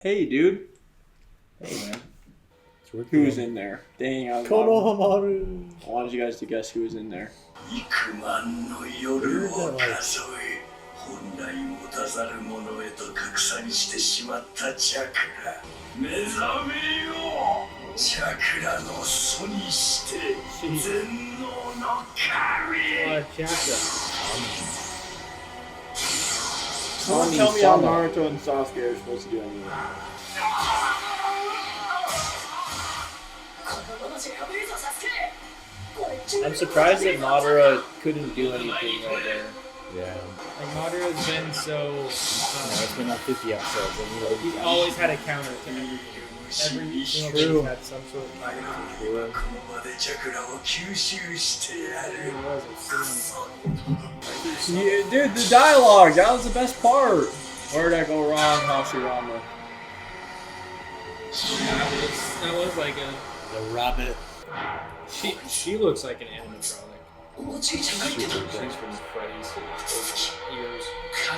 Hey, dude. Hey, man. Who's in there? Dang, I wanted you guys to guess who was in there. Someone tell me how Naruto and Sasuke are supposed to do anything. I'm surprised that Madara couldn't do anything right there. Yeah. Like, Madara's been so... it's been like 50 episodes. He's always had a counter to everything. Every single thing had some sort of counter. Yeah, dude, the dialogue, that was the best part. Where did I go wrong, Hashirama? That was like a... The rabbit. She looks like an animatronic. She's from Freddy's years.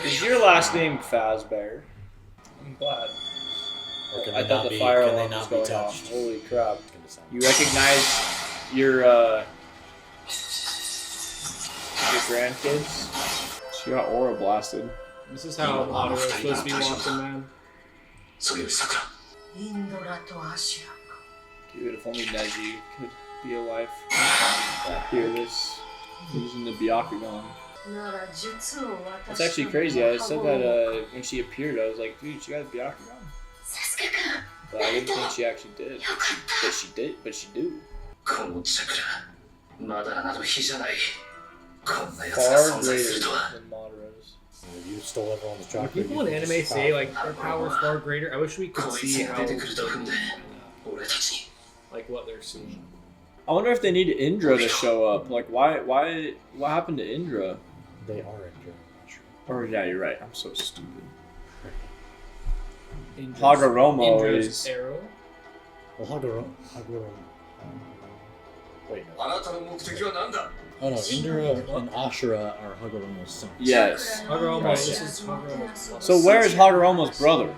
Is your last name Fazbear? I'm glad. I thought the fire alarm was going off. Holy crap. You recognize your grandkids? She got aura blasted. This is how Madara is supposed to be walking, man. Dude, if only Neji could be alive. Hear this. Using the Byakugan. That's actually crazy. I said that when she appeared, I was like, dude, she got a Byakugan. But I didn't think she actually did. But she do. Far greater than Madara's. You stole everyone's chocolate. When people in anime say like their power's far greater, I wish we could see how like what they're seeing. I wonder if they need Indra to show up. Like, what happened to Indra? They are Indra, I'm not sure. Or, yeah, you're right. I'm so stupid. Hagoromo is... Arrow? Well, Hagoromo... Wait, no. Oh no, Indra and Ashura are Hagoromo's sons. Yes. Hagoromo, this is Hagoromo's. So where is Hagoromo's brother?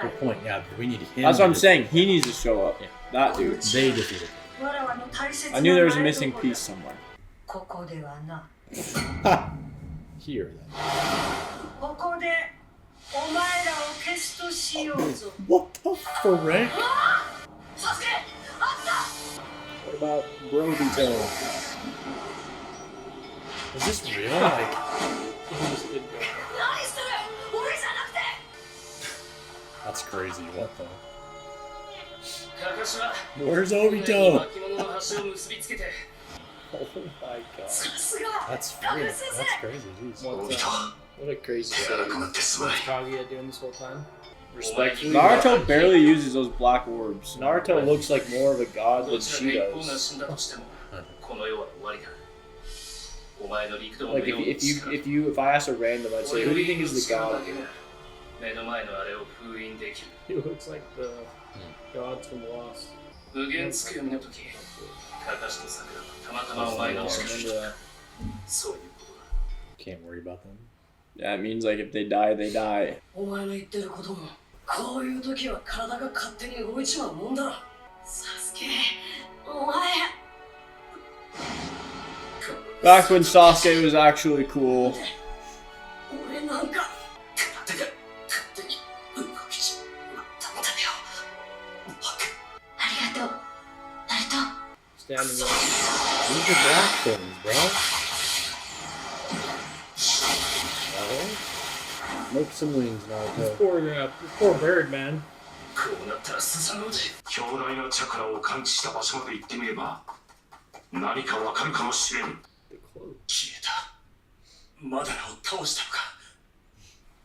Good point, yeah, we need him. That's what I'm saying. He needs to show up. Yeah. That dude. They defeated him. I knew there was a missing piece somewhere. Here, then. What the frick? What about Brobito? Is this real? Like... That's crazy, what the... Where's Obito? Oh my god. That's crazy, jeez. What a crazy story. What's Kaguya doing this whole time? Respectfully, Naruto barely uses those black orbs. Naruto looks like more of a god than she does. Like if I asked a random, I'd say, who do you think is the god here? He looks like the gods from Lost. Can't worry about them. Yeah, it means like if they die, they die. Back when Sasuke was actually cool. Standing up. These are black things, bro. Make some wings, Naruto. This poor bird, man. The clothes.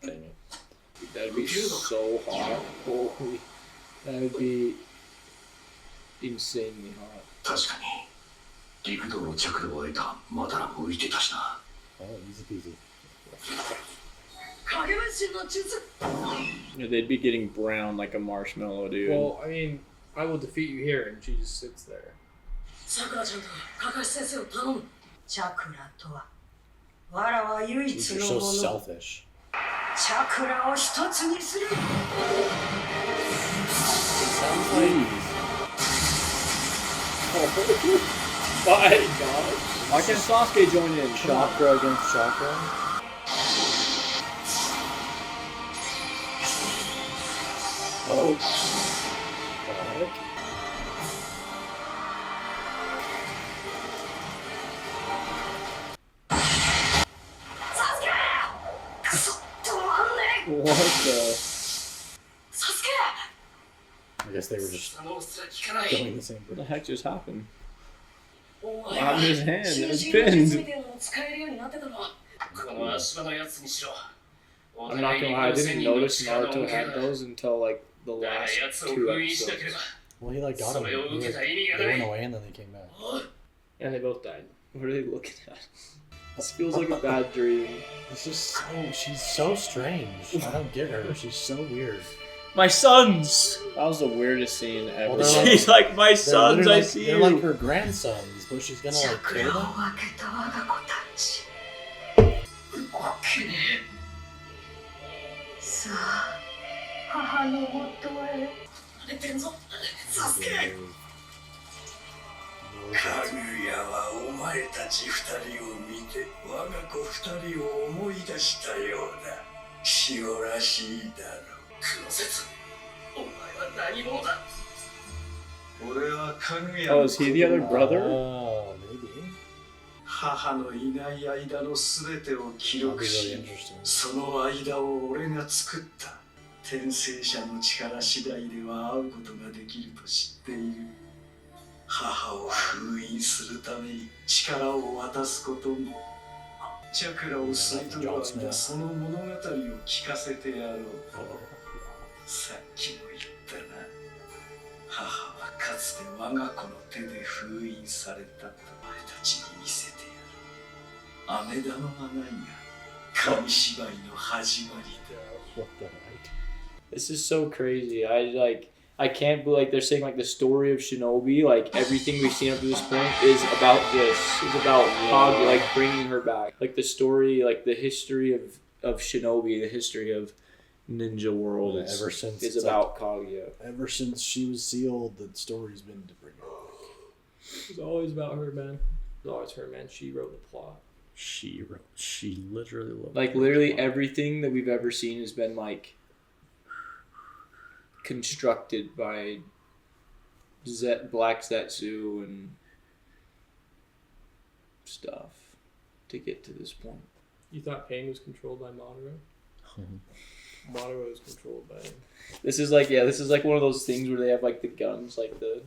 Dang it. That'd be so hot. Holy. That would be insanely hot. Oh, easy peasy. Yeah, they'd be getting brown like a marshmallow, dude. Well, I mean, I will defeat you here, and she just sits there. You're so selfish. My gosh. Why can't Sasuke join in? Chakra against chakra. Oh. What the? I guess they were just doing the same What thing. the heck just happened? What happened to his hand? It was pinned. I'm not gonna lie, I didn't notice Naruto had those until like the last 2 episodes. Well, he like got him. They went away and then they came back. And they both died. What are they looking at? This feels like a bad dream. She's so strange. I don't get her. She's so weird. My sons! That was the weirdest scene ever. Well, She's like, my sons, I see they're you. like her grandsons, but she's gonna like kill them? Kaguya はお前たち二人を見て我が子二人を思い出したようだ。塩らしいだろう。黒節、お前は何者だ。俺はかぐや Oh, の is he the other brother? Oh, maybe. 母のいない間のすべてを記 That'd 録 be し really interesting. その間を俺が作った転生者の力次第では会うことができると知っている。母を封印するために力を渡すこともチャクラを吸い取る間その物語を聞かせてやろう。さっきも言ったな。母はかつて我が子の手で封印されたとお前たちに見せてやる。飴玉がないが紙芝居の始まりだ。 What the heck? This is so crazy. I can't believe like they're saying like the story of Shinobi, like everything we've seen up to this point is about this. It's about Kaguya, like bringing her back. Like the story, like the history of Shinobi, the history of Ninja World Ever since is it's about Kaguya. Ever since she was sealed, the story's been to bring her back. It's always about her, man. It's always her, man. She wrote the plot. She literally wrote. Like literally everything that we've ever seen has been like constructed by Black Zetsu and stuff to get to this point. You thought Pain was controlled by Madara? Madara was controlled by him. This is like one of those things where they have like the guns, like the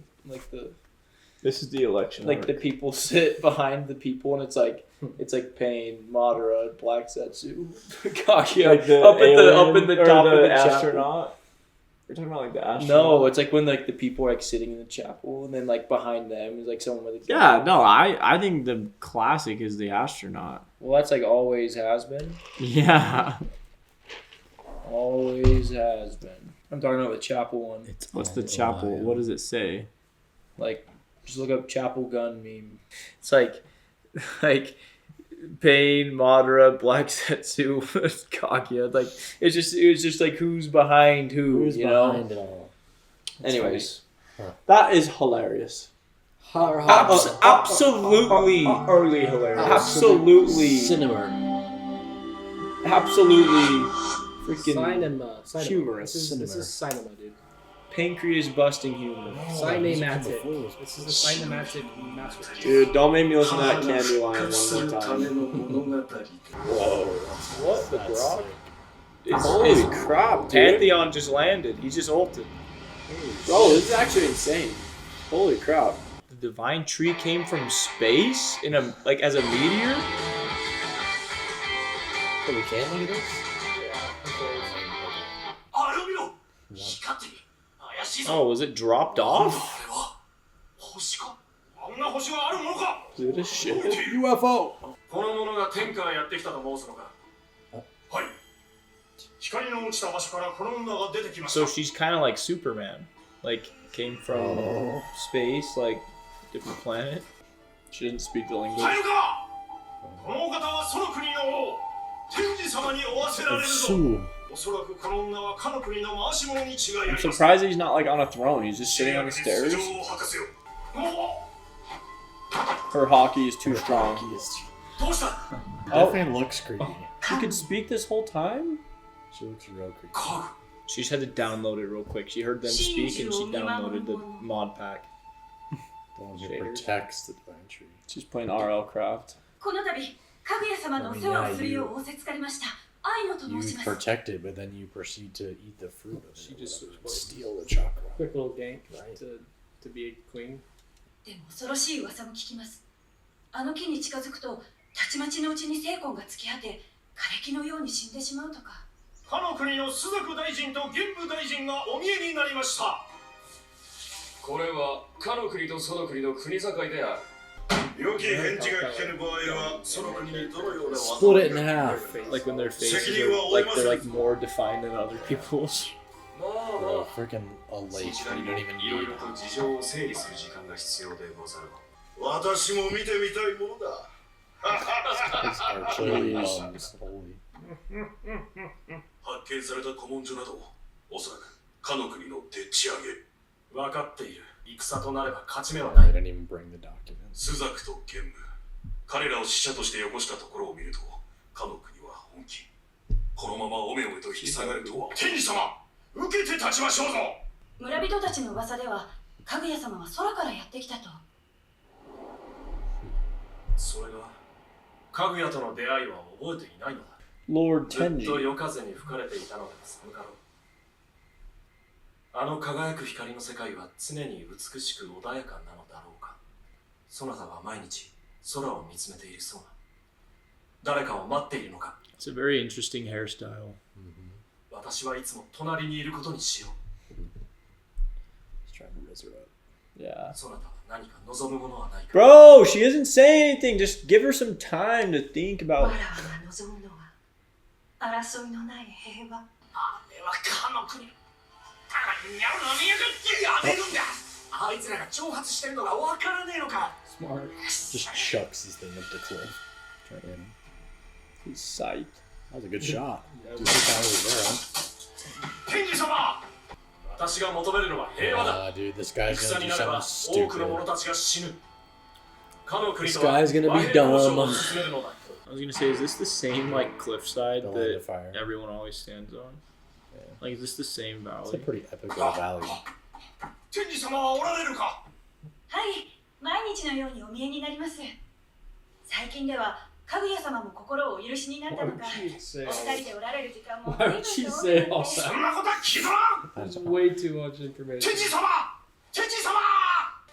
This is the election. like the people sit behind the people, and it's like Pain, Madara, Black Zetsu, Kaguya, like the up alien, in the or top the of the chapel. astronaut. You're talking about like the astronaut. No, it's like when like the people are like sitting in the chapel, and then like behind them is like someone with a gun. Yeah, no, I think the classic is the astronaut. Well, that's like always has been. Yeah. Always has been. I'm talking about the chapel one. What's the chapel? What does it say? Like, just look up chapel gun meme. It's like Pain, Madara, Black Zetsu, Kaguya. Like it was just like who's behind who, Who's you know? behind it all? Anyways, That is hilarious. absolutely, Early hilarious. absolutely, Cinema. absolutely, freaking Cinema. humorous. This is cinema, dude. pancreas busting humor. Cinematic. This is the cinematic masterpiece. Dude, don't make me listen to that candy line 復活す one る more た time. めの物語だ。 Whoa! What the That's Brock? sick. Holy crap, dude. Pantheon just landed. He just ulted. Bro, this is actually insane. Holy crap. The divine tree came from space in a like as a meteor. So we can look at this? あれを見ろ。光ってる。怪しいぞ。 Oh, was it dropped off? あれは星か。あんな星があるものか。 Is it a ship? UFO! この者が天からやってきたと申すのか。はい。光の落ちた場所からこの女が出てきました。 So she's kind of like Superman, like came from space, like different planet. She didn't speak the language. 入るか。このお方はその国の王。Sue. I'm surprised he's not like on a throne. He's just sitting on the stairs. Her hockey is too strong. Definitely looks creepy. She could speak this whole time? She looks real creepy. She just had to download it real quick. She heard them speak and she downloaded the mod pack. The one who protects the divine tree. She's playing RL Craft. You protect it, but then you proceed to eat the fruit of it. She just steal the chakra. Quick little gank to be a queen. でも恐ろしい噂も聞きます。あの木に近づくと、たちまちのうちに精魂が尽き果て、枯れ木のように死んでしまうとか。かの国の朱雀大臣と玄武大臣がお見えになりました。これはかの国とその国の国境である。良き返事が聞けぬ場合は、その国にどのような Split it in half. Like when their faces are like they're like more defined than other people's. Bro, freaking a lake. You don't even いろい need ろと事情を整理する時間が必要でござる。私も見てみたいものだ。 Achilles. Holy. 発見された古文書など、おそらくかの国のでっち上げ。分かっている。戦となれば勝ち目はな They い。 didn't even bring the documents. 朱雀と玄武、彼らを死者としてよこしたところを見ると、かの国は本気。このままおめおめと引き下がるとは。天使様、受けて立ちましょうぞ。村人たちの噂では、かぐや様は空からやってきたと。それが、かぐやとの出会いは覚えていないのだ。 Lord ずっと Tenji. 夜風に吹かれていたので寒かろう。あの輝く光の世界は常に美しく穏やかなのだろうか。そなたは毎日空を見つめているそうな。誰かを待っているのか。 It's a very interesting hairstyle. 私はいつも隣にいることにしよう。 He's trying to raise her up. Yeah. そなたは何か望むものはないか。 Bro, she isn't saying anything. Just give her some time to think わ about. らわが望むのは、争いのない平和。あれはかの国。やめるんだ。あいつらが挑発してるのがわからねえのか。 Smart. Just chucks his thing up the cliff. Try to hit him. He's psyched. That was a good shot. Dude, took out his arrow. 天使様。私が求めるのは平和だ。 Dude, this guy's 戦 gonna に do なれば something 多くの者 stupid. たちが死ぬ。かの国 This とは guy's gonna 和 be 平交渉を dumb. 進めるのだ。 I was gonna say, is this the same like cliffside The line that of fire. everyone always stands on? Like, is this the same It's a valley? pretty epic little valley. 天使様はおられるか。はい、毎日のようにお見えになります。最近では、かぐや様も心をお許しになったのか、お二人でおられる時間も Why would she say all そ that? んなことは聞いとらん。 That's way too much 天 information. 使様。天使様。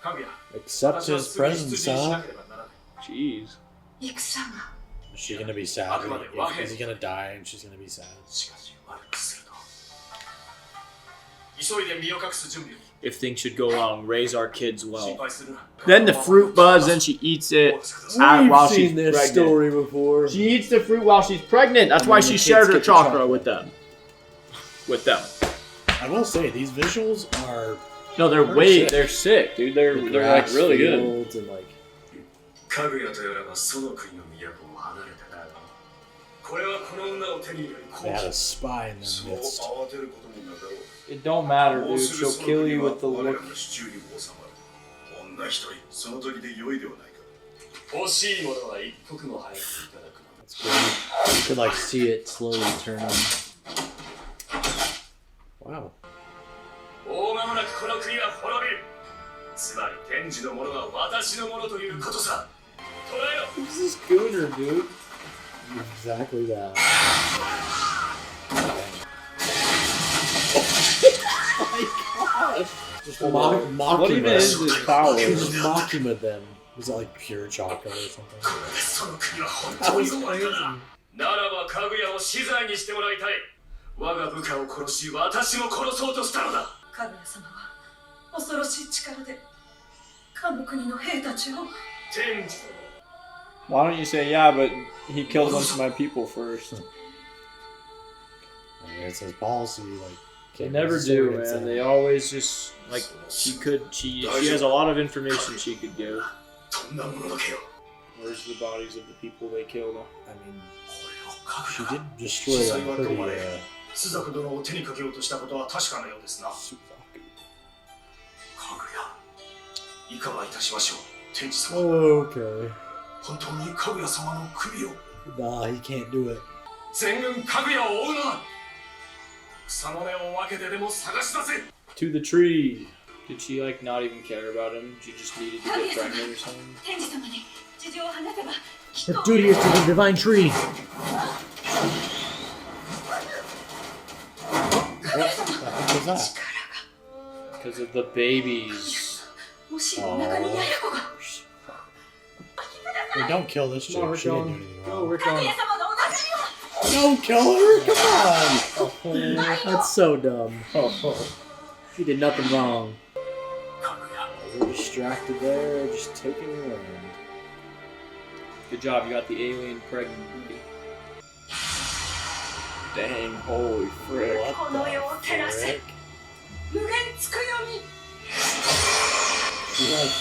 かぐや。 Accept 私は his すぐに出 presence, 陣しな huh? ければならない。 Jeez. 戦が。 Is she gonna be sad? Is he gonna die and she's gonna be sad? しかし悪くすると。急いで身を隠す準備を。 If things should go wrong, raise our kids 心 well. 配するな。 Then the fruit buds, then she eats it while she's pregnant. before. She eats the fruit while she's pregnant. That's why And she the shared kids her get the chocolate. chakra with them. With them. I will say these visuals are No, they're they're sick, dude. They're the like grass really good. fields and like かぐやとやらばその国の都を離れたな。これはこの女を手に入れる they had a spy in their そう midst. 慌てることもなかろう。 It don't matter, もう dude. すぐ She'll その kill 国 you は with the 我ら look. の手中に収まる。女一人、その時で良いではないか。欲しいものは一刻も早くいただくの。 That's great. You could like see it slowly turn. Wow. 大間もなくこの国は滅びる。つまり天智のものは私のものということさ。捉えろ。 Who's this gooner, dude? Exactly that. Just mock What even is this power? Just mocking with them. Was that like pure chocolate or something? これでその国は本当に終わりだ。ならばかぐやを死罪にしてもらいたい。我が部下を殺し、私も殺そうとしたのだ。かぐや様は恐ろしい力で、かの国の兵たちを。天智 Why don't you say, yeah, but he killed a bunch of my people first? I mean, it's his policy. Like They can't never raise a sword do, against man. them. They always just like she has a lot of information she could give. とんだものだけよ。 Where's the bodies of the people they killed? I mean, She かぐ did や destroy 司 that 祭はどう pretty までスザク殿を手にかけようとしたことは確かなようですな。かぐやいかがいたしましょう天智様。 Okay. 本当にかぐや様の首を Nah, he can't do it. 全軍かぐやを追うな。草の根を分けてでも探し出せ。 To the tree. Did she like not even care about him? She just needed to get pregnant or something? 天智様に事情を話せばきっ Her と duty is to the divine tree. What was that? Because of the babies. もしお腹にやや子が Hey, don't kill this chick. Come on, She didn't do Rickon. anything Go, wrong. かぐ Rickon. や様のお腹には Don't kill her! Come on! That's so dumb. She did nothing wrong. かぐや We're distracted there, just taking her around. Good job, you got the alien pregnant. Dang, holy frick. What この世を照らせ frick? 無限つくよみ She like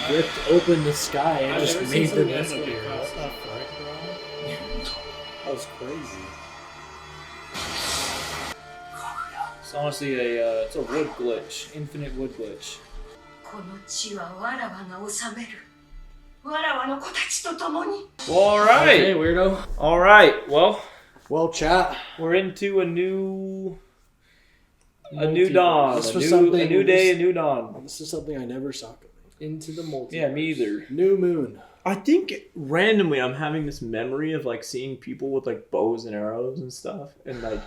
ripped open the sky and I've just never seen made them something that disappear. sweet. What the frick, bro? That was crazy. It's honestly it's a wood glitch. Infinite wood glitch. この地はわらわが治めるわらわの子たちと共に Well, Okay, alright. weirdo. Alright, well, Well, chat. we're into a new dawn. This A was new, something- a new day, a new dawn. This is something I never saw coming. Into the multiverse. Yeah, me either. New moon. I think randomly I'm having this memory of like seeing people with like bows and arrows and stuff, and like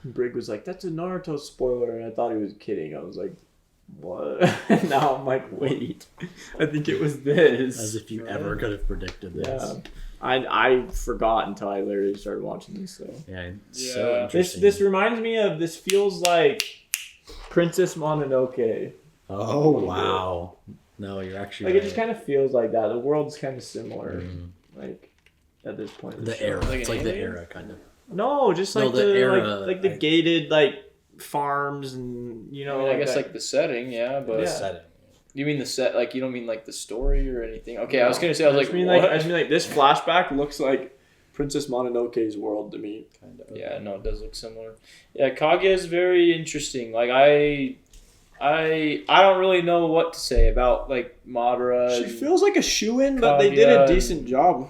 Brig was like, "That's a Naruto spoiler," and I thought he was kidding. I was like, "What?" And now I'm like, "Wait, I think it was this." As if you ever could have predicted this. Yeah, I forgot until I literally started watching this. So Yeah, Yeah. so this interesting. this reminds me of this feels like Princess Mononoke. Oh, wow. No, you're actually Like right. it just kind of feels like that. The world's kind of similar. Mhm. Like at this point. in The show. era. Like It's an like the alien? era, kind of. No, just No, like the the era, like the gated like farms and you I know. mean, I guess that- like the setting, yeah, but Yeah. Setting. you mean the set? Like you don't mean like the story or anything? Okay, I was gonna say I was like, mean what? I just mean like this flashback looks like Princess Mononoke's world to me. Kind of. Yeah, no, it does look similar. Yeah, Kaguya is very interesting. Like I don't really know what to say about like Madara. She and- feels like a shoe-in, but they did Kaguya a decent job.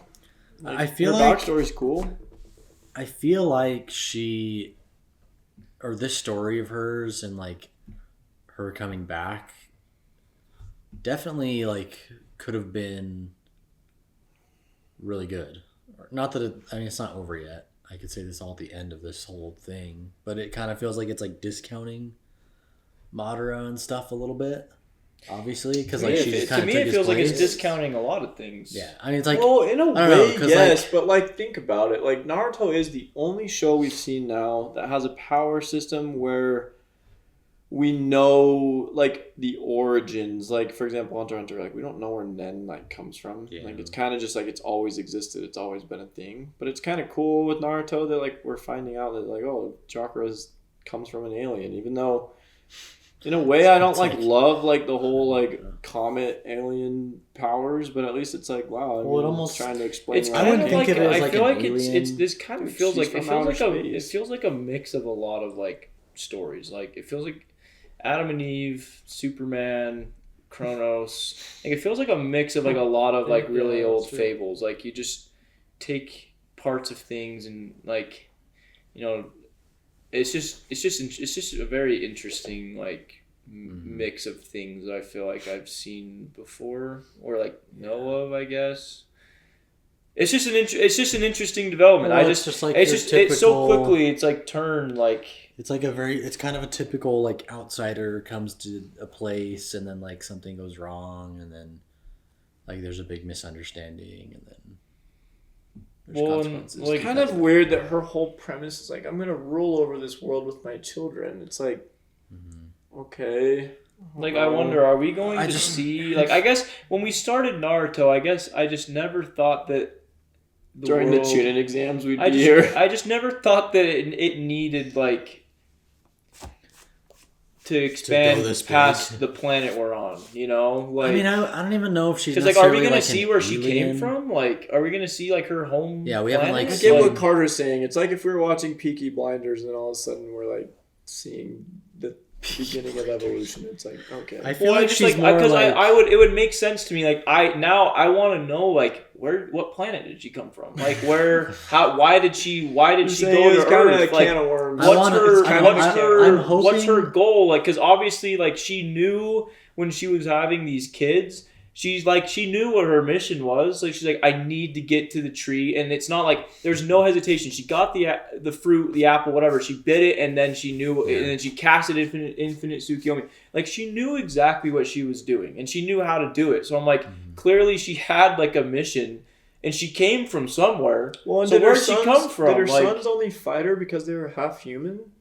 I feel her like backstory's cool. I feel like she, or this story of hers and like her coming back, definitely like could have been really good. Not that it's not over yet. I could say this all at the end of this whole thing, but it kind of feels like it's like discounting Madara and stuff a little bit. Obviously, because like Yeah, she just to kind of me took it his feels like it's place. discounting a lot of things. Yeah, I mean it's like Well, in a I don't know, way, 'cause, yes, like- but like think about it. Like Naruto is the only show we've seen now that has a power system where we know like the origins. Like for example, Hunter x Hunter, like we don't know where Nen like comes from. Yeah. Like it's kind of just like it's always existed. It's always been a thing. But it's kind of cool with Naruto that like we're finding out that like oh chakras comes from an alien, even though. In a way, I don't It's like like- love like the whole like comet alien powers, but at least it's like wow. I Well, it mean, almost- it's trying to explain. It's where I kind it wouldn't of came think like of it as I like feel an like it's alien. this kind of Dude, feels like she's it from feels outer like a it space. feels like a mix of a lot of like stories. Like it feels like Adam and Eve, Superman, Kronos. Like it feels like a mix of like a lot of like really Yeah, old that's true. fables. Like you just take parts of things and like you know it's just a very interesting like mix of things that I feel like I've seen before or like know of, I guess. It's just an interesting development. Well, I it's just just like it's your just it's so typical- quickly it's like turned like It's like it's kind of a typical like outsider comes to a place and then like something goes wrong and then like there's a big misunderstanding and then there's well, and, consequences. like It's kind of weird that her whole premise is like I'm gonna rule over this world with my children. It's like okay. like I wonder, are we going I to just- see like I guess when we started Naruto, I guess I just never thought that During world- the Chunin exams, we'd I be just here. I just never thought that it needed like to expand this past big. the planet we're on, you know? Like, I mean, I don't even know if she's because, like, are we necessarily, gonna like, see an where she came alien. from? Like, are we gonna see like her home? Yeah, we haven't, planet? like, I get what seen- Carter's saying. It's like if we were watching Peaky Blinders and all of a sudden we're like seeing the beginning of evolution. It's like, okay. I feel like just, she's more because like... I would, it would make sense to me. Like, I want to know, like, what planet did she come from? Like, why did she go to Earth? Like, can of worms. What's her goal? Like, because obviously, like, she knew when she was having these kids. She knew what her mission was. Like, she's like, I need to get to the tree, and it's not like there's no hesitation. She got the fruit, the apple, whatever. She bit it, and then she knew, and then she casted infinite Tsukiyomi. Like, she knew exactly what she was doing, and she knew how to do it. So I'm like, clearly she had like a mission, and she came from somewhere. Well, and so where did she come from? Did her like, sons only fight her because they were half human?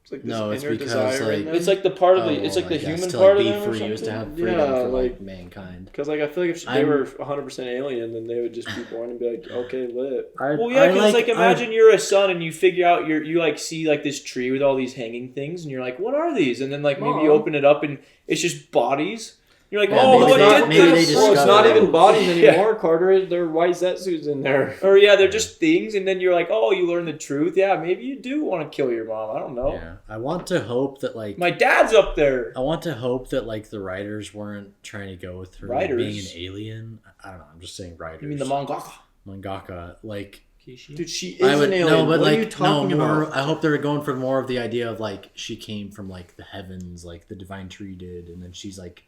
It's like this No, it's inner because, desire in like- them? it's like the part of the, it's like the human part of them or for use to something. have freedom Yeah, for like- like mankind. Because like I feel like if they were 100% alien, then they would just be born and be like, okay, lit. Well, yeah, because like imagine you're a son and you figure out you like see like this tree with all these hanging things, and you're like, what are these? And then like maybe you open it up and it's just bodies. You're like, Yeah, oh, maybe what they- did maybe they this? Well, it's not discovered- even bodies Yeah. anymore, Carter. They're white zetsus in there. Or yeah, they're just things, and then you're like, oh, you learn the truth. Yeah, maybe you do want to kill your mom. I don't know. Yeah, I want to hope that like My dad's up there. I want to hope that like the writers weren't trying to go with her like, being an alien. I don't know. I'm just saying writers. You mean the mangaka? Mangaka, like. Dude, she is I would an alien. no, but what like are you talking more. about? I hope they were going for more of the idea of like she came from like the heavens, like the divine tree did, and then she's like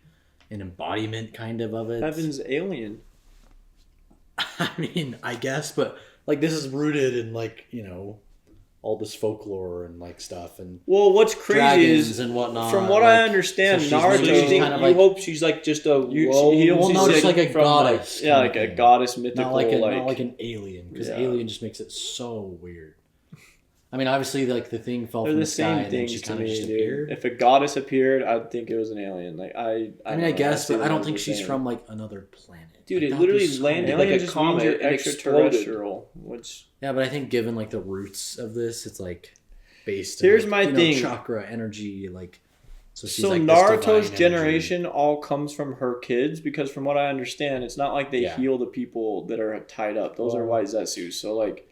an embodiment kind of it. Heaven's alien. I mean, I guess, but like this is rooted in like all this folklore and like stuff and Well, what's crazy dragons is and whatnot. from what like, I understand, so she's Naruto. literally You kind of like- hope she's like just a low. he don't Well, no, just like a from, goddess. Yeah, like kind a of thing. goddess mythical. not like an alien, because Yeah. alien just makes it so weird. I mean, obviously, like the thing fell They're from the the sky same and then things she to kind of me, just dude. appeared. If a goddess appeared, I'd think it was an alien. Like I mean, don't I know, guess, see but them I don't as think the she's same. from like another planet. Dude, Like, it that'd be literally so landed weird. like Alien a just comet means and you're exploded. extraterrestrial, which Yeah, but I think given like the roots of this, it's like based. Here's in, my like, thing. Chakra energy, like. So, she's so like this Naruto's divine energy. generation all comes from her kids because from what I understand, it's not like they Yeah. heal the people that are tied up. Those are white zetsus. So like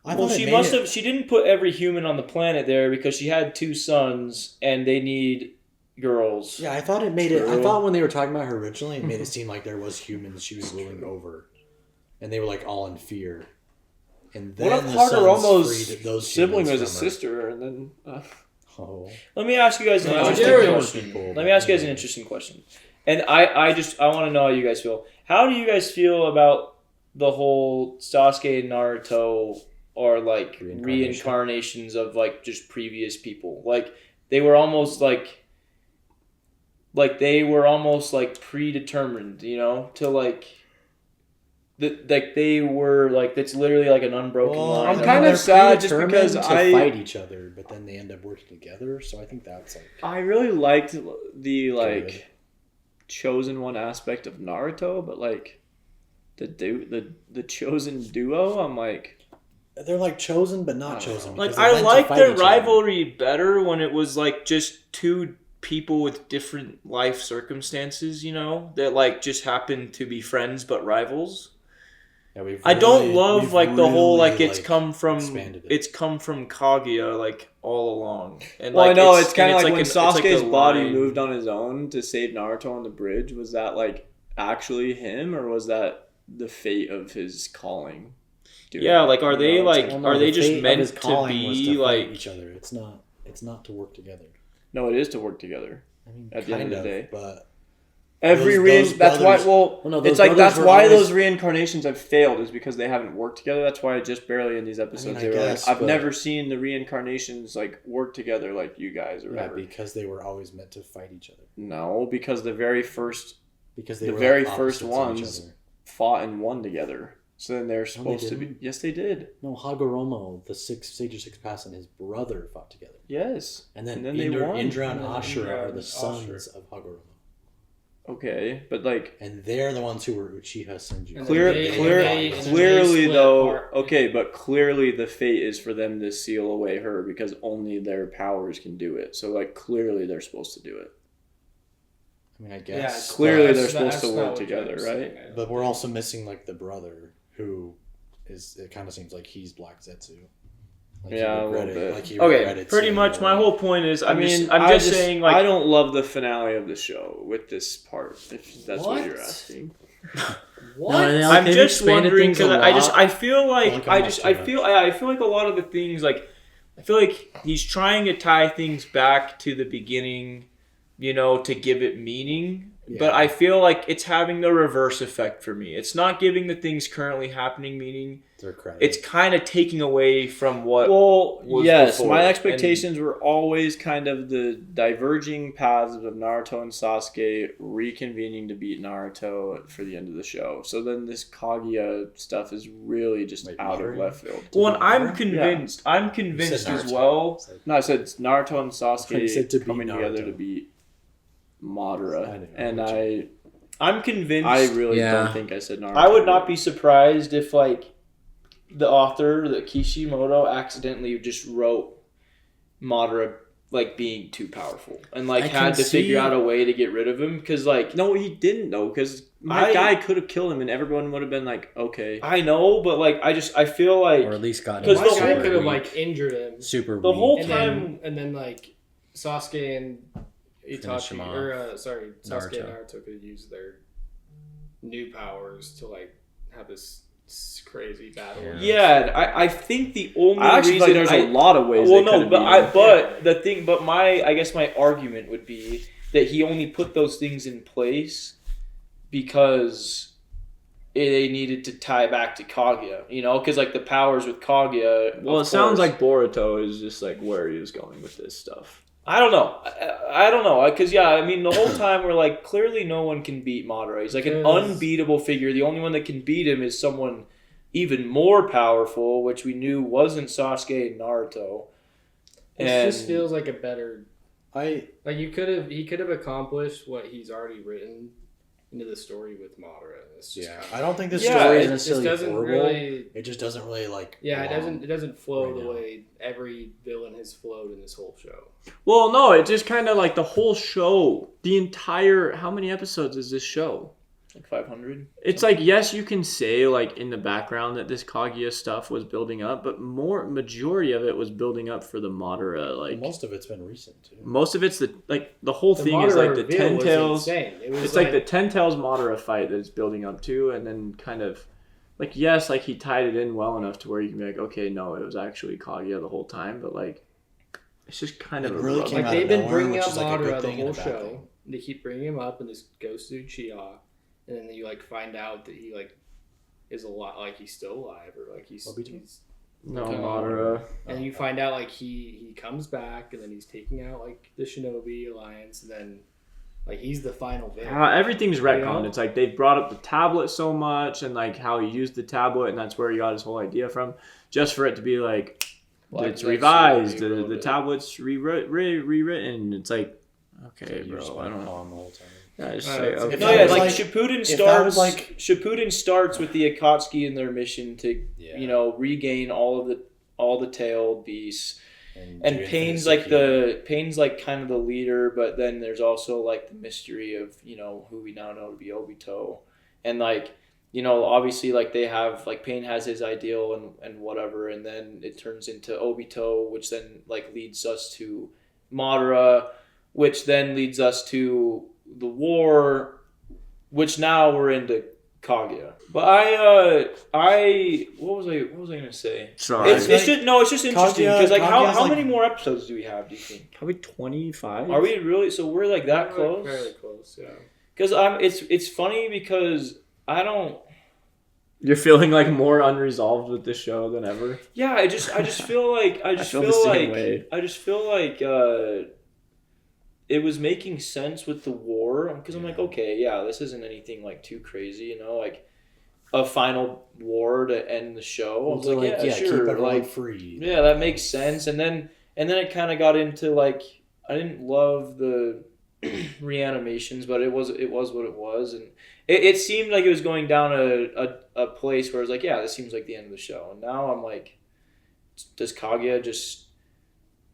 I Well, thought it she made must it- have. She didn't put every human on the planet there because she had 2 sons and they need girls. Yeah, I thought it made it. I True. thought when they were talking about her originally, it made it seem like there was humans she was ruling over, and they were like all in fear. And then what if the Carter sons almost freed those sibling humans was a from her. sister and then Oh, Let me ask you guys an No, interesting there were question. people, Let me ask you guys an yeah. interesting question. And I want to know how you guys feel. How do you guys feel about the whole Sasuke and Naruto are like reincarnations of like just previous people? Like they were almost like predetermined, to like they were like that's literally like an unbroken line. I'm kind of sad just because to I fight each other, but then they end up working together. So I think that's like I really liked the like Good. chosen one aspect of Naruto, but like the chosen duo, I'm like they're like chosen but not I don't chosen. know. Like because they I meant to liked fight their each other. rivalry better when it was like just 2 people with different life circumstances, that like just happened to be friends but rivals. Yeah, I don't love we've like the whole really, like it's like, come from expanded it. it's come from Kaguya like all along. And well, like I know it's kind of and like when it's like Sasuke's the body line. moved on his own to save Naruto on the bridge. Was that like actually him, or was that the fate of his calling? Yeah, like are they it's like Well, no, are they the just fate of meant his to calling was be to fight like each other? It's not to work together. No, it is to work together. I mean, At the end of the day. but That's brothers- why. Well, well, no, those it's like brothers that's were why always- those reincarnations have failed is because they haven't worked together. That's why just barely in these episodes I they were guess, like, I've but- never seen the reincarnations like work together like you guys or yeah, whatever. because they were always meant to fight each other. No, because the very first Because they The were very like first opposites of each ones- other. fought and won together. So then they're supposed to be. didn't. Yes, they did. No, Hagoromo, the Sage of Six Paths, and his brother fought together. Yes. And then, And then they Indra, won. Indra and And then Ashura Indra are the and sons of Hagoromo. Okay, but like, And they're the ones who were Uchiha Senju. clearly though, okay, but clearly the fate is for them to seal away her because only their powers can do it. So like, clearly they're supposed to do it. I mean, I guess. Clearly they're supposed to work together, right? But we're also missing like the brother who is. It kind of seems like he's Black Zetsu. Like Yeah, a little bit. Like he Okay, regretted pretty seeing much her. my whole point is, I'm just saying, like, I don't love the finale of the show with this part, if that's what you're asking. What? No, I'm they've just expanded wondering things a because lot. I feel like I I like feel like a lot of the things, like, I feel like he's trying to tie things back to the beginning, you know, to give it meaning. Yeah. But I feel like it's having the reverse effect for me. It's not giving the things currently happening meaning. It's kind of taking away from what was yes, before. my expectations were always kind of the diverging paths of Naruto and Sasuke reconvening to beat Naruto for the end of the show. So then this Kaguya stuff is really just out of left field. Well, and I'm convinced as well. No, I said it's Naruto and Sasuke coming Naruto. together to beat Madara. And I'm convinced. I really don't think I said Naruto. I would not be surprised if, like, the author, the Kishimoto, accidentally just wrote Madara, like, being too powerful and, like, had to figure out a way to get rid of him. Because, like, No, he didn't, though, because my guy could have killed him and everyone would have been like, okay. I know, but, like, I feel like, or at least got him. because My the guy whole could have like injured him. Super the weak. whole And time. then like Sasuke and Finish him Itachi, off. or Sasuke Naruto. and Naruto could use their new powers to like have this crazy battle. Yeah, I think the only I actually reason feel like there's a lot of ways. Well, they no, could but have I guess my argument would be that he only put those things in place because they needed to tie back to Kaguya, you know, because like the powers with Kaguya. Well, it sounds like Boruto is just like where he was going with this stuff. I don't know. I don't know. Because, yeah, I mean, the whole time we're like, clearly no one can beat Madara. He's like an unbeatable figure. The only one that can beat him is someone even more powerful, which we knew wasn't Sasuke and Naruto. It just feels like a better... Like he could have accomplished what he's already written into the story with Madara. It's just I don't think this Yeah, story it is necessarily doesn't horrible. really... It just doesn't really like. Yeah, belong. it doesn't flow right the now. way every villain has flowed in this whole show. Well, no, it just kind of like the whole show, the entire... How many episodes is this show? Like 500. It's like, yes, you can say like in the background that this Kaguya stuff was building up, but majority of it was building up for the Madara. Like Most of it's been recent too. most of it's the whole thing is like the Ten Tails. It's like the Ten Tails Madara fight that it's building up to, and then kind of like, yes, like he tied it in well enough to where you can be like, okay, no, it was actually Kaguya the whole time, but like it's just kind of It really came Like out they've of been nowhere, bringing which up is like a good Madara the thing and a whole bad show. thing. They keep bringing him up, and this goes through Uchiha, and then you like find out that he like is a lot like he's still alive, or like he's no Okay. Madara. and you find out like he comes back, and then he's taking out like the Shinobi Alliance, and then like he's the final villain. Everything's retconned. Yeah. It's like they've brought up the tablet so much, and like how he used the tablet, and that's where he got his whole idea from, just for it to be like it's revised. The tablet's rewritten. It's like, okay, So you just bro, I went don't know. on the whole time. Yeah, just Uh, say, it's- okay. If No, that yeah, was like like- Shippuden if that was starts. like- Shippuden starts with the Akatsuki and their mission to, Yeah. you know, regain all the tailed beasts. And do Pain's Infinite like Pain's like kind of the leader, but then there's also like the mystery of, you know, who we now know to be Obito, and like, you know, obviously like they have like Pain has his ideal and whatever, and then it turns into Obito, which then like leads us to Madara, which then leads us to the war, which now we're into Kaguya. But what was I gonna say? Sorry, It's it's just interesting because like Kaguya's how like- many more episodes do we have? Do you think? Probably 25. Are we really? So we're like that close? Fairly close, yeah. Because it's funny because I don't. You're feeling like more unresolved with this show than ever. Yeah, I just feel like I feel the same way. just feel like it was making sense with the war because I'm like, okay, yeah, this isn't anything like too crazy, you know, like a final war to end the show. I was like, yeah, sure, keep everyone like free. yeah, that makes sense. And then it kind of got into like I didn't love the reanimations, but it was what it was, and it seemed like it was going down a place where I was like, yeah, this seems like the end of the show. And now I'm like, does Kaguya just,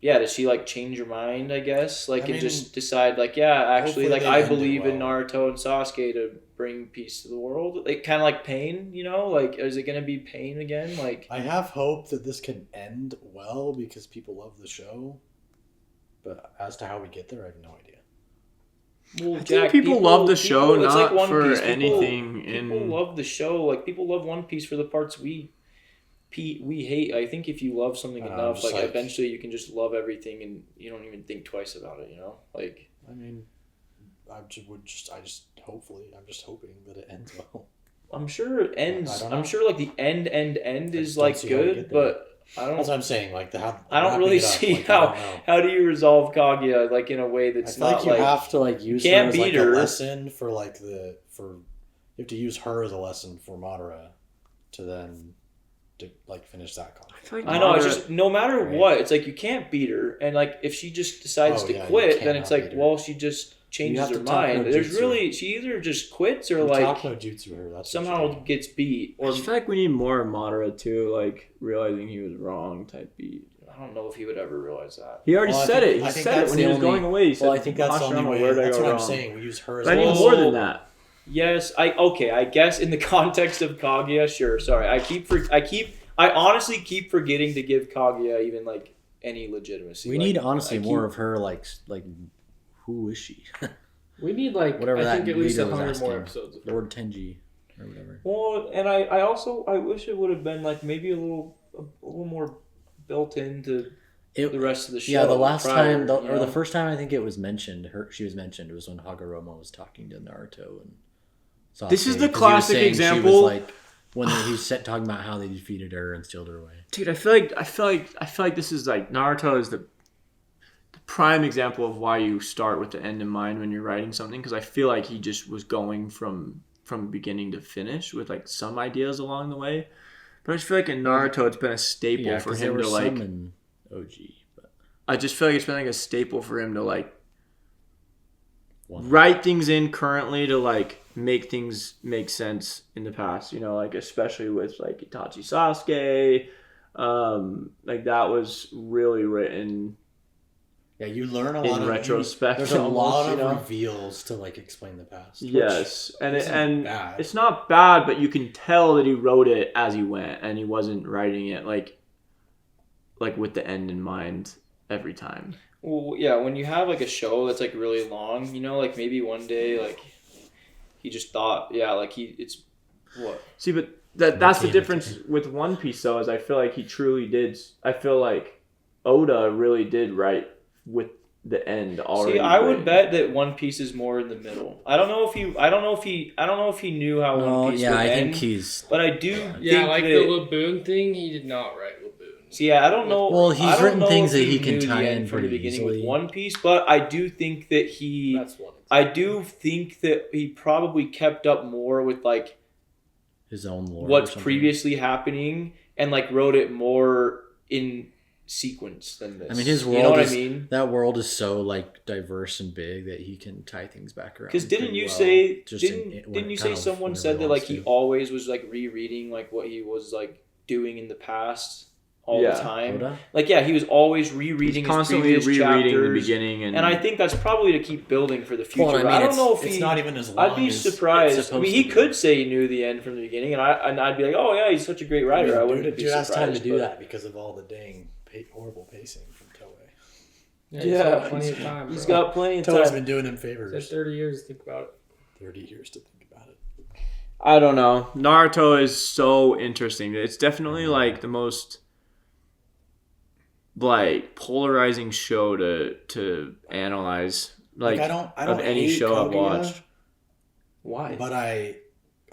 does she like change her mind, I guess, like, and just decide like, yeah, actually, like, I believe in Naruto and Sasuke to bring peace to the world, like kind of like Pain, you know, like, is it gonna be Pain again? Like, I have hope that this can end well because people love the show, but as to how we get there, I have no idea. Well, I think people love the show, not like for anything. People love the show. Like, people love One Piece for the parts we hate. I think if you love something enough, like, eventually you can just love everything and you don't even think twice about it. You know, like. I mean, I'm just hoping that it ends well. I'm sure it ends. I'm sure like the end is like good, but. I don't. That's what I'm saying. Like I don't really see how do you resolve Kaguya like in a way that's not like you have to like use her as like a lesson for like you have to use her as a lesson for Madara to like finish that conflict. I know, it's just no matter what, it's like you can't beat her, and like if she just decides to quit, then it's like, well, she just changes her mind. There's really, she either just quits or like somehow gets beat. Or I just feel like we need more Madara too, like realizing he was wrong type beat. I don't know if he would ever realize that. He already said it. He said it when he was going away. He said, I think that's the only way. That's what I'm saying. We use her as I need more than that. Yes, I guess in the context of Kaguya, sure. Sorry, I honestly keep forgetting to give Kaguya even like any legitimacy. We need honestly more of her, like who is she? We need like whatever I think that at least 100 more episodes of Lord Tenji or whatever. Well, and I also wish it would have been like maybe a little more built into the rest of the show. Yeah, the last time or the first time I think it was mentioned, she was mentioned. It was when Hagoromo was talking to Naruto and Sasuke. This is the classic example. She was like when he was talking about how they defeated her and stealed her away. Dude, I feel like this is like Naruto is the prime example of why you start with the end in mind when you're writing something, because I feel like he just was going from beginning to finish with like some ideas along the way. But I just feel like in Naruto it's been a staple for him to like OG, but I just feel like it's been like a staple for him to like write things in currently to like make things make sense in the past, you know, like especially with like Itachi Sasuke, like that was really written. Yeah, you learn a lot in retrospect. There's a lot of reveals to like explain the past. Yes, and it's not bad, but you can tell that he wrote it as he went, and he wasn't writing it like with the end in mind every time. Well, yeah, when you have like a show that's like really long, you know, like maybe one day like he just thought, it's what. See, but that's the difference with One Piece though, is I feel like he truly did. I feel like Oda really did write with the end already. See, I would bet that One Piece is more in the middle. I don't know if he knew how One Piece would end. I think he's. But I do think like that the Laboon thing, he did not write Laboon. See, yeah, I don't know. Well, he's written things that he can tie in from the beginning easily with One Piece, but I do think that he. That's one. I do think that he probably kept up more with like his own lore. What's previously happening, and like wrote it more in sequence than this. I mean, his world, you know what I mean? That world is so like diverse and big that he can tie things back around. Because didn't you say someone said that like he always was like rereading like what he was like doing in the past all the time? Oda? Like he was always rereading his previous chapters, the beginning, and I think that's probably to keep building for the future. Well, I mean, I don't know if it's not even as long. I'd be surprised. I mean, he could say he knew the end from the beginning, and I'd be like, oh yeah, he's such a great writer. I wouldn't be surprised. Dude has time to do that because of all the dang horrible pacing from Toei. Yeah, plenty of time. He's got plenty of time. Toei's been doing him favors. There's 30 years to think about it. 30 years to think about it. I don't know. Naruto is so interesting. It's definitely like the most like polarizing show to analyze. Like I don't of any show Kaguya, I've watched. Why? But I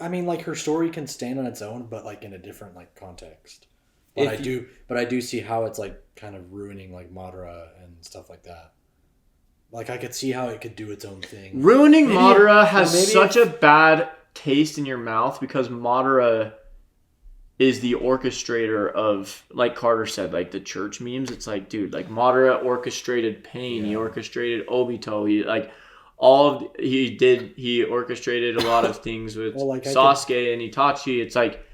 mean, like her story can stand on its own, but like in a different like context. But I do see how it's like kind of ruining like Madara and stuff like that. Like I could see how it could do its own thing. Ruining Madara has such a bad taste in your mouth because Madara is the orchestrator of, like Carter said, like the church memes. It's like, dude, like Madara orchestrated Pain. He orchestrated Obito. He like he orchestrated a lot of things with Sasuke and Itachi. It's like,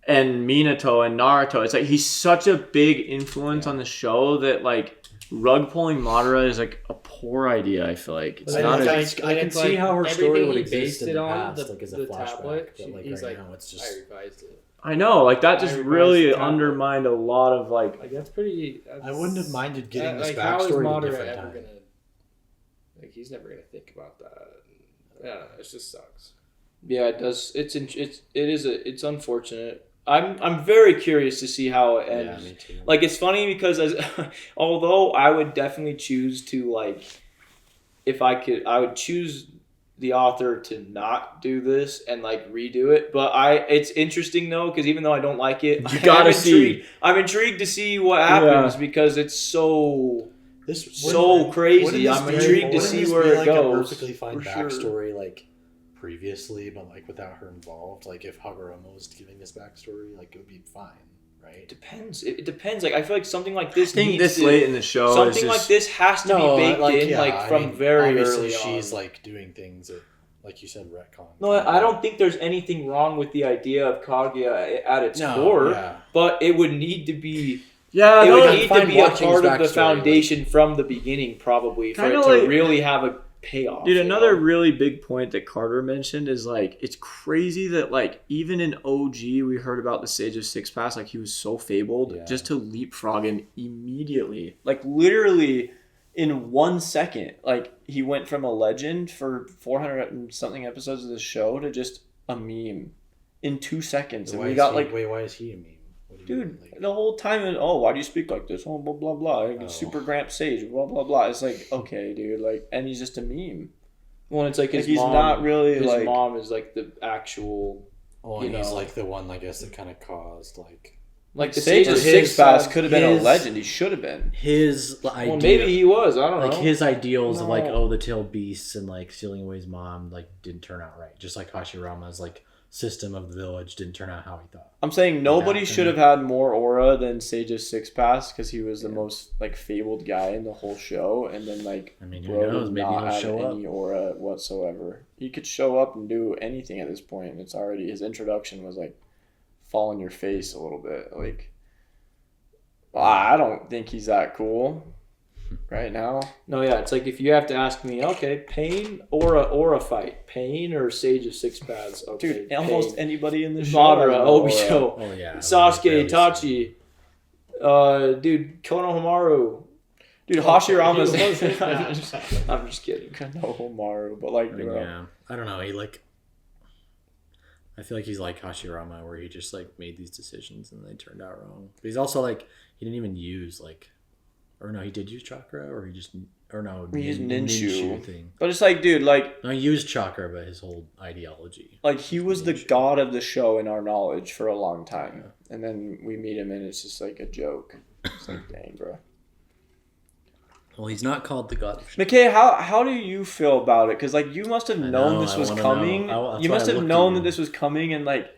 and Minato and Naruto. It's like he's such a big influence on the show that like rug pulling Madara is like a poor idea. I feel like it's not. I can see how her story would exist in the past, like as a the flashback. tablet. But like He's right like, now, it's just. I revised it. I know, like that just really undermined a lot of like. Like that's pretty. I wouldn't have minded getting this like, how is backstory at a Madara different ever time. gonna? Like he's never gonna think about that. Yeah, it just sucks. Yeah, it does. It's unfortunate. I'm very curious to see how it ends. Yeah, me too. Like it's funny because although I would definitely choose to like, if I could, I would choose the author to not do this and like redo it. But it's interesting though because even though I don't like it, I'm intrigued to see what happens because it's so crazy. I'm intrigued to see where it goes. A perfectly fine backstory, like previously, but like without her involved. Like if Hagoromo was giving this backstory, like it would be fine, right? It depends. Like I feel like something like this. I think this late in the show, something like this has to be baked in, from very obviously early on. She's like doing things that, like you said, retcon. No, I don't think there's anything wrong with the idea of Kaguya at its core, but it would need to be. Yeah, it would need to be a part of the foundation from the beginning, probably, for it to really have a payoff. Dude, another really big point that Carter mentioned is like it's crazy that like even in OG we heard about the Sage of Six Paths, like he was so fabled just to leapfrog him immediately, like literally in 1 second. Like he went from a legend for 400 and something episodes of the show to just a meme in 2 seconds, and we got wait, why is he a meme? Dude, the whole time, why do you speak like this? Oh, blah, blah, blah. Super Gramp Sage, blah, blah, blah. It's like, okay, dude, like, and he's just a meme. Well, it's like his mom, not really his like... mom is like the actual, he's like the one, I guess, that kind of caused, like the Sage of Six Paths could have been a legend. He should have been. His idea... Well, maybe he was. I don't know. Like, his ideals of, like, the tailed beasts and, like, stealing away his mom, like, didn't turn out right. Just like Hashirama's, like... system of the village didn't turn out how he thought. I'm saying nobody should have had more aura than Sage of Six Paths because he was the most like fabled guy in the whole show, and then like who knows? Maybe he'll show up. Any aura whatsoever. He could show up and do anything at this point. It's already his introduction was like fall in your face a little bit. Like, I don't think he's that cool right now. No, yeah, it's like if you have to ask me, okay, Pain or a fight, Pain or Sage of Six Paths. Okay, dude, almost anybody in the show. Madara, Obito, Sasuke, Itachi, dude, Konohamaru, dude, Hashirama's. I'm just kidding, Konohamaru, but like, I don't know. He like, I feel like he's like Hashirama, where he just like made these decisions and they turned out wrong. But he's also like he didn't even use like. Or no, he did use chakra, or he just, or no, he used Ninshu thing. But it's like, dude, like... No, he used chakra, but his whole ideology. Like, he was the god of the show in our knowledge for a long time. And then we meet him, and it's just like a joke. It's like, dang, bro. Well, he's not called the god of show. McKay, how do you feel about it? Because, like, you must have known this was coming. You must have known that this was coming, and, like...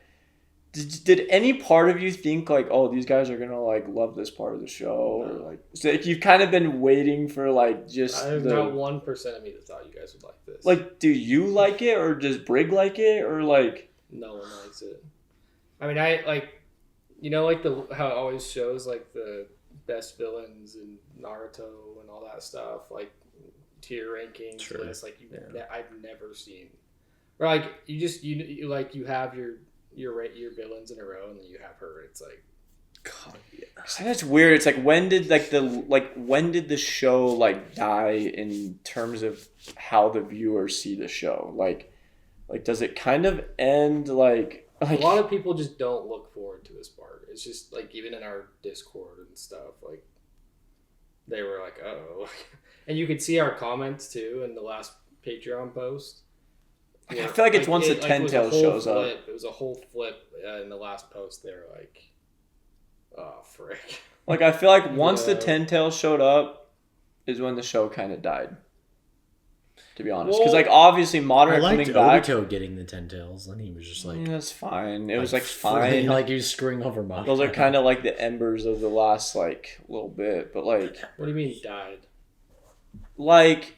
Did any part of you think like, oh, these guys are gonna like love this part of the show, or like, so like you've kind of been waiting for like just? There's not 1% of me that thought you guys would like this. Like, do you like it, or does Brig like it, or like? No one likes it. I mean, I like, you know, like how it always shows like the best villains in Naruto and all that stuff, like tier rankings lists, like I've never seen, or like you like you have your villains in a row, and then you have her. It's like, God, yeah. That's weird. It's like when did the show like die in terms of how the viewers see the show? Like does it kind of end like a lot of people just don't look forward to this part. It's just like even in our Discord and stuff, like they were like, oh, and you could see our comments too in the last Patreon post. I feel like it's once the Ten Tails shows up. It was a whole flip in the last post. They were like, oh, frick. Like, I feel like once the Ten Tails showed up is when the show kind of died. To be honest. Because, like, obviously, Madara coming back. Obito getting the Ten Tails, and he was just like... that's fine. It was, like, fine. Like, he was screwing over Madara. Those are kind of like the embers of the last, like, little bit. But, like... What do you mean he died? Like...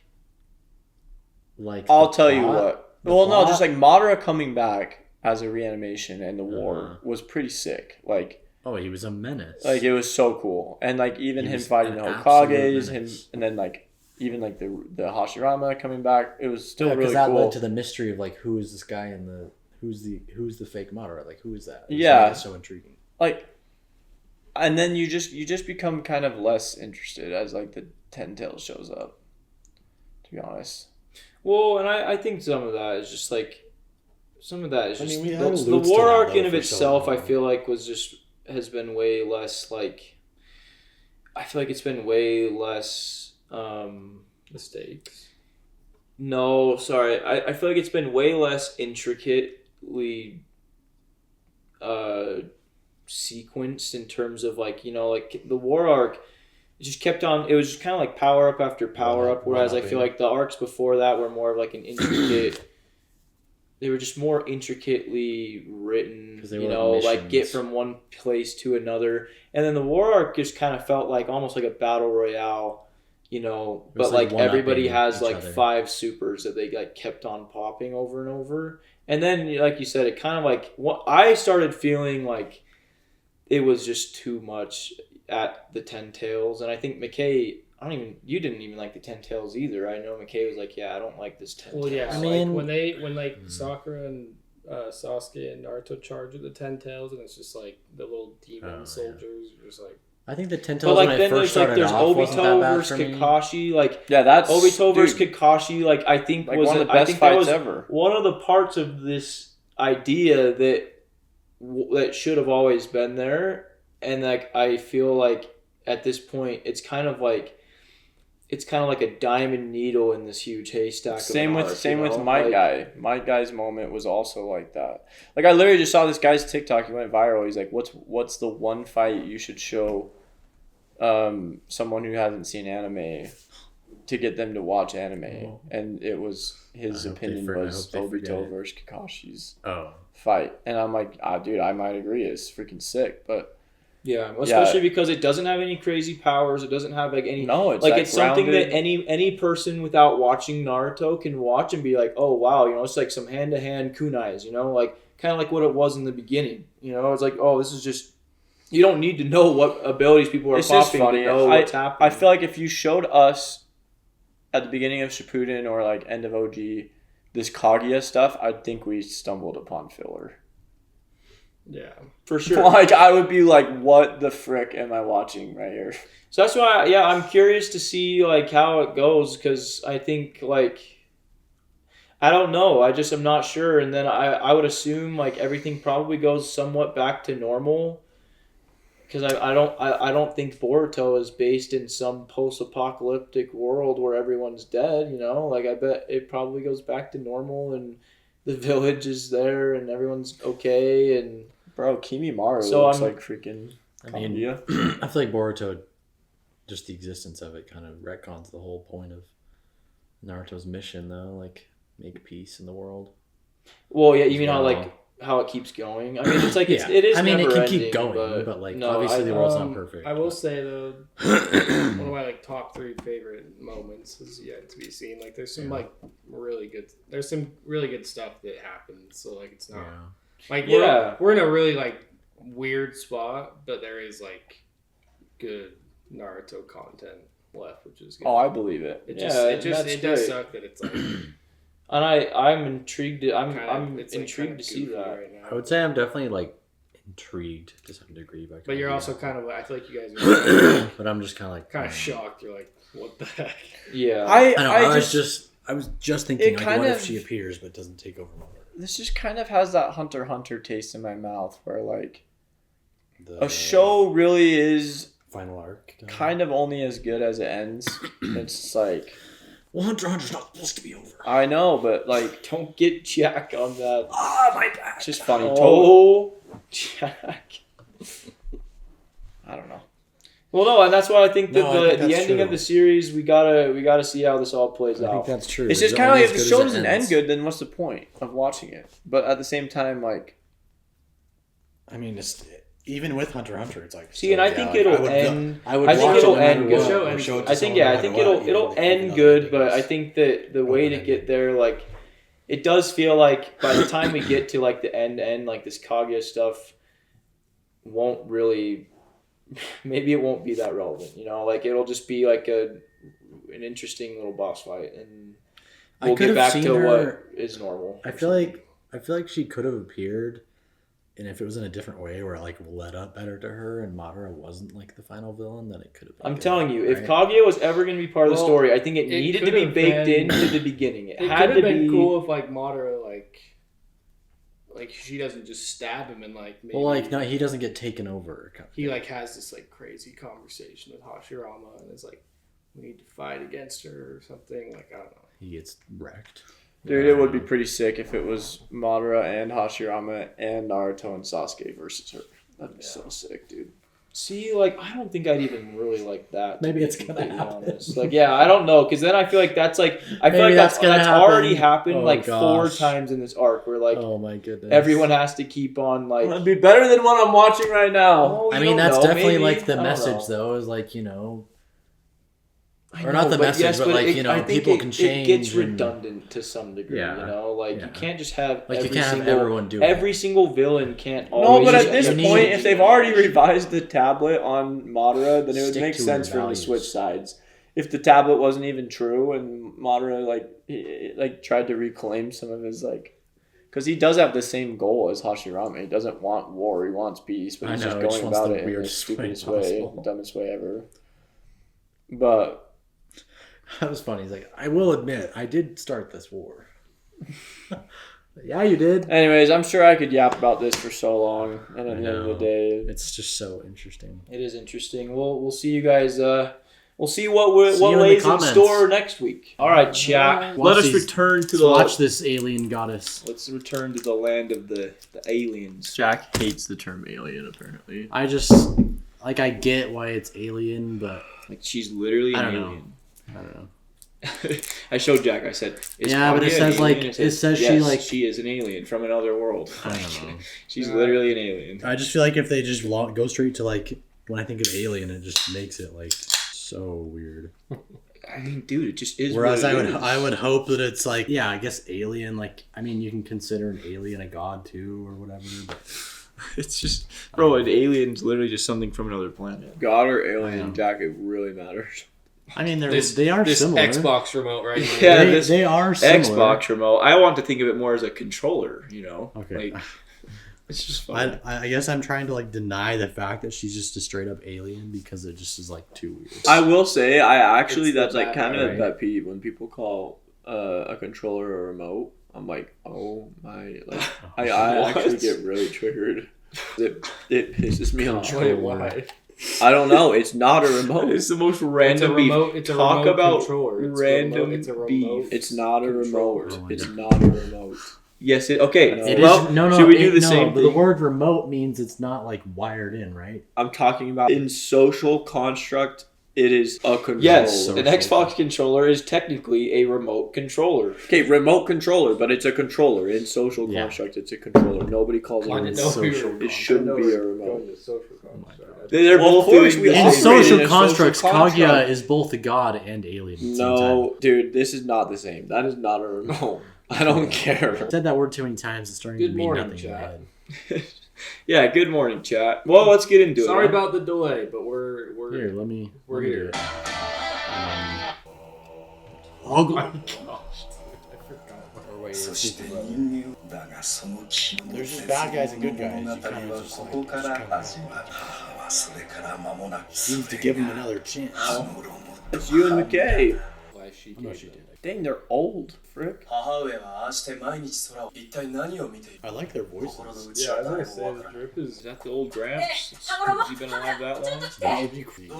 like. I'll tell you plot? what. The Well, plot? no, just like Madara coming back as a reanimation and the war was pretty sick. Like, oh, he was a menace. like it was so cool, and like even He him was fighting the an absolute Hokages, him, menace. and then like even like the Hashirama coming back, it was still because really that cool. led to the mystery of like who is this guy and who's the fake Madara? Like who is that? It Yeah. was so intriguing. Like, and then you just become kind of less interested as like the Ten Tails shows up. To be honest. Well, and I think some of that is just like some of that is I just mean, we the, had the alludes to war that, arc though, in of for so itself. I long. feel like has been way less like. I feel like it's been way less Mistakes. No, sorry. I feel like it's been way less intricately sequenced in terms of like, you know, like the war arc it just kept on, it was just kind of like power up after power up, whereas I feel like the arcs before that were more of like an intricate they were just more intricately written, you know, like get from one place to another. And then the war arc just kind of felt like almost like a battle royale, you know, but like everybody has like 5 supers that they like kept on popping over and over. And then like you said, it kind of like I started feeling like it was just too much at the Ten Tails. And I think McKay, you didn't even like the Ten Tails either. I know McKay was like, yeah, I don't like this Ten Tails. Well, yeah, I mean, like when Sakura and Sasuke and Naruto charge with the Ten Tails, and it's just like the little demon soldiers, just like. I think the Ten But Tails like when then I first started there's off wasn't that Obito bad versus for me. Kakashi, like yeah, that's Obito versus Kakashi, like I think like was one of the best fights ever. One of the parts of this idea that should have always been there, and like I feel like at this point it's kind of like a diamond needle in this huge haystack. Same with know? my like, guy. My guy's moment was also like that. Like I literally just saw this guy's TikTok. He went viral. He's like, "What's the one fight you should show someone who hasn't seen anime to get them to watch anime?" Oh. And it was his opinion was Obito versus Kakashi's fight. And I'm like, dude, I might agree. It's freaking sick, but. Yeah, especially because it doesn't have any crazy powers. It doesn't have like any. No, it's like that it's something grounded... that any person without watching Naruto can watch and be like, oh wow, you know, it's like some hand to hand kunais, you know, like kind of like what it was in the beginning. You know, it's like, oh, this is just. You don't need to know what abilities people are popping to know what's happening. I feel like if you showed us at the beginning of Shippuden or like end of OG this Kaguya stuff, I think we stumbled upon filler. Yeah, for sure. Like I would be like, what the frick am I watching right here? So that's why, I'm curious to see like how it goes, because I think like I don't know. I'm not sure, and then I would assume like everything probably goes somewhat back to normal, because I don't think Boruto is based in some post-apocalyptic world where everyone's dead. You know, like I bet it probably goes back to normal and the village is there and everyone's okay and. Bro, Kimimaro looks like freaking Kaguya. I feel like Boruto, just the existence of it kind of retcons the whole point of Naruto's mission, though. Like, make peace in the world. Well, yeah, you mean how it keeps going? I mean, it's like, it is. I mean, it can ending, keep going, but like, no, obviously the world's not perfect. I will say, though, one of my like top 3 favorite moments is yet to be seen. Like, there's some really good stuff that happens. So, like, it's not... Yeah. Like we're in a really like weird spot, but there is like good Naruto content left, which is good. Oh, I believe it. It does suck that it's like. And I'm intrigued. I'm intrigued to see that. Right now. I would say I'm definitely like intrigued to some degree. But you're also kind of. I feel like you guys are. But I'm just kind of shocked. You're like, what the heck? Yeah. I was just thinking like, what if she appears but doesn't take over my heart? This just kind of has that Hunter x Hunter taste in my mouth, where like a show really is final arc kind of only as good as it ends. It's like, well, Hunter x Hunter's not supposed to be over. I know, but like, don't get Jack on that. My back. It's just funny. Jack. I don't know. Well, no, and that's why I think that the ending true. of the series, we gotta see how this all plays out. I think that's true. It's just kind of like, if the show doesn't end good, then what's the point of watching it? But at the same time, like, I mean, even with Hunter x Hunter, it's like. See, and I think it'll end. I think it'll end good. I think it'll end good, but I think that the way to get there, like, it does feel like by the time we get to like the end, like this Kaguya stuff, won't really. Maybe it won't be that relevant, you know. Like it'll just be like an interesting little boss fight, and we'll get back to what is normal. I feel like she could have appeared. And if it was in a different way where it like led up better to her and Madara wasn't like the final villain, then it could have been. I'm telling you, if Kaguya was ever going to be part of the story, I think it needed to be baked into the beginning. It had to be cool if like Madara like she doesn't just stab him and like maybe, well, like no, he doesn't get taken over. He like has this like crazy conversation with Hashirama and is like, we need to fight against her or something. Like I don't know. He gets wrecked. Dude, it would be pretty sick if it was Madara and Hashirama and Naruto and Sasuke versus her. That'd be so sick, dude. See, like, I don't think I'd even really like that. Maybe it's gonna happen. Honest. Like, yeah, I don't know, because then I feel like that's like I feel like that's already happened like 4 times in this arc, where like, oh my goodness, everyone has to keep on like. It'd be better than what I'm watching right now. I mean, that's definitely like the message, though, is like, you know. Or not the message, but like, you know, people can change. It gets redundant to some degree, you know? Like, you can't just have like you can't have everyone do it. Every single villain can't always... No, but at this point, if they've already revised the tablet on Madara, then it would make sense for them to switch sides. If the tablet wasn't even true and Madara, like tried to reclaim some of his, like... Because he does have the same goal as Hashirama. He doesn't want war, he wants peace, but he's just going about it in the stupidest way, the dumbest way ever. But... That was funny. He's like, I will admit, I did start this war. Yeah, you did. Anyways, I'm sure I could yap about this for so long. And at the end of the day, it's just so interesting. It is interesting. We'll see you guys. We'll see what lays in store next week. All right, chat. Let us return to watch this alien goddess. Let's return to the land of the aliens. Jack hates the term alien, apparently. I just I get why it's alien, but like she's literally an alien. I don't know. I showed Jack. I said, but it says like it says yes, she is an alien from another world. I don't know. She's literally an alien. I just feel like if they just go straight to like when I think of alien, it just makes it like so weird. I mean, dude, it just is. Whereas I would hope that it's like I guess alien. Like I mean, you can consider an alien a god too or whatever. But it's just, bro, an alien's literally just something from another planet. God or alien, Jack, it really matters. I mean, they are similar. Xbox remote, right? Yeah, they are similar. Xbox remote. I want to think of it more as a controller, you know? Okay. Like, it's just fun. I guess I'm trying to like deny the fact that she's just a straight up alien because it just is like too weird. I will say, that's like kind of a pet peeve when people call a controller a remote. I'm like, oh my, like I actually get really triggered. It pisses me off. Why? I don't know. It's not a remote. It's the most random beef. Talk about random beef. It's not a remote. It's not a remote. Yes. Okay. Should we do the same thing? The word remote means it's not like wired in, right? I'm talking about in social construct. It is a controller. Yes, an Xbox controller is technically a remote controller. Okay, remote controller, but it's a controller. In social construct, it's a controller. Nobody calls it a remote. It shouldn't be a remote. They're both in social constructs, Kaguya is both a god and alien. No, dude, this is not the same. That is not a remote. I don't care. I've said that word too many times. It's starting to mean nothing. Chat. Yeah, good morning, chat. Well, let's get into it. Sorry about the delay, but we're here. We're here. Oh my gosh! I forgot. There's just bad guys and good guys. You can't just needs to give them another chance. It's you and McKay. No, she did. Dang, they're old, frick. I like their voices. Yeah, I was gonna say the drip is that the old Gramps? Has he been alive that long? That would be crazy.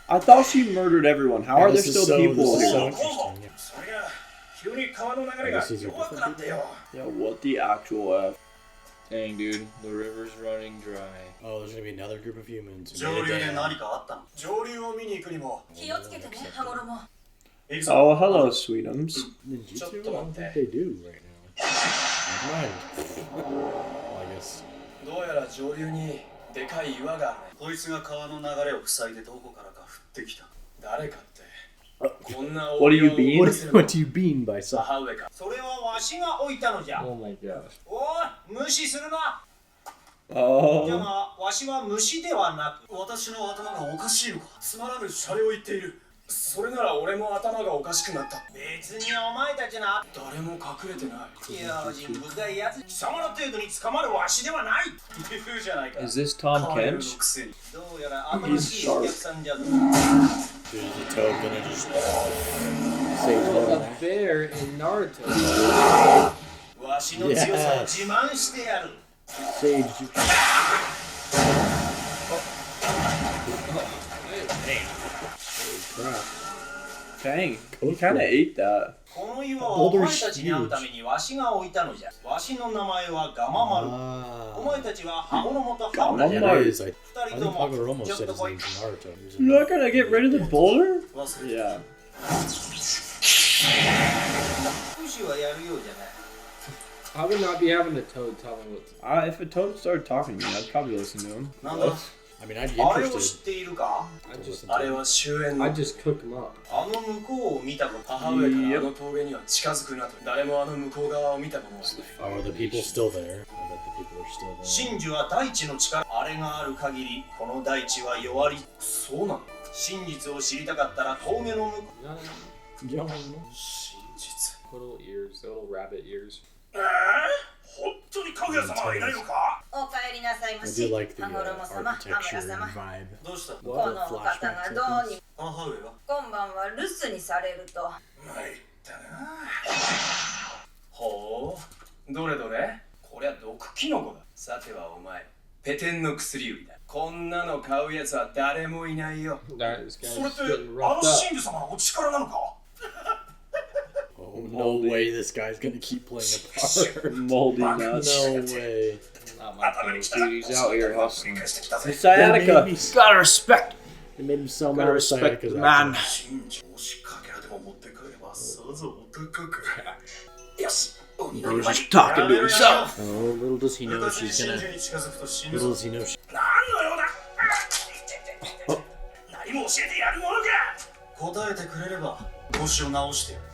I thought she murdered everyone. How are there still people here? Yeah, what the actual F? Dang, dude, the river's running dry. Oh, there's gonna be another group of humans. Oh, hello, sweetums. Ninjutsu? I don't think they do right now. Never mind. Well, I guess. どうやら上流にでかい岩があるね。こいつが川の流れを塞いでどこからか降ってきた。誰かって。こんな What do you mean? What do you mean by something? 母上か。それはわしが置いたのじゃ。 Oh my gosh. おい、無視するな。 Oh. じゃが、わしは虫ではなく、私の頭がおかしいのか。つまらぬシャレを言っている。それなら俺も頭がおかしくなった。別にお前たちな。誰も隠れてない。用心深いやつ。貴様の程度に捕まるわしではない。言うじゃないか。 Is this Tom カエルの Kench? くせに。どうやら新しいお客さんじゃぞ。 Is the toad gonna just say A bear in Naruto. わしの強さを自慢してやる。 Sage? Dang, he kind of ate that. この岩はお前たちに会うためにわしが置いたのじゃ。わしの名前はガママル。お前たちはハゴの元ハオナじゃ。 Yeah, it is. I 二 think 人とも Kagura ちょ almost っ said と his 来い。 name from Naruto. He was You're not gonna get rid of the boulder? 忘れて。 Yeah. フシはやるようじゃない。 I would not be having the toad tell me what to If a toad started talking to me, I'd probably listen to him. なんだ。 I mean, I'd be あれを知っ interested. ているか。 I just あれは終焉 I の。 just cook them up. あの向こうを見たこと。母上からあの峠には近づくなと。誰もあの向こう側を見たことはない。 Oh, are the people still there? I bet the people are still there. 真珠は大地の力。あれがある限り、この大地は弱り。そうなの。真実を知りたかったら峠の向こう。 No, no, no. Yeah, 真実。 Little ears, little rabbit ears. 本当にかぐや様はいないのか。お帰りなさいま I し。 do like the 羽衣様、アム architecture ラ and 様。 vibe. どうした。このお方がどうに母上は。今晩は留守にされると。参ったな。ほう。どれどれ。こりゃ毒キノコだ。さてはお前、ペテンの薬売りだ。こんなの買うやつは誰もいないよ。 That this それっ guy's て getting あ roughed の up. 真珠様のお力なのか。 Oh, no way this guy's gonna keep playing a part. Moldy nuts. No way. Not my toad. Dude, he's out here hustling. 返してきたぜ。 Hey, Sciatica. Gotta respect. It made him so Gotta mad at respect Sayaka's the man. 真珠押しかけらでも持ってくればさぞお高く。よし。 He was just talking to himself. Oh, little does he know 昔 she's 真 gonna. 珠に近づくと死ぬ Little ぞ。 does he know she. 何の用だ。何も教えてやるものか。答えてくれれば腰を直してやる。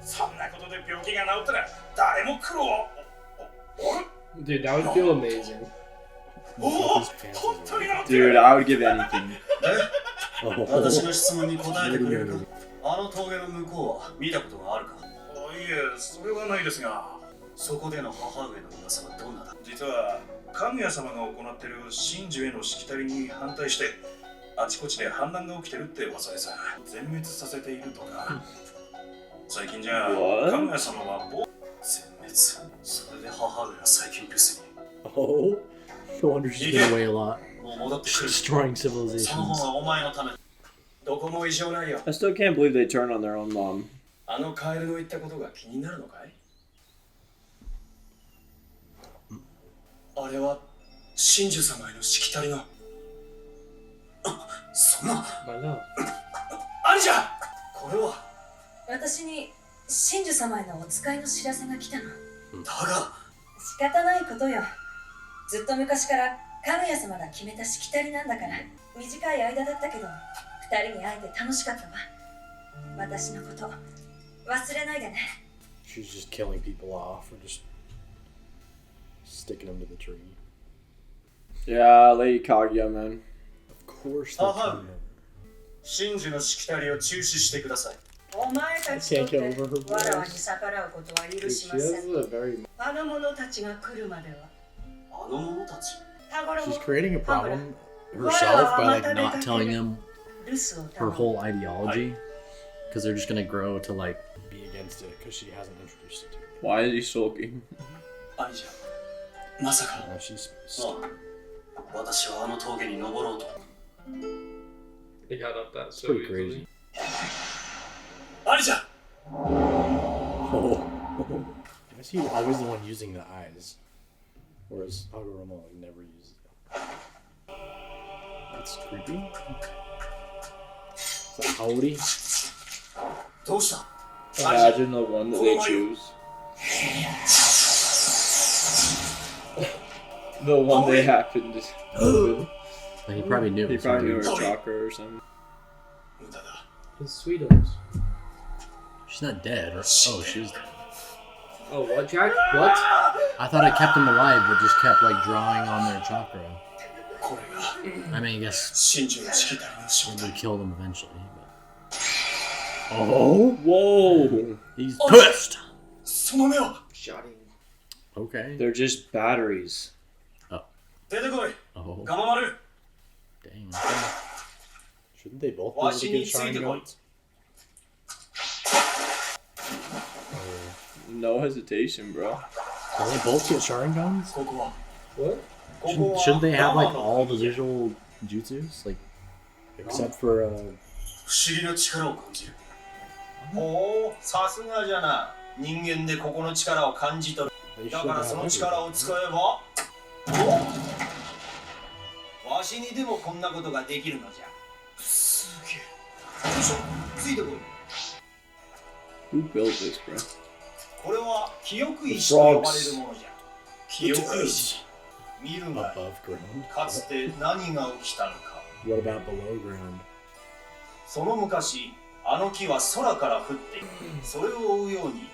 そんなことで病気が治ったら誰も苦労を。Dude, that would feel amazing. おお、本当に治って Dude, る。 I would give anything. 私の質問に答えてくれるか。あの峠の向こうは見たことがあるか。いえ、それはないですが。そこでの母上の噂はどんなだ。実は、かぐや様が行っている真珠へのしきたりに反対して、あちこちで反乱が起きてるって噂です。全滅させているとか。最近じゃ、 What? かぐや様は全滅。それで母上が最近留守に。 Oh, no wonder she's been away a lot. もう戻ってくる。 Destroying その本 civilizations. はお前のため。どこも異常ないよ。 I still can't believe they turned on their own mom. あのカエルの言ったことが気になるのかい。あれは真珠様へのしきたりの。あ、そんな。 My love. あれじゃ。これは。私に真珠様へのお使いの知らせが来たの。だが。仕方ないことよ。ずっと昔からかぐや様が決めたしきたりなんだから。短い間だったけど、二人に会えて楽しかったわ。私のこと忘れないでね。 She's just killing people off or just sticking them to the tree. Yeah, Lady Kaguya, man. Of course they're Uh-huh. coming over. 真珠のしきたりを注視してください。お前たちとって I can't get over her voice. わらわに逆らうことは許 Dude, し she ませ has ん。 a very. あの者たちが来るまでは。あの者たち。羽衣 She's creating a problem herself by like not telling them 留守を her whole ideology because they're just gonna grow to like be against it because she hasn't introduced it to her. Why is he sulking? あれじゃ。まさか。 She's ああ、私はあの峠に登ろうと。 They got up that so pretty easily. crazy. あれじゃ。 Oh. Why is he always the one using the eyes? Whereas Hagoromo like never uses it. That's creepy. Kaori? どうした？ Imagine the one that they choose. The one they happened to. Like, he probably knew. He probably knew her chakra or something. 無駄だ。 The Sweetos. She's not dead. Oh, she's dead. Oh, what, Jack? What? I thought it kept them alive, but just kept, like, drawing on their chakra. これが I mean, I guess 真珠のしきたりの正 it 体。 would kill them eventually, but... Oh! Whoa! He's pissed! その目は Shotting. Okay. They're just batteries. 出てこい。 Oh, ガマ丸。 dang. Shouldn't they both be わ able し to に get ついてこい。 Sharingans? No hesitation, bro. Can they both get Sharingans? ここは。 What? ここは Shouldn't they have, like, ガマの all the visual jutsus? Like, except for, 不思議な力を感じる。おお、さすがじゃな。人間でここの力を感じ取る。 they だ should から have その力を everything. 使えば、わしにでもこんなことができるのじゃ。すげえ。よいしょ、ついてこい。 Who built this, bro? これは記憶石と呼ばれるものじゃ。記憶石。見るがいい。 Above ground? かつて何が起きたのか。 What about below ground? その昔、あの木は空から降っている。それを追うように、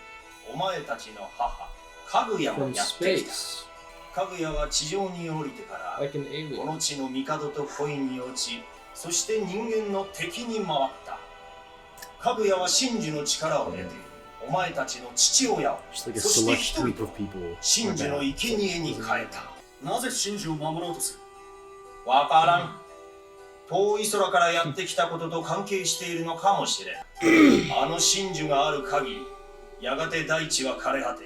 お前たちの母、かぐやも From やってきた。 space. かぐやは地上に降りてから、 Like an こ alien. の地の帝と恋に落ち、そして人間の敵に回った。かぐやは真珠の力を得て、お前たちの父親を、 Just like a そして select 人 group 々 of people. 真珠の生贄に変えた。なぜ真珠を守ろうとする？わからん。遠い空からやってきたことと関係しているのかもしれん。あの真珠がある限り、やがて大地は枯れ果て、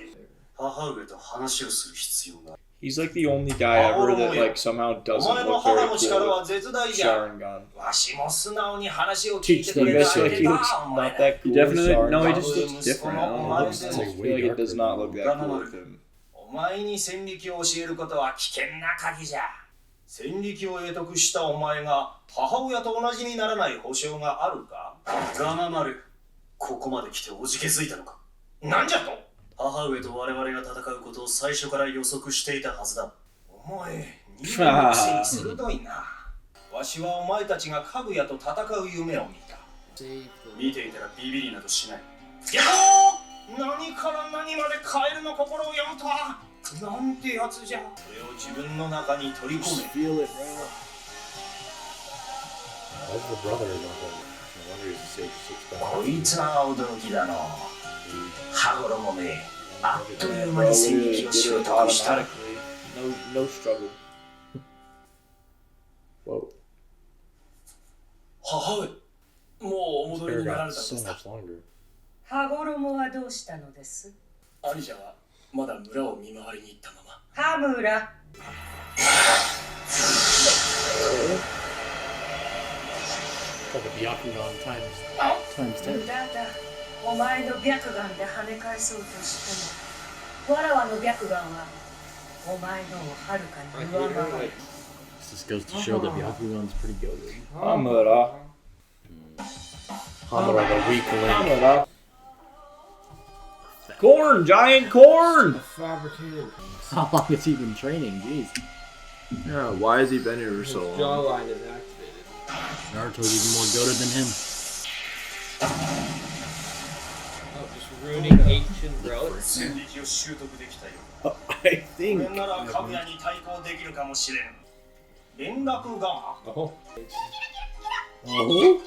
母上と話をする必要が。 He's like the only guy ever that like somehow お doesn't 前の look 母 very の力 cool は with 絶大じゃ。 Sharingan. わしも素直に話を聞い Teach て them くれ guys た feel わ like け he だ。 looks お前 not that cool. Definitely- no, he Sharingan just looks different. I don't know. It's I feel like it does not look that cool with him. お前に戦力を教えることは危険な鍵じゃ。戦力を得得したお前が母親と同じにならない保証があるか？ガマ丸、ここまで来ておじけづいたのか？なんじゃと？母上と我々が戦うことを最初から予測していたはずだ。お前、人間のくせに鋭いな。わしはお前たちがかぐやと戦う夢を見た。見ていたらビビりなどしない。やっほー！何から何までカエルの心を読むとはなんてやつじゃ。それを自分の中に取り込め。 Feel it, bro. That's the brother of him. No wonder he's a sage six こ back. いつは驚きだの。羽衣め、あっという間 Bro, に戦 we 力を did 習 it 得した。 automatically. No struggle. Whoa. 母上、もうお戻り Hair になら got れたん so ですか？ much longer. 羽衣はどうしたのです？兄者はまだ村を見回りに行ったまま。羽村。 Like a Byakugan times 10. 無駄だ。お前の白眼で跳ね返そうとしても、わらわの白眼はお前のをはるかに上回る。 This goes to show that Byakugan's pretty goated. Hamura. Hamura, the weak link. Hamura. Corn! Giant corn! Fabricated. How long has he been training? Jeez. Yeah, why has he been here for so long? Jawline is activated. Naruto's even more goated than him. Oh, just ruining ancient relics. 戦力を習得できたよ。 I こ think. れならかぐやに対抗できるかもしれん。連絡が Oh. Oh?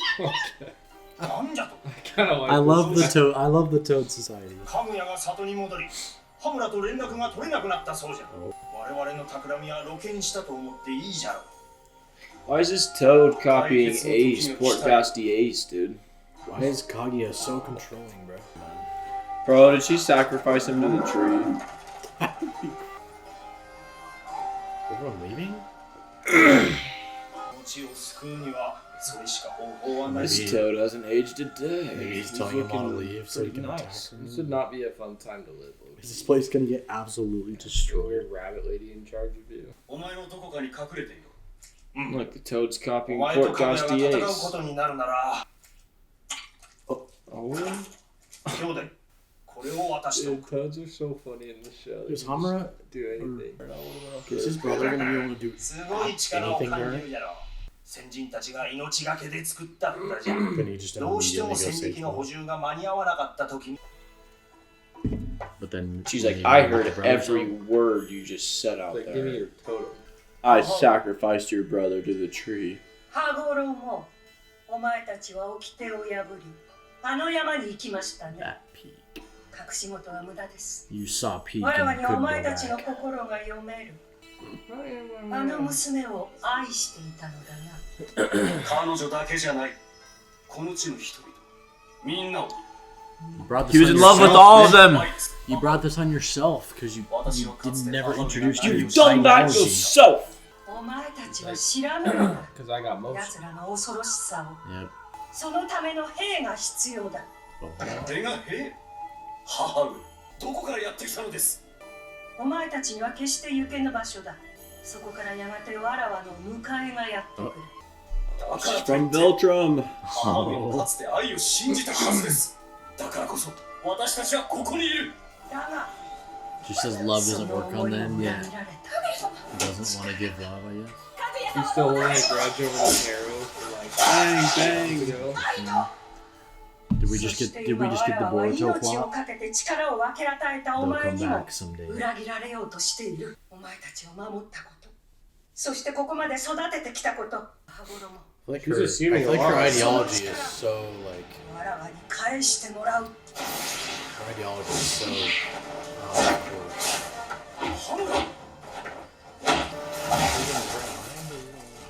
なんじゃと？ Kind of like I love the Toad. I love the Toad Society. かぐやが里に戻り、羽村と連絡が取れなくなったそうじゃ。我々の企みは露見したと思っていいじゃろう。 Why is this Toad copying Ace? Portcasty Ace, dude. Why is Kaguya so controlling, bro? Bro, did she sacrifice him to the tree? Everyone leaving? 命を救うにはそれしか方法はない。 This Toad hasn't aged a day. Maybe he's He's telling him all to looking leave so he pretty can attack nice. This him. would not be a fun time to live. Is this place gonna get absolutely destroyed? Weird rabbit lady in charge of you. お前のどこかに隠れている。 Look, the Toad's お copying 前とかぐやが Portcasty 戦うこ Ace. とになるなら、Oh. 兄弟これを渡してお Dude, く toads are so funny in the show. Is They Hamura just do anything. is his brother gonna be able to do すごい力を anything 感 there? じるやろ先人たちが命がけで作った札じゃ Then he just どうして immediately も go 戦 save 撃の補 them. 充が間に合わなかった時に But then She's when like, he I remembered heard the brother every song, word you just said out Like, give me there. your totem. I sacrificed your brother to the tree. 羽衣もお前たちは掟を破りあの山に行きましたね that peak. 隠し事は無駄です You saw peak わらわ and にお couldn't 前 go たちの back. 心が読めるあの娘を愛していたのだな彼女だけじゃないこの地の人々みんなを You brought He this was on in love with yourself, all of man. them. You brought this on yourself because you did never introduced your You've done that ideology. yourself! お前たちは知らぬのだ Because I got most. 奴らの恐ろしさを Yep. そのための兵が必要だ Oh. 俺が兵母上どこからやってきたのですお前たちには決して行けぬ場所だそこからやがてわらわの迎えがやってくる だから From Viltrum. 母上もかつて愛を信じたはずですだからこそ私たちはここにいるだが She says love そ doesn't の work 思 on いを them 裏 yet. 切られた Doesn't want to give love, I guess. You still hold a grudge over the arrow for like Bang, you bang. know? Did we just get the Boruto 命を plot? かけて力を分け与えたお They'll 前 come にも back someday. 裏切られようとしているお前たちを守ったことそしてここまで育ててきたこと羽衣 I like She's her, assuming I feel like her a lot. ideology is so like わらわに返してもらう her ideology is so cool. 母上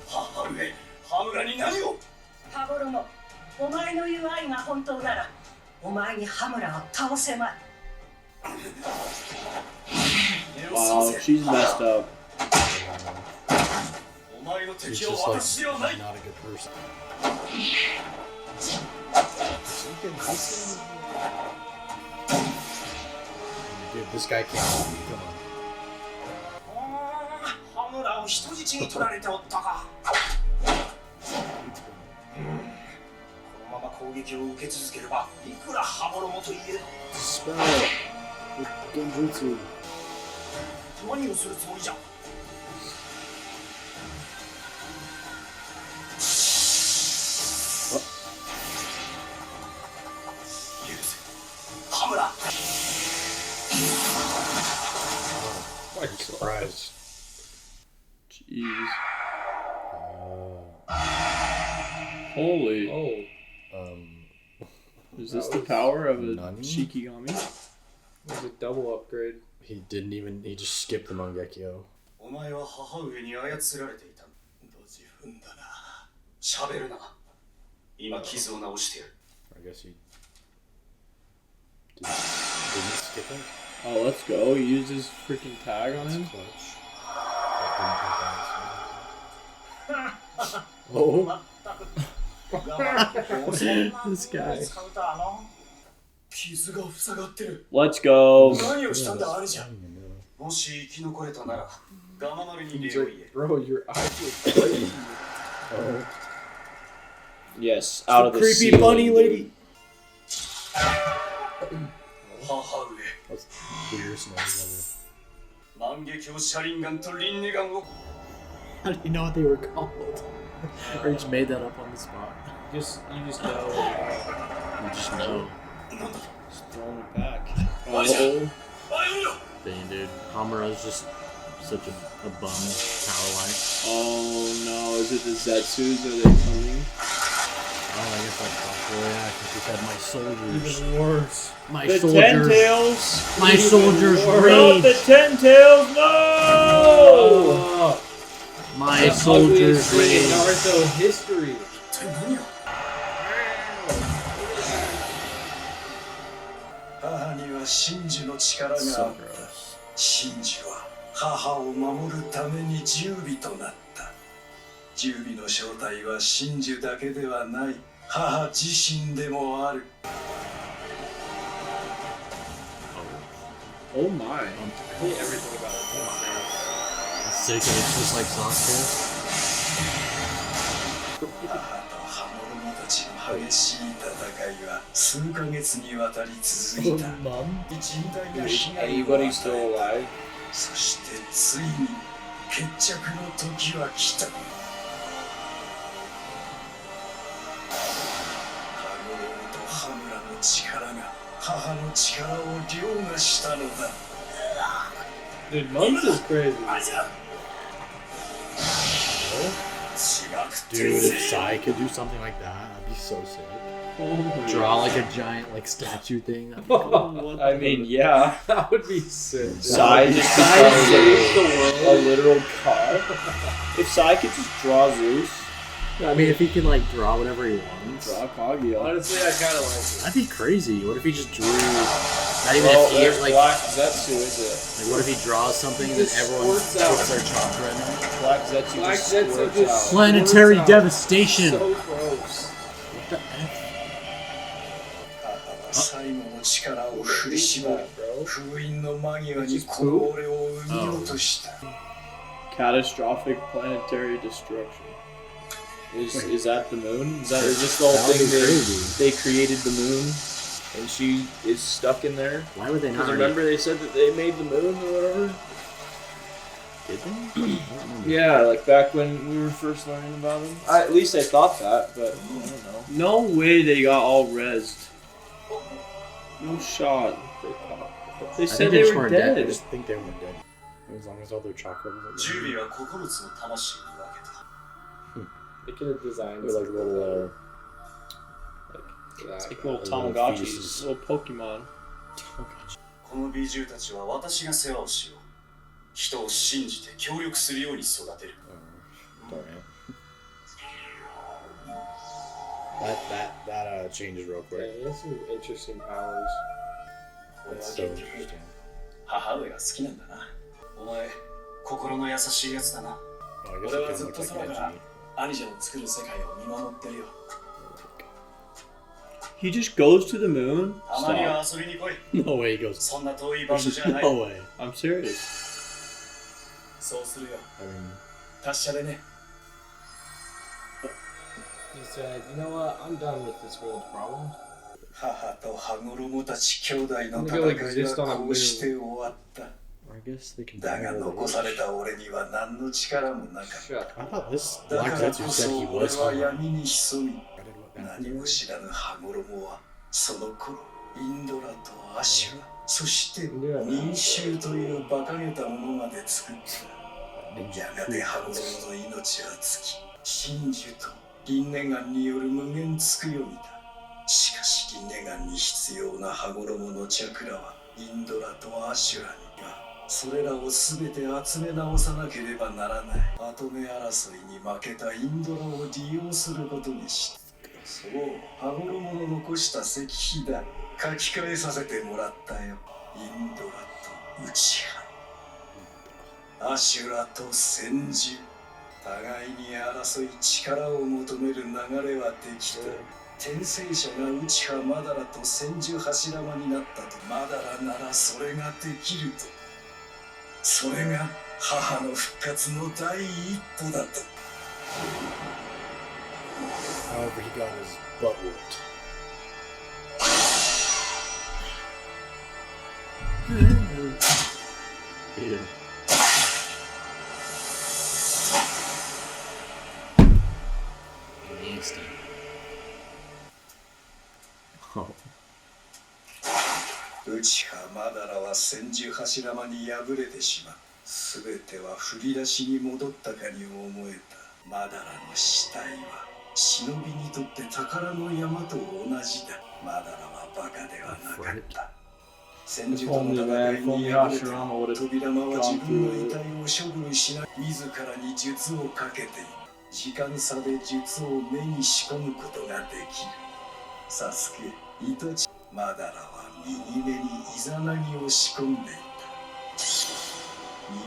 母上羽村に何を羽衣お前の言う愛が本当ならお前に羽村を倒せまい Wow, she's messed up. お前の She's 敵は just like 私ではない not a good person. Dude, this guy can't. Come on. 羽村を人質に取られておったかこのまま攻撃を受け続ければいくら羽衣といえど Spell with genjutsu. 何をするつもりじゃ許せ羽村 I'm surprised. Jeez. Holy. Oh, Is this the power of a Nani? Shikigami? it was a double upgrade. He didn't even. He just skipped the Mangekyo. お前は母上に操られていたドジ踏んだな喋るな今傷を治してやる I guess he didn't skip him. Oh, let's go. He used his freaking tag on him. Clutch. Oh, This guy. 傷が塞がってる Let's go. 何をしたんだ兄者もし生き残れたならガマ丸に He's 礼を like, 言え bro, your eyes are crazy. Yes, out of the creepy ceiling, bunny dude. lady. 母上 That's the weirdest noise 万華鏡車輪ガンと輪廻ガンを How do you know what they were called? Or you just made that up on the spot? You just know. You just know. Just throwing it back. Oh. 前よ Dang, dude. Hamura's just such a bum power-wise. Oh no, is it the Zetsus? Are they coming? Oh, I guess that's possible. Yeah, because we said my soldiers. Even worse. My The soldiers. Ten-Tails! My soldiers Not rage. the Ten-Tails, no! Oh, My the soldiers ugliest thing in rage. Naruto history. 一体何を母には真珠の力があ So った gross. 真珠は母を守るために十尾となった十尾の正体は真珠だけではない母自身でもある Oh my. I hate everything about it. It's sick. It's just like Sasuke. 母と羽衣たちの激しい戦いは数ヶ月にわたり続いた。甚大な Is 被害を anybody 与 still え alive? そしてついに決着の時は来た。羽衣と羽村の力が母の力を凌駕したのだ。 Dude, Months is crazy. Dude, if Sai could do something like that, that'd be so sick. Draw like a giant like statue thing. That'd be cool. I mean, yeah. That would be sick. Sai just saves the becomes a world. literal god. If Sai could just draw Zeus, I mean, if he can like draw whatever he wants, draw Kaguya. Honestly, I kind of like it. that'd be crazy. What if he just drew? Not even Well, if he there's like, Black Zetsu, is it? like, what if he draws something and then just everyone squirts out. puts their chakra in it? Black Zetsu Black just Zetsu squirts just- out. Planetary out. devastation. So gross. What the f? 最後の力を振り絞り Bro. 封印の間際にこの俺を生み落とした。 Catastrophic planetary destruction. Is that the moon? Is this the whole That would thing? be crazy. They created the moon, and she is stuck in there. Why would they not? Because remember they said that they made the moon or whatever. Did they? I don't remember. Yeah, like back when we were first learning about them. At least I thought that, but I don't know. No way they got all rezzed. No shot. They I said think they just were weren't dead. I just think they were dead. As long as all their chakra was ジュビは9つの魂に分けた。 They could have designed Or like little that. Like little Little Tamagotchis, fetuses. little Pokemon. この美獣たちは私が世話をしよう。人を信じて協力するように育てる。 darn it. That changes real Yeah, quick. he has some interesting powers. 俺は That's so 結局 interesting. 母上が好きなんだな。お前、心の優しいやつだな。 Oh, I guess 俺 it は can ずっ look と like 空から edgy. 兄者の作る世界を見守ってるよ。 He just goes to the moon? たまに Stop. は遊びに来い。 No way he goes. そんな遠い場所じゃない。 No way. I'm serious. そうするよ。 I mean, 達者でね。 He said, you know what? I'm done with this world's problems. 母と羽衣たち兄弟の I'm 戦 gonna い exist on は a こ moon. うして終わった。 I guess they can. だが do 残された俺には何の力もなかっ Shut up. I thought this た。だ Black から Zetsu こ said そ he 俺 was は hungry. 闇に潜み、 I did what 何も知らぬ羽衣はその頃インドラとアシュラ、そして民衆という馬鹿げたものまで作った。やがて羽衣の命は尽き、真珠と輪廻眼による無限つくよみだ。しかし輪廻眼に必要な羽衣のチャクラはインドラとアシュラにはそれらを全て集め直さなければならない。跡目争いに負けたインドラを利用することにした。そう、羽衣の残した石碑だ。書き換えさせてもらったよ。インドラと内派、アシュラと千住、互いに争い力を求める流れはできた。転生者が内派マダラと千住柱間になったと、マダラならそれができると。それが母の復活の第一歩だと。 However, he got his butt whooped. Yeah. Nasty. Oh. 内派マダラは千住柱間に敗れてしまう。すべては振り出しに戻ったかに思えた。マダラの死体は忍びにとって宝の山と同じだ。マダラはバカではなかった。千住との戦いに敗れて扉間は自分の遺体を処分しない。自らに術をかけて時間差で術を目に仕込むことができる。サスケ、イトチ、マダラは右目にイザナギを仕込んでいた。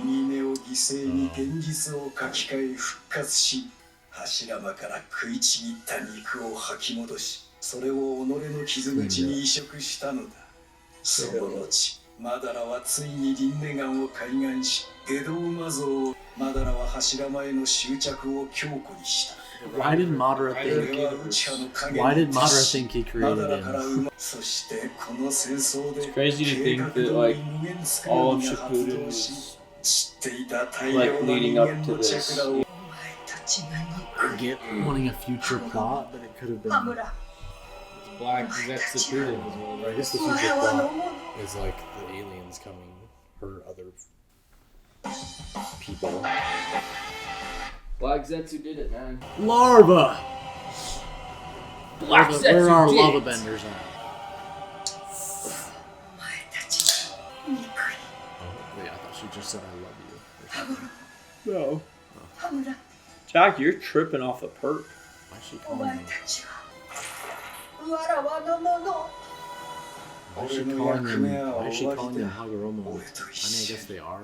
右目を犠牲に現実を書き換え復活し、柱間から食いちぎった肉を吐き戻し、それを己の傷口に移植したのだ。その後、マダラはついに輪廻眼を開眼し、下道魔像を、マダラは柱間への執着を強固にした。Why did Madara think? Why did Madara think he created him? It's crazy to think that like all of Shippuden was like leading up to this. I get wanting a future plot, but it could have been. Black Zetsu as well. I guess the future plot is like the aliens coming, or other people. Black Zetsu did it, man. Larva! Black Zetsu Where are did lava it. benders at? Oh, wait, I thought she just said I love you. No. Jack, you're tripping off a perk. Why is she calling him? Why is she calling him Hagoromo? I mean, I guess they are.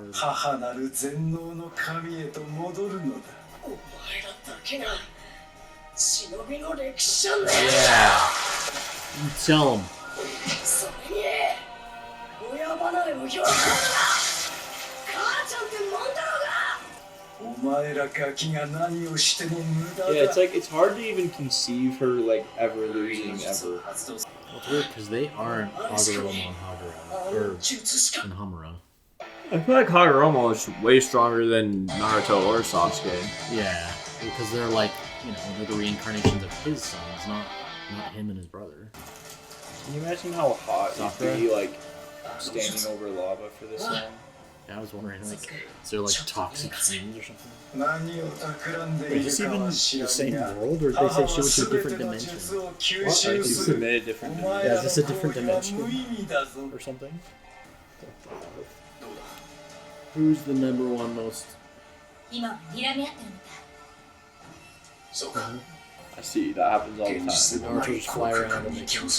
Yeah. You tell him. Yeah, it's like it's hard to even conceive her like ever losing ever. Well, it's weird because they aren't Hagoromo and Hagura, and Hamura. I feel like Hagoromo is way stronger than Naruto or Sasuke. Yeah, because they're like, you know, they're the reincarnations of his sons, not him and his brother. Can you imagine how hot it'd be like standing over lava for this long? Yeah, I was wondering, like, is there like toxic fumes or something? Is this even the same world, or did they say she went to a different dimension? What? It's a different dimension. Yeah, is this a different dimension? Or something? Who's the number one most... I see, that happens all the time. Naruto just fly around and make him... If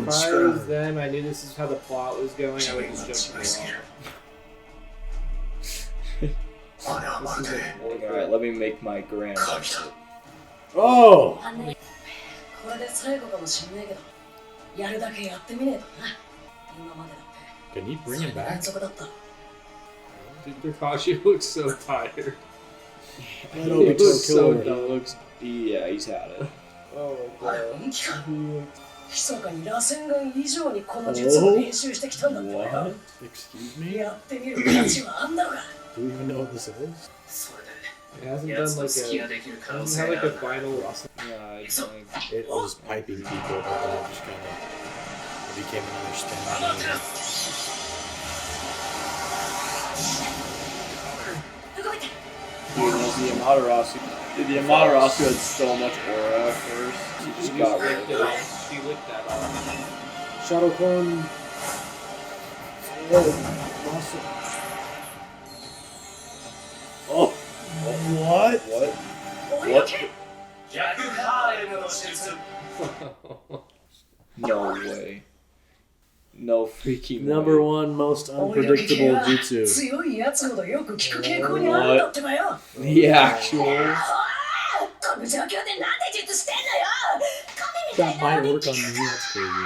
I was them, I knew this is how the plot was going, I would just jump to Alright, let me make my grand. Oh! Can you bring him back? Dude, Kakashi looks so tired. He He looks so dumb. Yeah, he's had it. Oh my god. What? Excuse me? Do we even know what this is? It hasn't done like doesn't have like a final. Yeah, it's like... It was piping people, but then it just kind of became another spin. Dude, was the Amaterasu. Dude, the Amaterasu had so much aura at first. She just got rid of it. She licked that off. Shadow Clone... Oh! What? What? What? No way. No freaking Number way. one most unpredictable jutsu. What? The actual... That might work on me, that's crazy.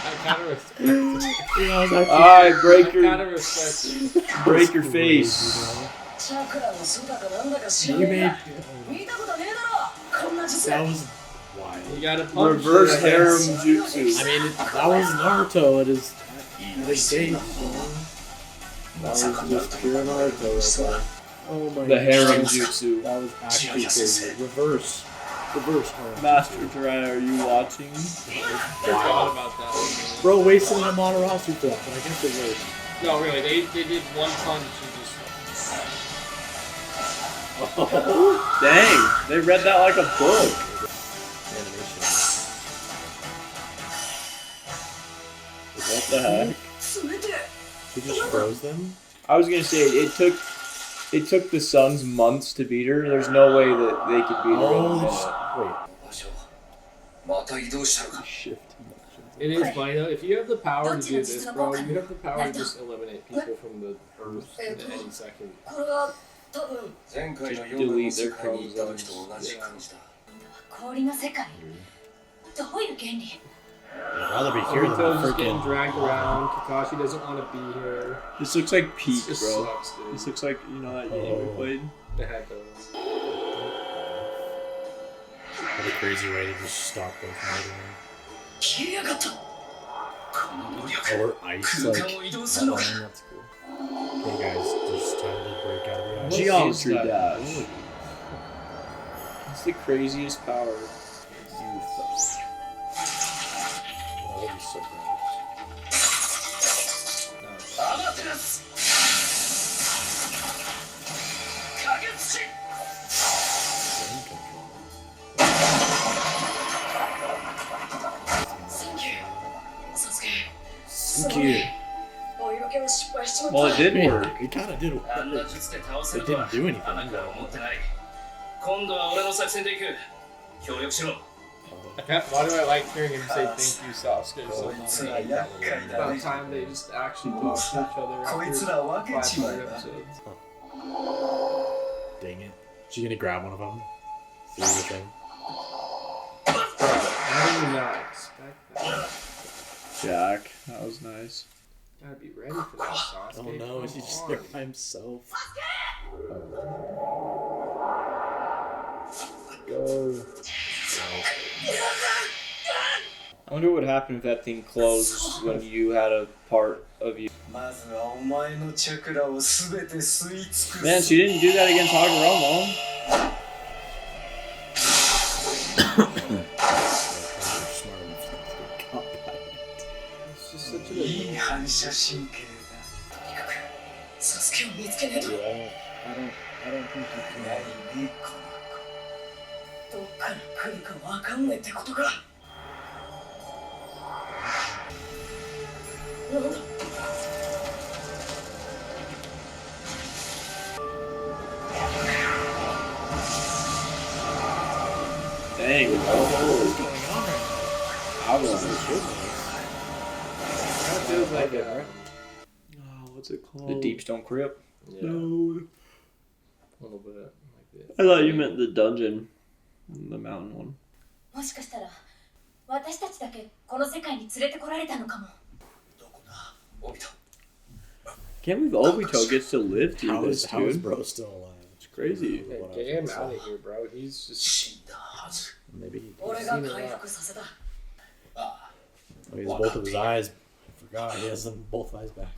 I kind of respect it. Alright, break I kind of your... respect it. Break your face. You made... That was wild. You gotta punch Reverse it. harem jutsu. I mean, that was Naruto at his stage. That was just pure Naruto right there. Oh my The harem gosh. jutsu. That was actually crazy. Reverse harem. Master Jiraiya, are you watching? I forgot about that one. Bro wasted an Amaterasu for that, but I guess it worked. No, really, they did one punch and just. Dang, they read that like a book. Animation. What the heck? She just froze them? I was gonna say it took the Suns months to beat her. There's no way that they could beat her in a minute. Shift. It is funny though. If you have the power to do this, bro, you have the power to just eliminate people from the Earth in any second. Just delete their chromosomes. I'd rather be here than Obito's just getting freaking. dragged around. Kakashi doesn't want to be here. This looks like peak, This bro. sucks, dude. This looks like, you know, that game we played. The heck does. What a crazy way to just stop those fighting. 消えやがったこの能力 Or ice, 空 like. 間を移動するのか That's cool. Okay, guys, just time to break out of the ice. Geometry What is that? dash. It's the craziest power. Oh, that'd be so gross. アマテラス影土 Brain control. サンキューサスケ Thank you. 追い分けは失敗しちまった Well, it did It work. kind of did. あんな術で倒せ It るとは didn't do anything. あなたは思ってない。今度は俺の作戦で行く。協力しろ。 Why do I like hearing him say thank you, Sasuke, so こいつら much? 厄介だ About ね time they just actually talk to each other こい after つら分けちまえ 500 ば episodes. Dang it. She gonna grab one of them? Through the thing? How did you not expect that? Jack, that was nice. Gotta be ready for that, Sasuke. Oh no, is he just there by himself? Go. I wonder what would happen if that thing closed when you had a part of you. まずはお前のチャクラをすべて吸い尽くす Man, she didn't do that against Hagoromo. It's just such いい反射神経とにかくサスケを見つけねえと Yeah, I don't think you だ can. 何ねこどっから来るかわかんねえってことかなんだ Dang. I was That feels like a Oh, what's it called? The Deep Stone Crypt. yeah, No. a little bit like this. I thought you meant the dungeon. The mountain one. もしかしたら私たちだけこの世界に連れてこられたのかもどこだオビト Can't believe Obito gets to live through How this, is dude. bro still alive? It's crazy. Hey, get him out of here, bro. He's just 死んだはず Maybe he, 俺が回復させたああ he has both of his eyes. I forgot he has them both eyes back.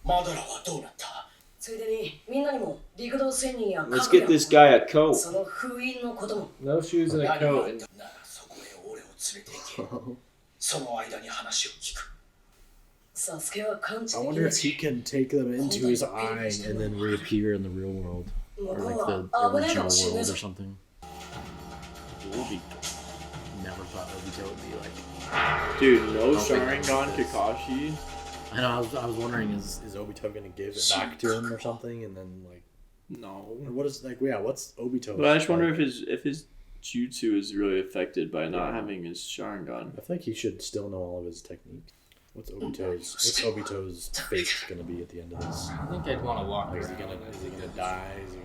マダラはどうなったついでにみんなにも陸道仙人や Let's get this guy a coat. その封印のことも no shoes and a 何が coat. あっ And たならそこへ俺を連れて行けその間に話を聞くサスケは感知 I でき wonder な if い he can take them into his eye and then reappear in the real world. 向 Or こ like う the は危ないか original もしれない world ぞ or something. Never thought Obito would be like. Dude, no Sharingan Kakashi. I know. I was wondering, is Obito gonna give it back to him or something, and then like, No. or what is like? Yeah, what's Obito? But I just wonder like? if his jutsu is really affected by not having his Sharingan. I feel like he should still know all of his techniques. What's Obito's fate gonna be at the end of this? I think I'd want to walk Like, is around. he gonna die? Is he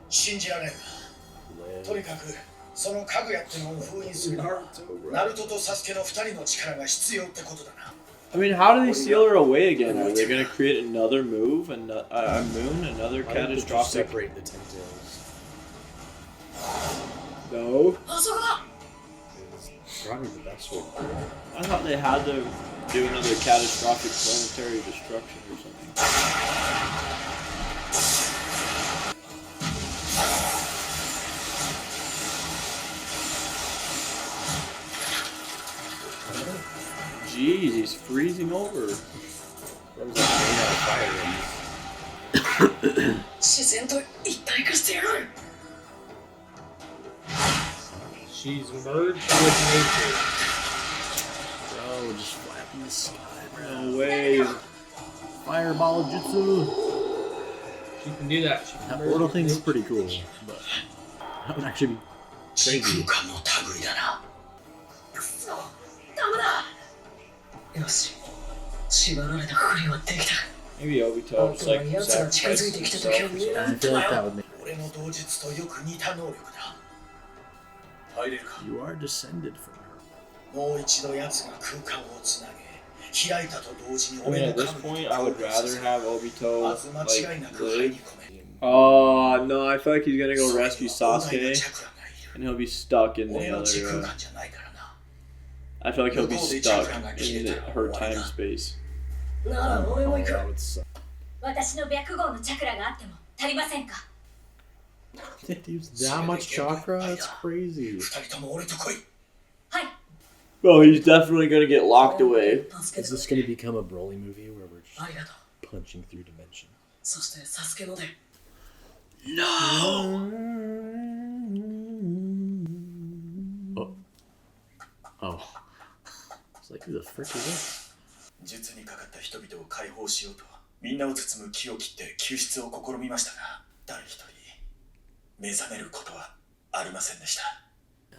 信じられん gonna とに live? かくそのかぐやってのを封印するには Naruto, ナルトとサスケの二人の力が必要ってことだな I mean, how do they seal her away again? Are they gonna create another move, a moon, another Why don't they just catastrophic? separate the ten tails? No. あそこだ It's probably the best way. I thought they had to do another catastrophic planetary destruction or something. Jeez, he's freezing over. What was that made out of fire? 自然と一体化してやる She's merged with nature. Bro, just flapping the sky, bro. No way. Fireball jutsu. She can do that. She can That merge portal with thing is nature. pretty cool, but that would actually be 時空間の類だなくそダメだよし縛られたふりはできた Maybe Obito just like 奴が近づいてきた時は sacrificed 見えな I かった feel like よ that would make 俺の同日とよく似た能力だ入れるか you are descended from her. もう一度奴が空間をつなげ開いたと同時に I mean, 俺 at の this 神に point, I would rather have Obito まず間違いな like く入り live. 込め Oh no, I feel like he's gonna go それには rescue 膨大な Sasuke チャクラがいる and he'll be stuck in the 俺の other. 時空間じゃないからな I feel like he'll be stuck in her time space. なら俺も行く That would suck. 私の白号のチャクラがあっても足りませんか They use that much chakra? That's crazy. 二人とも俺と来い はい Bro, he's definitely gonna get locked away. Is this going to become a Broly movie where we're あ just りがとう punching through dimension? そしてサスケので Oh. It's like, who the frick is this? 術にかかった人々を解放しようとみんなを包む木を切って救出を試みましたが誰一人目覚めることはありませんでした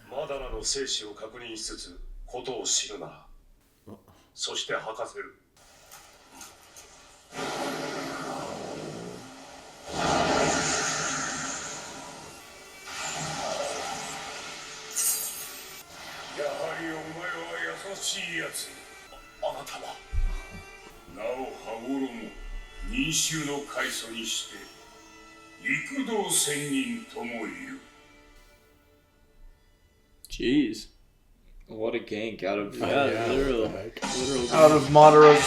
マダラの生死を確認しつつことを知るなそして吐かせるやはりお前は優しいやつあなたはなお羽衣民衆の開祖にして陸道仙人ともいう Jeez. What a gank out of literal Out of Madara's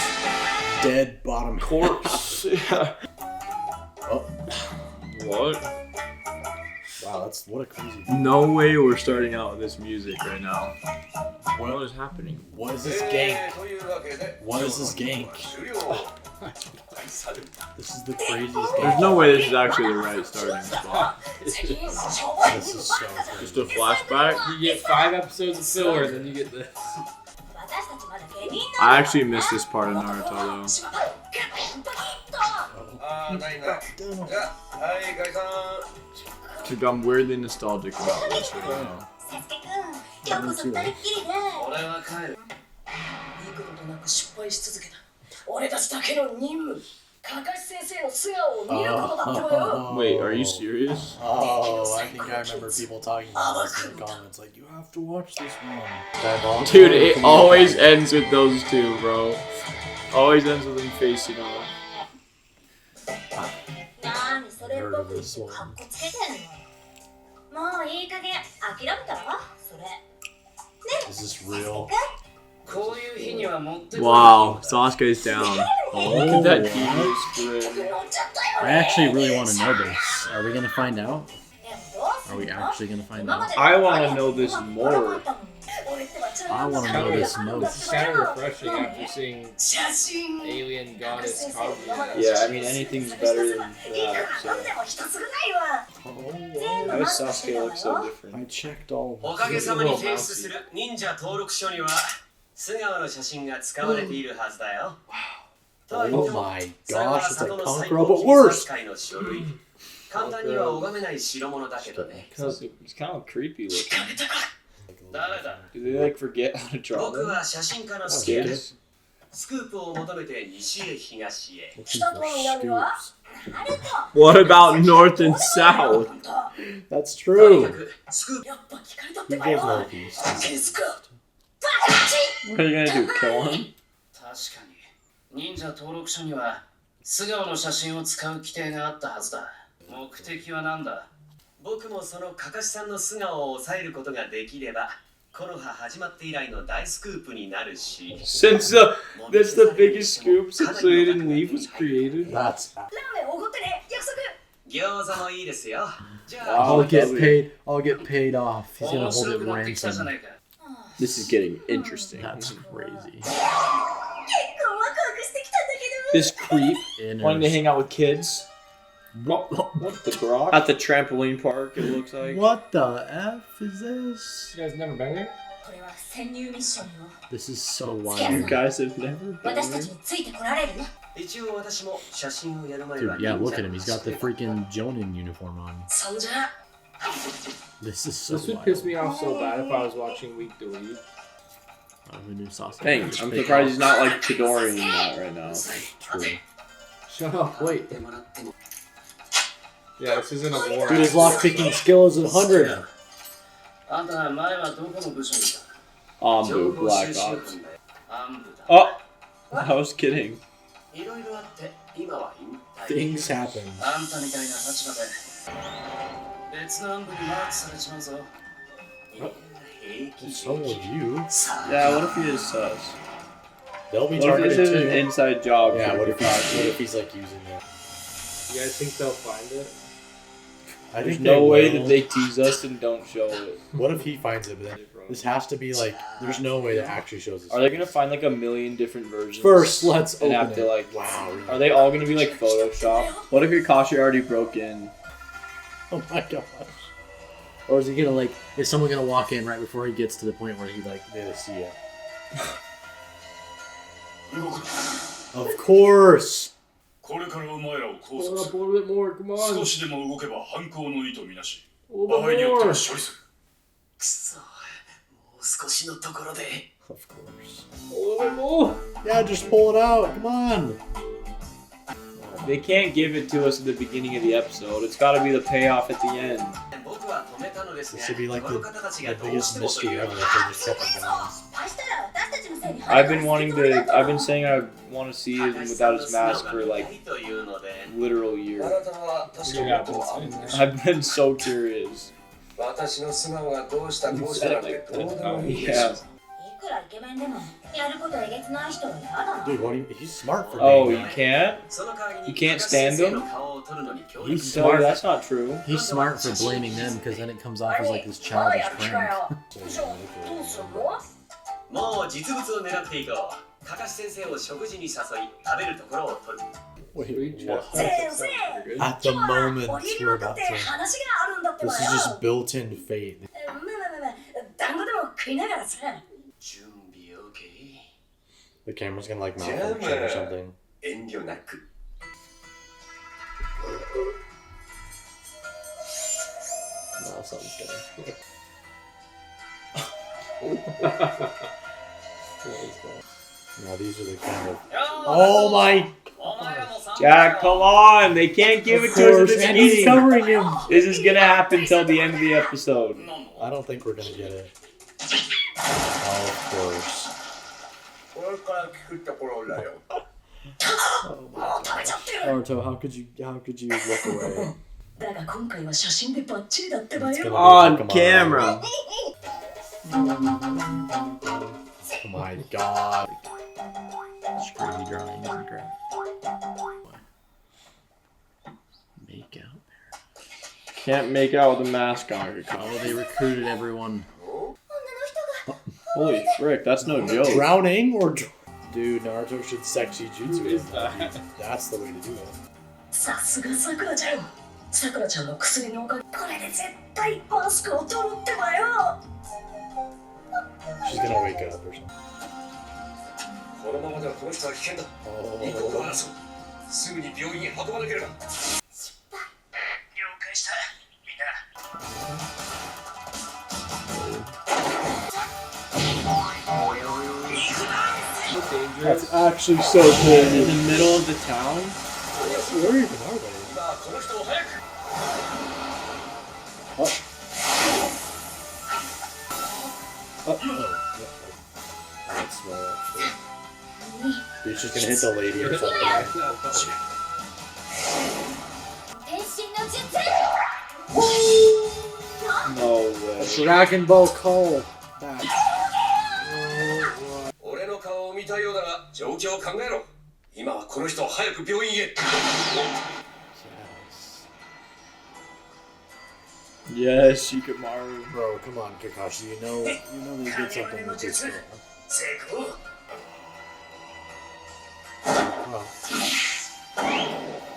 Dead bottom corpse. Yeah. what? Wow, that's what a crazy. No way we're starting out with this music right now. What is happening? What is this gank? What is this gank? This is the craziest There's gank. no way this is actually the right starting spot. This is so crazy. Just a flashback. You get 5 episodes of filler, and then you get this. 私たちまだ芸人 I actually missed this part of Naruto though. 'Cause I'm weirdly nostalgic about this right now. サスケくん今日こそ二人っきりね俺は帰る幾度となく失敗し続けた俺たちだけの任務カカシ先生の素顔を見ることだったのよ Wait, are you serious? Oh, I think I remember people talking about this in the comments. Like, you have to watch this one. Dude, it always ends with those two, bro. Always ends with them facing off. なにそれっぽく言ってカッコつけてんのもういい加減諦めたらそれ Is this real? こういう日には持ってこい Wow, Sasuke's down. Oh, Look at that what? deep spread. 乗っちゃったよ I actually really want to know this. Are we gonna find out? でもどうす Are ん we の actually gonna find 今ま out? で I wanna know this more. I wanna know this most. It's kind of refreshing after seeing 写真 alien goddess Kaguya. Yeah, I mean, anything's better than that, so. でも一つぐらいは Why does Sasuke look so different? I checked all おかげさまに提出する忍者登録書には素顔の写真が使われているはずだよ。 Oh my gosh, it's like Conqueror, but worse! 簡単には拝めない代物だけどね。 It's kind of creepy looking. 誰だ Do they like forget how to draw 僕 them? は写真家のスケ Yes. スクープを求めて西へ東へ。 Looking for scoops. What about North and South? That's とにか true. くスクープやっぱ聞かれたっ He てば goes よ。 northeast. ケスク What are you gonna do? Kill him? 確かに忍者登録書には素顔の写真を使う規定があったはずだ。目的は何だ僕もそのカカシさんの素顔を抑えることができればコノハ始まって以来の大スクープになるし Since that's the biggest scoop since Aiden Leaf was created. That's. ラーメンおごってね約束餃子もいいですよじゃあ I'll get paid. I'll get paid off. He's gonna 面 hold 白 it くなってきたじゃ ransom. ないか This is getting interesting. That's crazy. 結構ワクワクしてきたんだけど This creep wanting to hang out with kids What the grok? at the trampoline park. It looks like. What the F is this? You guys never been there? これは潜入ミッションよ This is so You wild. guys have never been 私た there. ちについてこられる一応私も写真をやる前 Dude, は yeah, look at him. He's got the freaking Jonin uniform on. そんじゃ This is so This would wild. piss me off so bad if I was watching week to week. Who knew Sasuke? Dang, I'm surprised he's not like Chidori in that right now. True. Shut up, wait. てもらっても Yeah, this isn't a war. Dude, his lockpicking skill is 100. あんた前はどこの部署にいた Ambu, Black Ops. Oh! I was kidding. Things happen. What's wrong with you? Yeah, what if he is sus? They'll be What if targeted this is too. an inside job? Yeah, for what Kakashi? if he's like using it? You guys think they'll find it? I There's think no way will. that they tease us and don't show it. What if he finds it? But then this has to be like. There's no way that actually shows us. Are they gonna find like a million different versions? First, let's and open have to it. like. Wow. Really? Are they all gonna be like Photoshop? What if Kakashi already broke in? Oh my gosh. Or is he gonna like? Is someone gonna walk in right before he gets to the point where he like? They see it. Of course. これからお前らを拘 Hold 束 up す a る little bit more. Come on. 少しでも動けば犯行の意図みなし A little 場合に bit よっては more. 処理するくそもう少しのところで Of course. A little bit more. Yeah, just pull it out. Come on. They can't give it to us at the beginning of the episode. It's got to be the payoff at the end. 僕は止めたのですが This should be like この方たち the がどう biggest してもと mystery いう ever の if は they just kept it going. 失敗したら私たちのせいに I've been wanting to. I've been saying I want to see him without his mask for like というので literal あ year. なたは確かに Yeah, ことはあるんでしょ I've been so curious. 私の素顔がどうしたこうしたなんてどうでもいいでしょ Yeah. いくらイケメンでもやることえげつない人は嫌だな Dude, what do you, he's smart for Oh, being you that. can't? その代わりに You can't stand him? 顔を撮るのに協 He's 力 No, smart. that's not true. He's smart for blaming them because then it comes off as like this childish prank. どうすんのもう実物を狙っていこうかかし先生を食事に誘い食べるところを撮る Wait, Sweet what? chat. 先生 At the 今日は moment お昼 we're をと about って to. 話があるんだってば This よ is just built-in fate. 団子でも食いながらさ準備 OK The camera's gonna like malfunction or something. 遠慮なく No, something's gonna. Now these are the kind of. Oh my! Jack, come on! They can't give it to us at the and he's beginning. covering him. This is gonna happen till the end of the episode. I don't think we're gonna get it. Of course. これから聞くところだよ Naruto, how could you look away? だが今回は写真でバッチリだってば It's よ gonna be On like a camera. Oh my god. Screen drawings and crap. Make out. Can't make out with a mask on. Oh, they recruited everyone. Holy frick, that's no joke. Drowning or. Dude, Naruto should sexy jutsu him. That's the way to do it. さすがさくらちゃんさくらちゃんの薬のおかげこれで絶対マスクを取るってばよ She's gonna wake up or something. このままではこの人は危険だ Oh. 一刻を争うすぐに病院に運ばなければ了解したみんな That's actually so In cool. the middle of the town? Where even are they? 今この人を早く Oh. That's smart, actually. Dude, she's gonna hit the lady or something. 変身の術 No way. Dragon Ball Call. Back. 俺の顔を見たようだが状況を考えろ今はこの人を早く病院へ Yes, Shikamaru. Bro, come on, Kakashi. You know they did something with this girl. 成功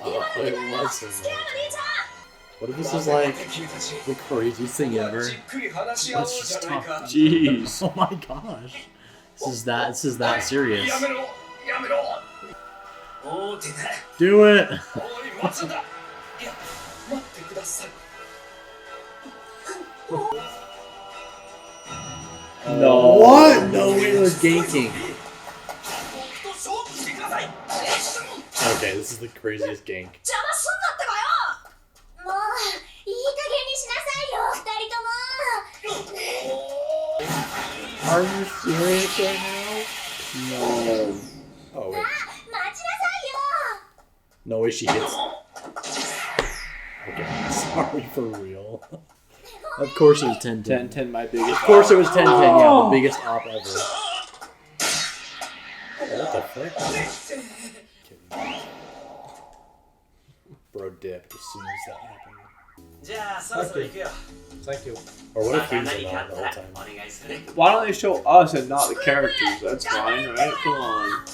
Oh, it wasn't. What if this is like the craziest thing ever? じっくり話し合おうじゃないか Jeez. Oh my gosh. This is that serious. やめろやめろおう出た Do it. おい待つんだいや待ってください No. What? No way they're ganking. 僕と勝負してください Okay, this is the craziest gank. 邪魔すんなってばよもういい加減にしなさいよ二人とも Are you serious right now? No. Oh wait. No way she hits. Okay, sorry for real. Of course it was 10-10. 10-10, my biggest. Of course it was 10-10, yeah, the biggest op ever. What the frick? Kidding. Bro dipped as soon as that happened. Thank you. Or what if he was around the whole time? Why don't they show us and not the characters? That's fine, right? Come on.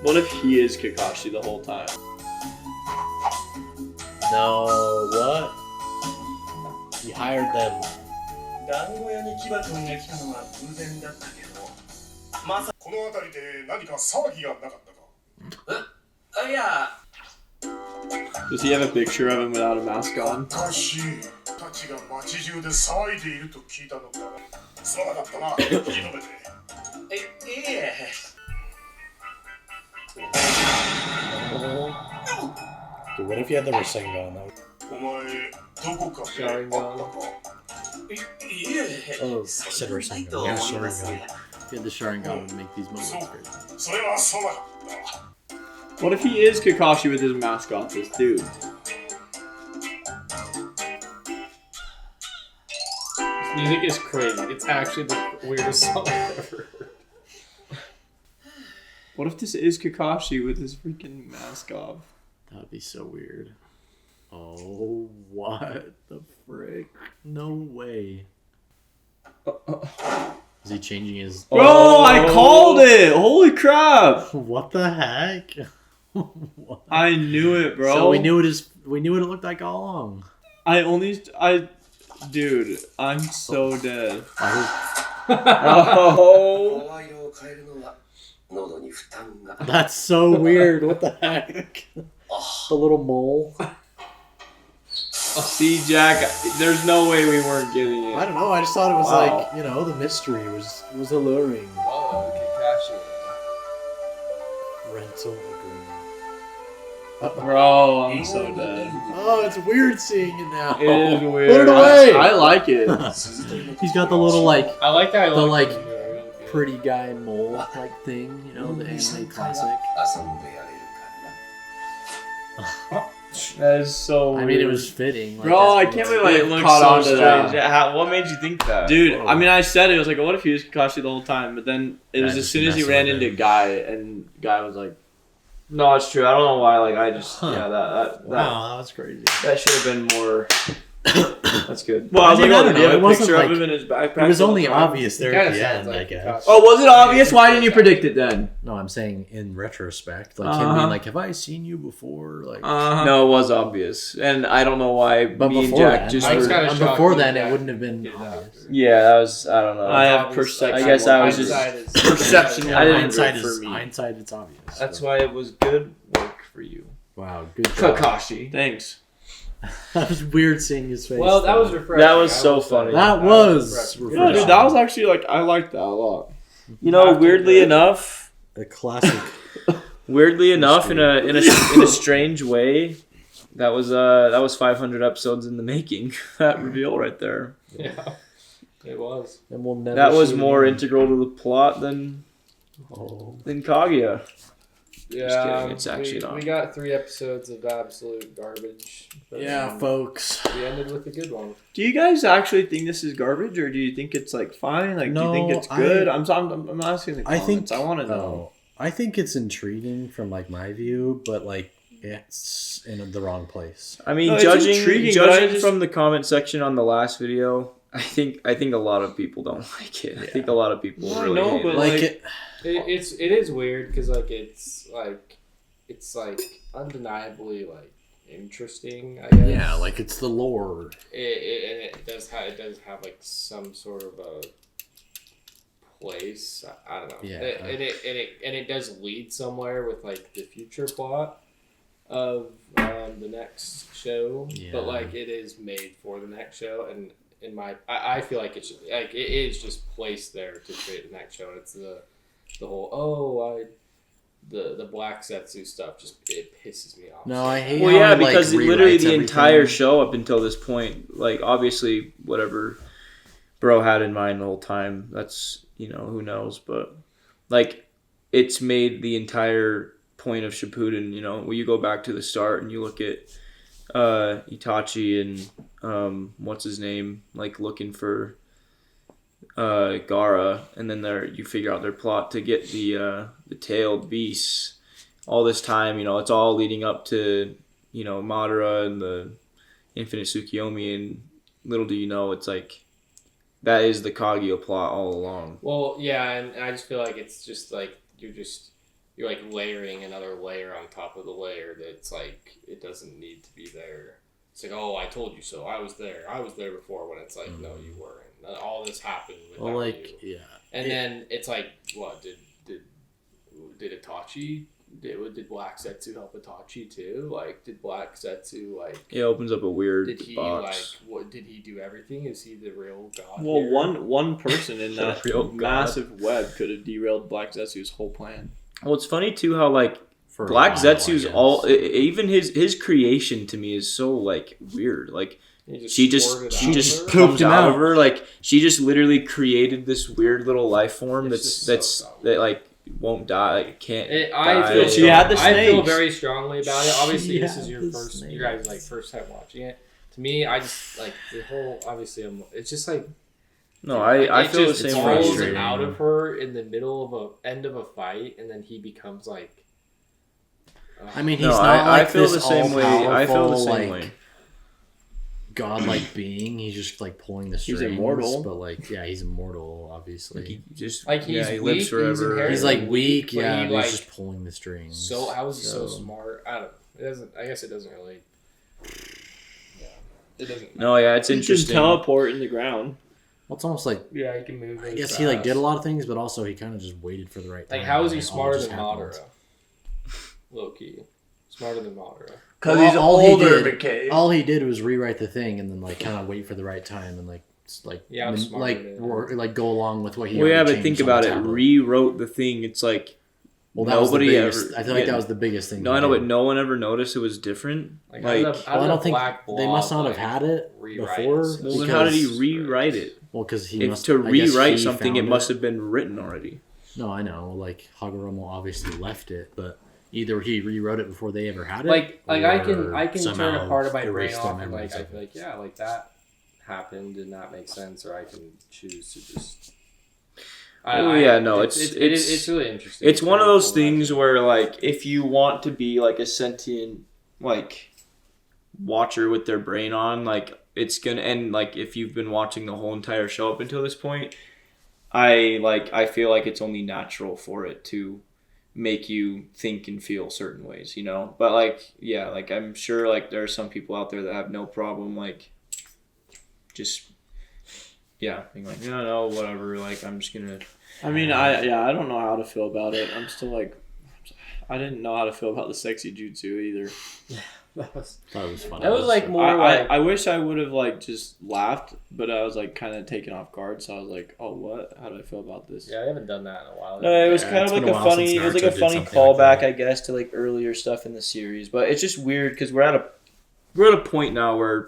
What if he is Kakashi the whole time? No, what? He hired them. 団子屋に牙くんが来たのは偶然だったけど、まさこの辺りで何か騒ぎがなかったか。いや Does he have a picture of him without a mask on? 私たちが街中で騒いでいると聞いたのだ。すまなかったな。引き止めて。いえ Dude, what if he had the Rasengan though? お前どこかで会ったか。いえ Oh, I said Rasengan. と Yeah, 思います Sharingan. if you had the Sharingan would make these moments great. それはそうだった。 What if he is Kakashi with his mask off, this dude? This music is crazy. It's actually the weirdest song I've ever heard. What if this is Kakashi with his freaking mask off? That would be so weird. Oh, what the frick? No way. Is he changing his... Bro, I called it! Holy crap! What the heck? What? I knew it, bro. So we knew what it looked like all along. Dude, I'm so dead. Oh, 声色を変えるのは喉に負担が that's so weird. What the heck? The little mole. See, Jack, there's no way we weren't getting I it. don't know. I just thought it was Wow. like, you know, the mystery was alluring. Oh, Kakashi. Rental agreement. Bro, I'm so dead. Oh, it's weird seeing it now. It is weird. Put it away. I like it. He's got the little like I like that. The, like, pretty guy mole like thing, you know, the anime classic. 遊んでやれるかな That is so weird. I mean, it was fitting. Like, Bro, I that's can't what- believe I It looks caught so on to that. strange. What made you think that? Dude, I mean, I said it was like, what if he was Kakashi the whole time? But then it was Yeah, as just soon as he messing ran with into him. Guy, and Guy was like, No, it's true. I don't know why. Like, I just Huh. yeah, that Wow, that was crazy. that should have been more. That's good. well, I was I like, mean, I oh, don't did he know, have it a wasn't picture like- of him in his backpack? It was the whole only time? obvious there at Kinda the sounds end, like I guess. Kakashi. Oh, was it obvious? Why didn't you predict it then? No, I'm saying in retrospect, like him Uh-huh. being like, "Have I seen you before?" Like, No, it was obvious, and I don't know why but me and before Jack that, just I was were. kinda shocked before when then, Jack it wouldn't have been did it obvious. after. Yeah, that was. I don't know. I have Obvious, perception. like, I guess I was just hindsight is- perception. Yeah, I didn't hindsight do it is for me. hindsight. It's obvious. That's so. why it was good work for you, Wow, good job. Kakashi. Thanks. That was weird seeing his face. Well, that though. was refreshing. That was I so will say. funny. That was refreshing. Yeah, dude, that was actually like I liked that a lot. You know, After weirdly the- enough, a classic. in a strange way, that was 500 episodes in the making. That reveal right there. Yeah, it was. And we'll never That was see it more again. integral to the plot than Kaguya. Yeah, kidding, it's actually not. We got 3 episodes of absolute garbage. But, Yeah, folks. we ended with a good one. Do you guys actually think this is garbage, or do you think it's like fine? Like, do you think No, it's good? I- I'm asking the I comments. think I want to know. oh, I think it's intriguing from like my view, but like it's in the wrong place. I mean, No, it's judging intriguing, but I judging just- from the comment section on the last video, I think a lot of people don't like it. I think a lot of people Well, I really know, hate but it. Like It is weird because it's undeniably like interesting. I guess. yeah, like it's the lore. It does have like some sort of a place. I don't know. Yeah. And it does lead somewhere with like the future plot of the next show. Yeah. But like it is made for the next show, and I feel like it should like it is just placed there to create the next show. And it's the whole the black zetsu stuff just it pisses me off. No, I hate. Well, how yeah, it, like, because literally rewrites the everything. entire show up until this point, like obviously whatever bro had in mind the whole time. That's, who knows, but like it's made the entire point of Shippuden, when you go back to the start and you look at Itachi and what's his name, like looking for Gaara, and then you figure out their plot to get the tailed beasts. All this time, it's all leading up to Madara and the Infinite Tsukiyomi, and little do you know, it's like that is the Kaguya plot all along. Well, yeah, and I just feel like it's just like you're like layering another layer on top of the layer that's like it doesn't need to be there. It's like, oh, I told you so. I was there before, when it's like, no, you weren't. All this happened without you. Yeah. And then it's like, what did Itachi? Did Black Zetsu help Itachi too? Like, did Black Zetsu It opens up a weird Did he box. did he do everything? Is he the real god? Well, here? one person in that massive web could have derailed Black Zetsu's whole plan. Well, it's funny too how like For Black a while, Zetsu's I guess. all even his creation to me is so like weird. Like she just comes out of her, like she just literally created this weird little life form that like won't die, like can't. I feel very strongly about it. Obviously, this is your guys like first time watching it. To me, I just like the whole. Obviously, it's just like. No, I feel the same way. It falls out of her in the middle of end of a fight, and then he becomes like. I mean, he's not like I feel the same way. I feel the same way. God-like being, he's just like pulling the strings. He's immortal, but like, yeah, he's immortal. Obviously, he's he lives forever. He's like weak, but yeah. He's just pulling the strings. So how is he so smart? I don't. It doesn't. I guess it doesn't really. Yeah, it doesn't. No, yeah, it's interesting. He can teleport in the ground. Well, it's almost like he can move. I guess he like did a lot of things, but also he kind of just waited for the right time. Like, how is he smarter than Madara? Low key, smarter than Madara. Because he's older than Cave. All he did was rewrite the thing and then like kind of wait for the right time and go along with what he. Well, yeah, but think about it. Rewrote the thing. It's like nobody ever. I feel like that was the biggest thing. No, I know, but no one ever noticed it was different. I don't think they must not have had it before. Well, then how did he rewrite it? Well, because to rewrite something, it must have been written already. No, I know. Like Hagoromo obviously left it, but. Either he rewrote it before they ever had it. Like I can turn a part of my brain off and like I feel like like that happened and that makes sense, or I can choose to just. It's really interesting. It's one of those things where like if you want to be like a sentient like watcher with their brain on, like it's gonna, and like if you've been watching the whole entire show up until this point, I feel like it's only natural for it to make you think and feel certain ways, but like I'm sure like there are some people out there that have no problem like just being like no whatever, like I'm just gonna. I mean, I don't know how to feel about it. I'm still like, I didn't know how to feel about the sexy jutsu either. That was fun. That was like more I wish I would have like just laughed, but I was like kind of taken off guard, so I was like, oh, what? How do I feel about this? Yeah, I haven't done that in a while. No, it was kind of like a funny callback, I guess, to like earlier stuff in the series, but it's just weird because we're at a point now where it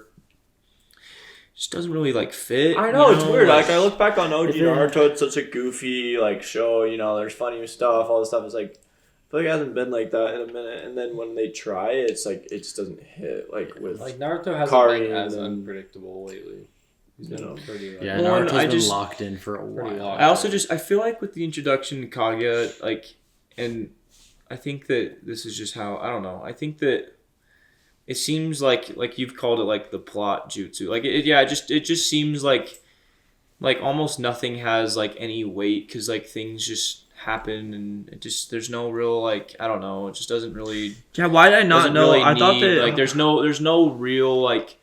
just doesn't really like fit. I know, it's weird. Like I look back on OG Naruto, it's such a goofy like show. There's funny stuff, all this stuff. It's like. I feel like it hasn't been like that in a minute, and then when they try, it's like it just doesn't hit like with like Naruto hasn't been as unpredictable lately. He's been pretty Naruto's been locked in for a while. I feel like with the introduction to Kaguya, like, and I think that this is just how I don't know. I think that it seems like you've called it like the plot jutsu. Like it just seems like almost nothing has like any weight because like things just happen and it just there's no real like I don't know, it just doesn't really. Yeah, why did I not know? Really I thought that like there's no real like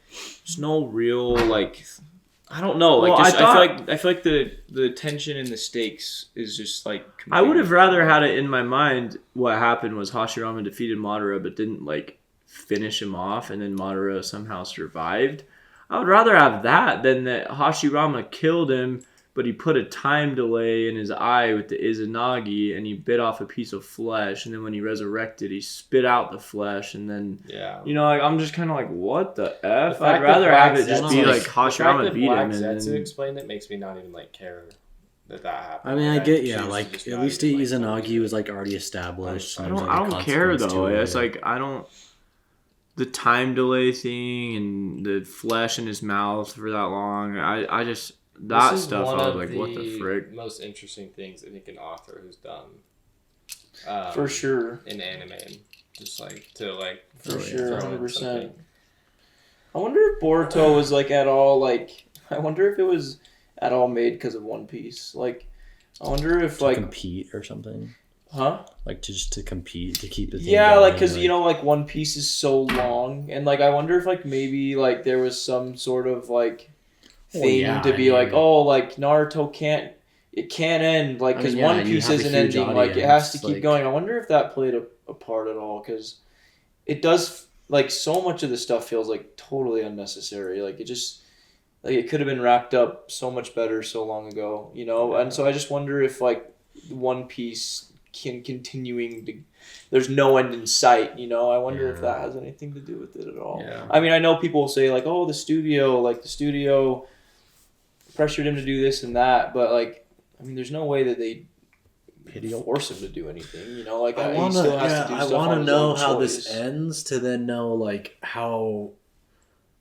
I don't know, like well, just, I feel like the tension and the stakes is just like I would have rather had it in my mind what happened was Hashirama defeated Madara but didn't like finish him off and then Madara somehow survived. I would rather have that than that Hashirama killed him but he put a time delay in his eye with the Izanagi, and he bit off a piece of flesh, and then when he resurrected, he spit out the flesh, and then you know, like, I'm just kind of like, what the f? I'd rather have it just be like Hashirama beat him. Zetsu explained it makes me not even like care that happened. I mean, I get like at least the Izanagi was like already established. I don't care though. It's like I don't. The time delay thing and the flesh in his mouth for that long. I just. That stuff, I was like, what the frick? Most interesting things I think an author who's done. For sure. In anime. Just like, to like... For sure, 100%. I wonder if Boruto was like at all, like... I wonder if it was at all made because of One Piece. Like, I wonder if to like... compete or something. Huh? Like just to compete, to keep the thing yeah, going, like, because, you know, like, One Piece is so long. And, like, I wonder if, like, maybe, like, there was some sort of, like... thing to be like, oh, like Naruto can't end, like, because One Piece isn't ending, audience, like it has to keep going. I wonder if that played a part at all, because it does, like, so much of the stuff feels like totally unnecessary. Like it just, like, it could have been wrapped up so much better so long ago, you know. And so I just wonder if like One Piece continuing to, there's no end in sight, you know. I wonder if that has anything to do with it at all. I mean, I know people will say like, oh, the studio pressured him to do this and that, but like, I mean, there's no way that they force him to do anything, you know. Like, I want to know how this ends to then know like how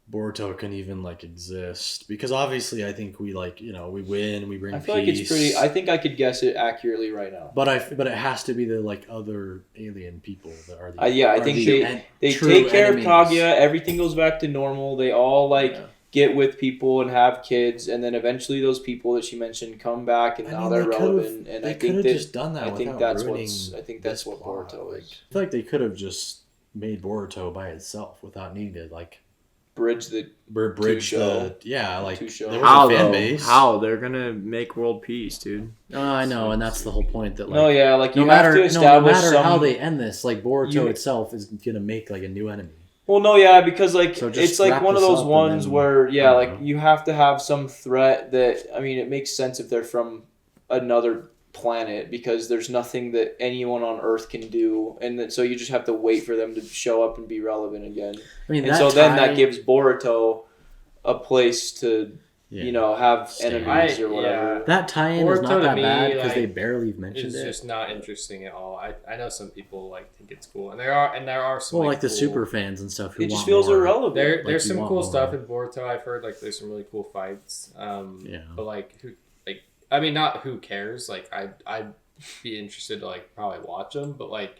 Boruto can even like exist, because obviously I think we, like, you know, we win, we bring peace. I feel like it's pretty. I think I could guess it accurately right now. But it has to be the like other alien people that are the I think they take care of Kaguya. Everything goes back to normal. They all like. Yeah. Get with people and have kids, and then eventually those people that she mentioned come back, and now they're relevant. And I think that just done that. I think that's what Boruto is. I feel like they could have just made Boruto by itself without needing to like bridge the two shows. How fan base. How they're gonna make world peace, dude? I know, and that's the whole point. That like, like you have to establish no matter how they end this, like Boruto itself is gonna make like a new enemy. Well, no, yeah, because like it's like one of those ones where like you have to have some threat that, I mean, it makes sense if they're from another planet, because there's nothing that anyone on Earth can do, and so you just have to wait for them to show up and be relevant again. I mean, and so then that gives Boruto a place to you know, have enemies or whatever. Yeah. That tie-in is not that bad because they barely mentioned it. It's just not interesting at all. I know some people like think it's cool, and there are some like the super fans and stuff who it just feels irrelevant. There's some cool stuff in Boruto. I've heard like there's some really cool fights. But like not who cares? Like I'd be interested to like probably watch them, but like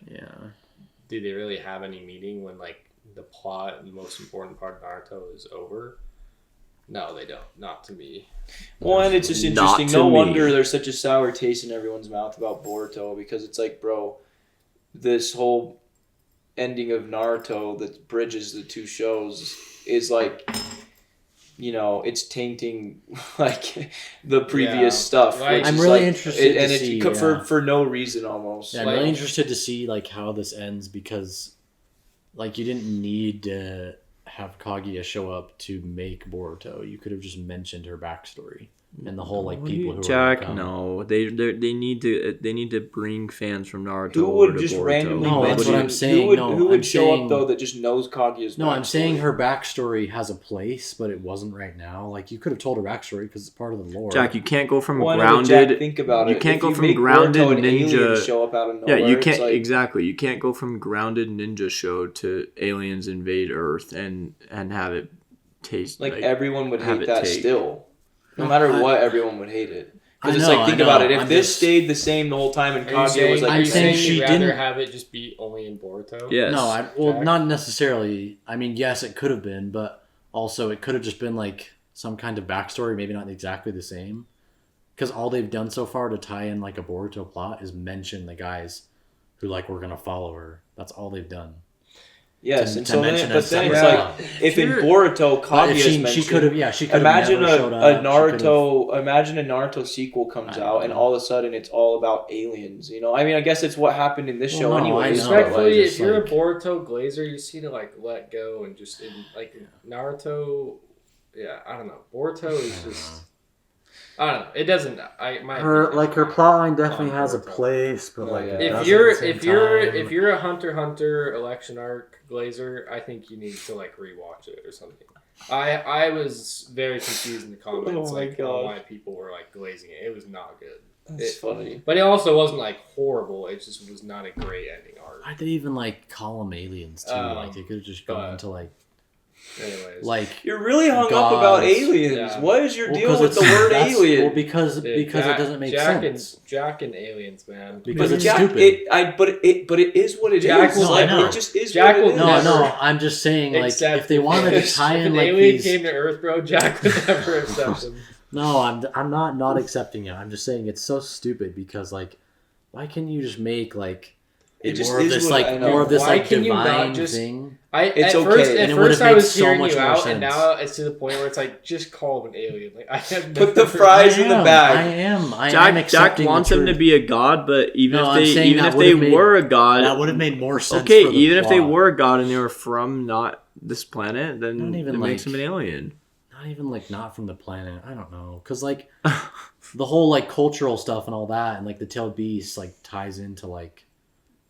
do they really have any meaning when like the plot and the most important part of Naruto is over? No, they don't. Not to me. Well, and it's just interesting. No wonder there's such a sour taste in everyone's mouth about Boruto, because it's like, bro, this whole ending of Naruto that bridges the two shows is like, you know, it's tainting like the previous stuff. Which I'm really interested to see, for no reason almost. Yeah, I'm really interested to see like how this ends, because like you didn't need to have Kaguya show up to make Boruto. You could have just mentioned her backstory and the whole like people who no, they need to bring fans from Naruto. Who would just Boruto. Randomly mention? That's what I'm saying. Who would show up though that just knows Kaguya's? No, I'm saying her backstory has a place, but it wasn't right now. Like you could have told her backstory because it's part of the lore. Jack, you can't go from grounded. Jack, think about it. You can't go from grounded ninja. Show up out of nowhere, you can't exactly. You can't go from grounded ninja show to aliens invade Earth and have it taste like everyone would hate that still. No matter what, everyone would hate it. Because it's like, think about it. If this stayed the same the whole time and Kaguya was like... I'm saying she'd rather have it just be only in Boruto? Yes. No, not necessarily. I mean, yes, it could have been, but also it could have just been like some kind of backstory, maybe not exactly the same. Because all they've done so far to tie in like a Boruto plot is mention the guys who like were going to follow her. That's all they've done. Yes, and so then it's like if in Boruto Kaguya's mentioned, she could have. Imagine a Naruto sequel comes out, and all of a sudden it's all about aliens. You know, I mean, I guess it's what happened in this show anyway. Respectfully, if you're a Boruto glazer, you see to like let go and just Naruto. Yeah, I don't know. Boruto is just. I don't know. It doesn't. Her plot line definitely has a place, but like if you're a Hunter election arc glazer, I think you need to like rewatch it or something. I was very confused in the comments why people were like glazing it. It was not good. It's funny, but it also wasn't like horrible. It just was not a great ending arc. Why'd they even like call them aliens too? Like they could have just gone into like. Anyways, like you're really hung up about aliens. Yeah. What is your deal with the word alien? Well, because it doesn't make sense. Jack and aliens, man. Because it's stupid. But it is what it is. No, like, I know. It just is. Jack what it is. No. I'm just saying, like, if they wanted to tie in, like, alien came to Earth, bro, Jack would never accept him. No, I'm not accepting it. I'm just saying it's so stupid because, like, why can't you just make like more of this divine thing? It's okay. At first I was hearing you out, sense. And now it's to the point where it's like, just call him an alien. Like I have put the fries in the bag. I am Jack wants him to be a god, but even if they were a god, that would have made more sense. Okay, even if they were a god and they were from not this planet, then it makes him an alien. Not even like not from the planet. I don't know, because like the whole like cultural stuff and all that, and like the tailed beast like ties into like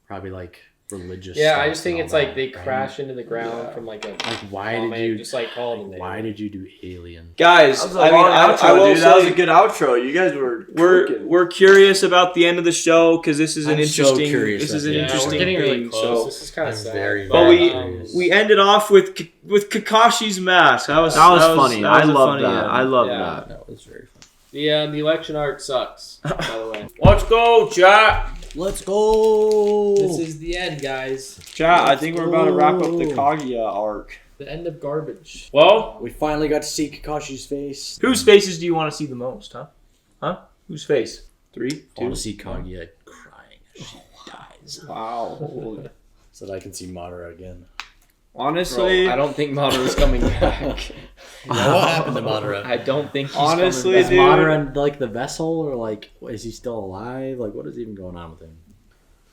probably like religious. Yeah, I just think it's like they crash into the ground from like a. Like why did you just like call them? Why did you do alien? Guys, I will say that was a good outro. You guys we're curious about the end of the show because this is an interesting. We're getting really close. So this is kind of sad. But we ended off with Kakashi's mask. That was funny. I love that. I love that. That was very fun. The election arc sucks. By the way, let's go, chat. Let's go! This is the end, guys. Chat, I think we're about to wrap up the Kaguya arc. The end of garbage. Well, we finally got to see Kakashi's face. Whose faces do you want to see the most, huh? Whose face? 3, 2? I want to see Kaguya crying as she dies. Wow. So that I can see Madara again. Honestly, bro, I don't think Madara's coming back. What happened to Madara? I don't think he's honestly, coming back. Is Madara like the vessel, or like is he still alive? Like what is even going on with him?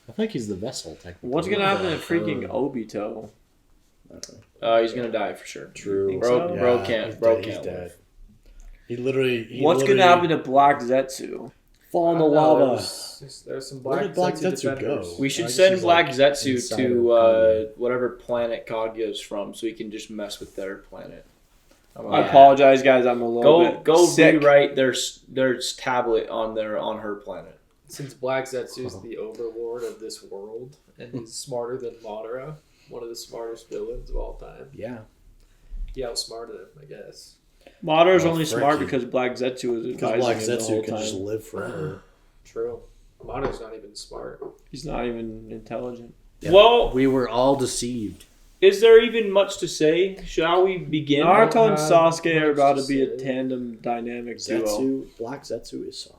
I think he's the vessel technically. What's gonna happen to freaking Obito? He's gonna die for sure. True. Bro can't. He's dead. He literally. What's gonna happen to Black Zetsu? Fall in the lava. There's some Where did Black Zetsu go? We should send Black Zetsu to whatever planet Kaguya is from, so he can just mess with their planet. I apologize, guys. I'm a little bit sick. Rewrite their tablet on her planet. Since Black Zetsu is the overlord of this world and he's smarter than Madara, one of the smartest villains of all time. Yeah, he outsmarted him, I guess. Madara's only smart because Black Zetsu is advising because Black him the Zetsu whole can time. just live forever. True. Madara's not even smart. He's not even intelligent. Yeah. Well, we were all deceived. Is there even much to say? Shall we begin? Naruto and Sasuke are about to be a tandem dynamic duo. Black Zetsu is Sauron.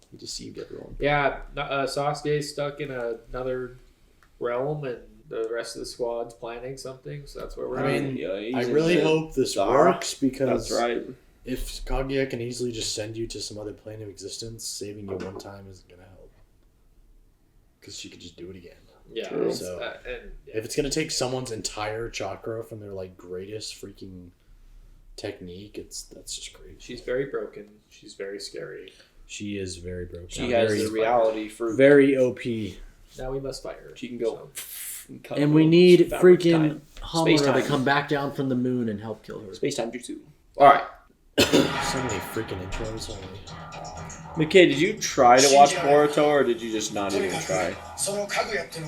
He deceived everyone. Yeah, Sasuke's stuck in another realm, and the rest of the squad's planning something. So that's where we're. I mean, I really hope this works because that's right. If Kaguya can easily just send you to some other plane of existence, saving you one time isn't gonna help. Because she could just do it again. Yeah. So if it's gonna take someone's entire chakra from their like greatest freaking technique, that's just great. She's very broken. She's very scary. She is very broken. She has the reality fruit. Very OP. Now we must fight her. She can go. And we need freaking Hamura to come back down from the moon and help kill her. Space time jutsu. All right. So many freaking intros. McKay, did you try to watch Boruto or did you just not even try?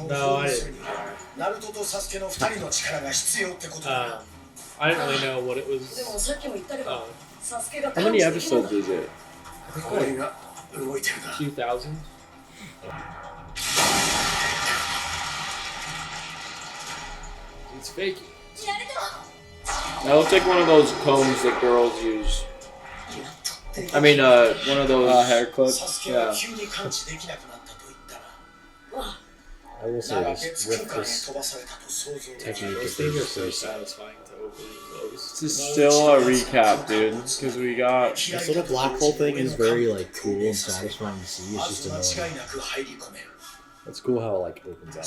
No, I didn't. I didn't really know what it was. How many episodes is it? 2000. It's faking. That looks like one of those combs that girls use. I mean, one of those hair clips. Yeah. I will say this, with this technique, Those things are so satisfying to open and close. This is still a recap, dude. Because we got... This little black hole thing is very like cool and satisfying to see. It's just annoying. It's cool how it like opens out.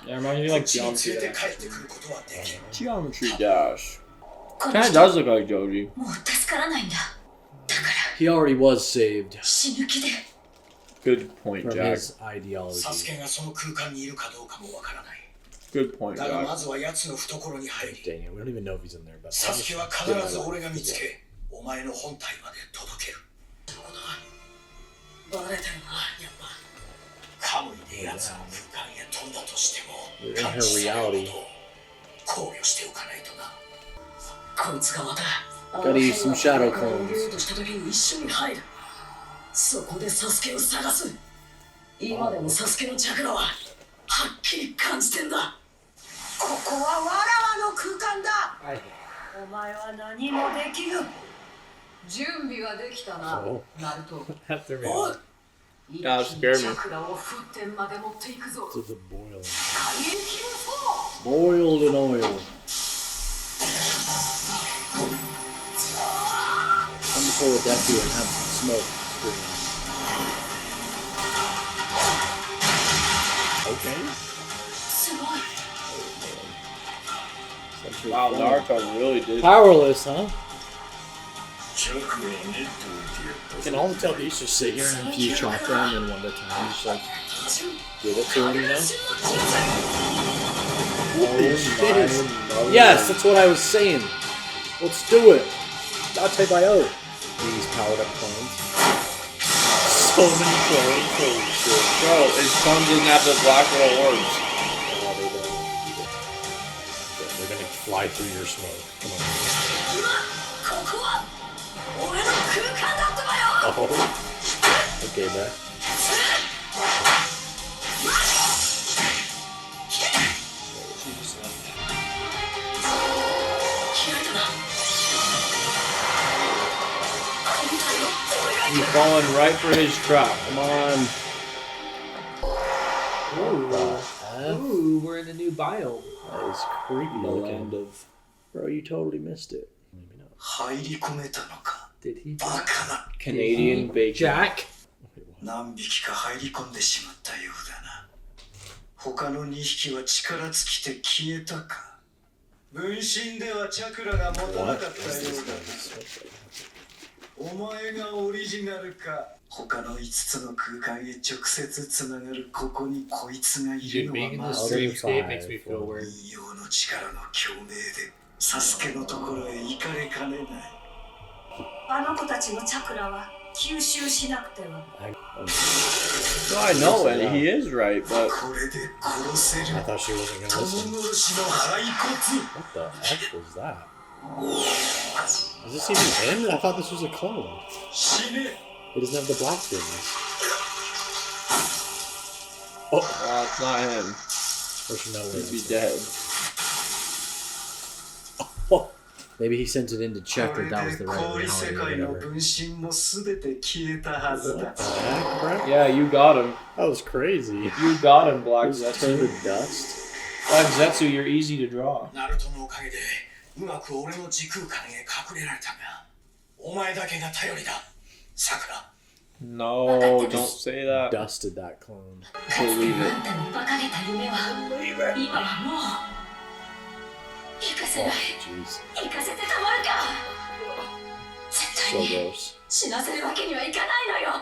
Yeah, reminds me of like Geometry Dash. Geometry Dash. Kinda does look like Joji. He already was saved 死ぬ気で Good point, from Jack. his ideology. サスケがその空間にいるかどうかもわからない。 Good point, だがま Jack. ずは奴の懐に入り、 Dang it, we don't even know if he's in there, but サスケは必ず俺が見つけ、お前の本体まで届ける。バレてるな、やっぱ。カムイで奴の空間へ飛んだとしても、 in her reality. 考慮しておかないとな。こいつがまた、 Gotta use some shadow 見よ clones. うとした時に一緒に入る。そこでサスケを探す。今でもサスケのチャクラははっきり感じてんだ。ここはわらわの空間だ。お前は何もできる。準備はできたな、ナルト。 After me. おい。 That scared me. チャクラを沸点まで持っていくぞ。 It's a boiling. 火炎気の層。 Boiled in oil. Come before the death and have some smoke. Okay. すごい。 Wow, Naruto really did. Powerless, huh? チャクラネットを置いてやった Can only tell he used to sit here and infuse chakra and then one at a time just like give it to him, you know? Holy shit. Yes, that's what I was saying. Let's do it. Date Bio. These powered up clones. So many clones. Holy shit. Bro, his clone doesn't have the black little orbs. Oh, they don't. They're gonna fly through your smoke. Come on. ここは俺の空間だったわよ。 Oh. Okay, man. He's falling right for his trap. Come on. Ooh, we're in a new biome. That is creepy The looking. land of. Bro, you totally missed it. Maybe not. 入り込めたのか。 Did he? バカな。 Canadian bacon. Jack? 何匹か入り込んでしまったようだな。他の2匹は力尽きて消えたか。分身ではチャクラが持たなかったようだ。お前がオリジナルか。他の5つの空間へ直接つながるここにこいつがいる Dude, being in のは this まず dream state makes me feel weird. 人形の力の共鳴でサスケのところへ行かれかねない。あの子たちのチャクラは吸収しなくては。 No, I know it. He is right, but これで殺せる。 I thought she wasn't ト gonna ウ listen. モロシの骸骨。 What the heck was that? Is this even him? I thought this was a clone. 死ね。 He doesn't have the black things. it's not him. There's no way. He'd be that's dead. Oh, maybe he sent it in to check こ that れ that was で the right 氷世 reality 界 or の whatever. 分身もすべて消えたはずだ。 What the heck, bro? Yeah, you got him. That was crazy. You got him, Black He just turned Zetsu. to dust. Black Zetsu, you're easy to draw. ナルトのおかげでうまく俺の時空間へ隠れられたが、お前だけが頼りだ、さくら。 No, don't say that. Dusted that clone. Believe あ it. んたの馬鹿げた夢は今はもう行かせ Oh, ない。 jeez. 行かせてたまるか。絶 So 対に gross. 死なせるわけにはいかないのよ。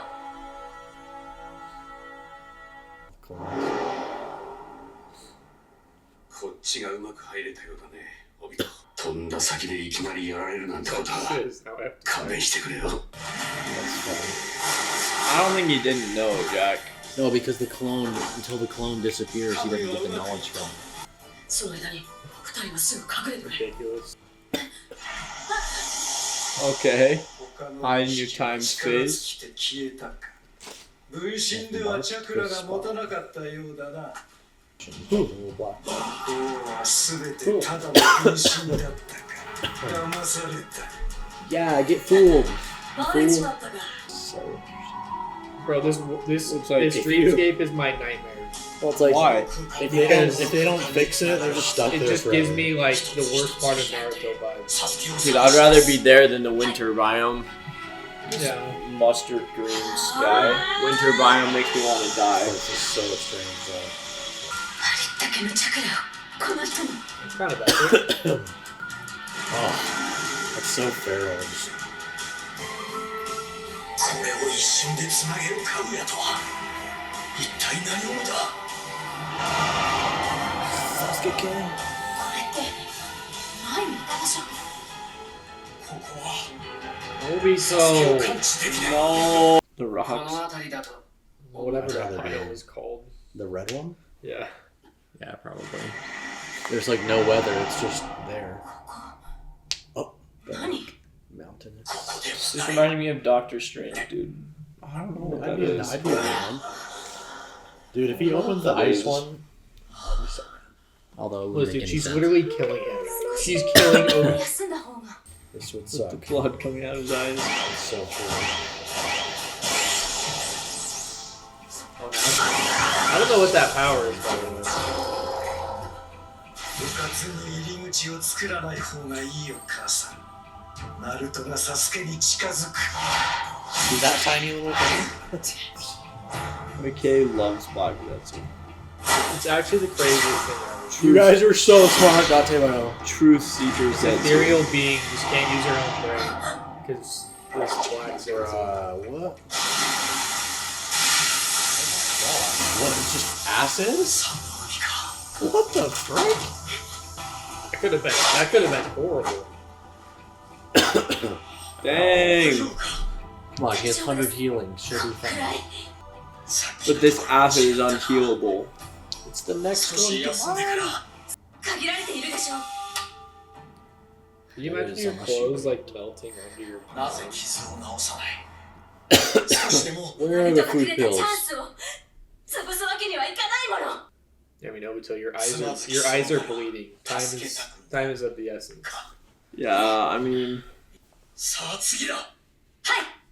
Clones. こっちがうまく入れたようだね。おびと飛んだ先でいきなりやられるなんてことは Shit is now I have to 勘弁してくれよ。 That's funny. I don't think you didn't know, Jack. No, because the clone, until the clone disappears, he doesn't get the knowledge from it. その間に二人はすぐ隠れてくれ。 ridiculous. Okay. 他の Hide in 二 your 匹は time 力 space. 尽きて消えたか。分身ではチャクラが持たなかったようだな。 Little black. 今日はすべてただの分身だったか。騙された。 Yeah, get fooled. バレちまったか。 So Bro, this Looks like this if dreamscape is my nightmare. well, it's like Why? if they don't fix it, they're just stuck It there just forever. gives me like the worst part of Naruto vibes. サスケを Dude, I'd rather be there than the winter biome. Yeah. Mustard green sky. Winter biome makes me want to die. This is so strange. ありったけのチャクラをこの人に。 It's kind of bad. Oh, that's so feral. Just... これを一瞬でつなげるかぐやとは一体何者だ。サスケ君。これって前にいた場所。ここは Obito. 感知できない。 No. The こ rocks. の辺りだと Whatever that I'd rather planet be- was called. The red one? Yeah. Yeah, probably. There's like no weather, it's just there. Oh, 何 mountainous. ここで This もない。 reminded me of Doctor Strange, dude. I don't know what that is. I'd be down. Dude, if he opens the That ice is- one, I'll be so mad. Although it Look, wouldn't dude, make any she's sense. literally killing him. She's killing Obi. 休んだ方が This would With suck. the blood coming out of his eyes. It's so true. I don't know what that power is, by the way. 部活の入り口を作らない方がいいよ母さん。ナルトがサスケに近づく。 See that tiny little thing? McKay loves Black Zetsu. It's actually the craziest thing ever. You guys are so smart, Datebo. Truth seeker This Zetsu. ethereal being just can't use her own brain. Because this black zero. What? What, it's just acid? 三の海か。 What the frick? That could have been horrible. Dang. Come on, he has 100 healing. Should be fine. 暗い But this acid is unhealable. It's the next 少し one. 休んでから。限られているでしょう Can you There imagine is your so much clothes like melting under your なぜ palm? 傷を治さない。少しでも Where are ナ the ルトがく food れたチャン pills? スを潰すわけにはいかないもの I mean, Obito, your eyes are bleeding. Time is of the essence. Yeah, I mean, さあ次だ。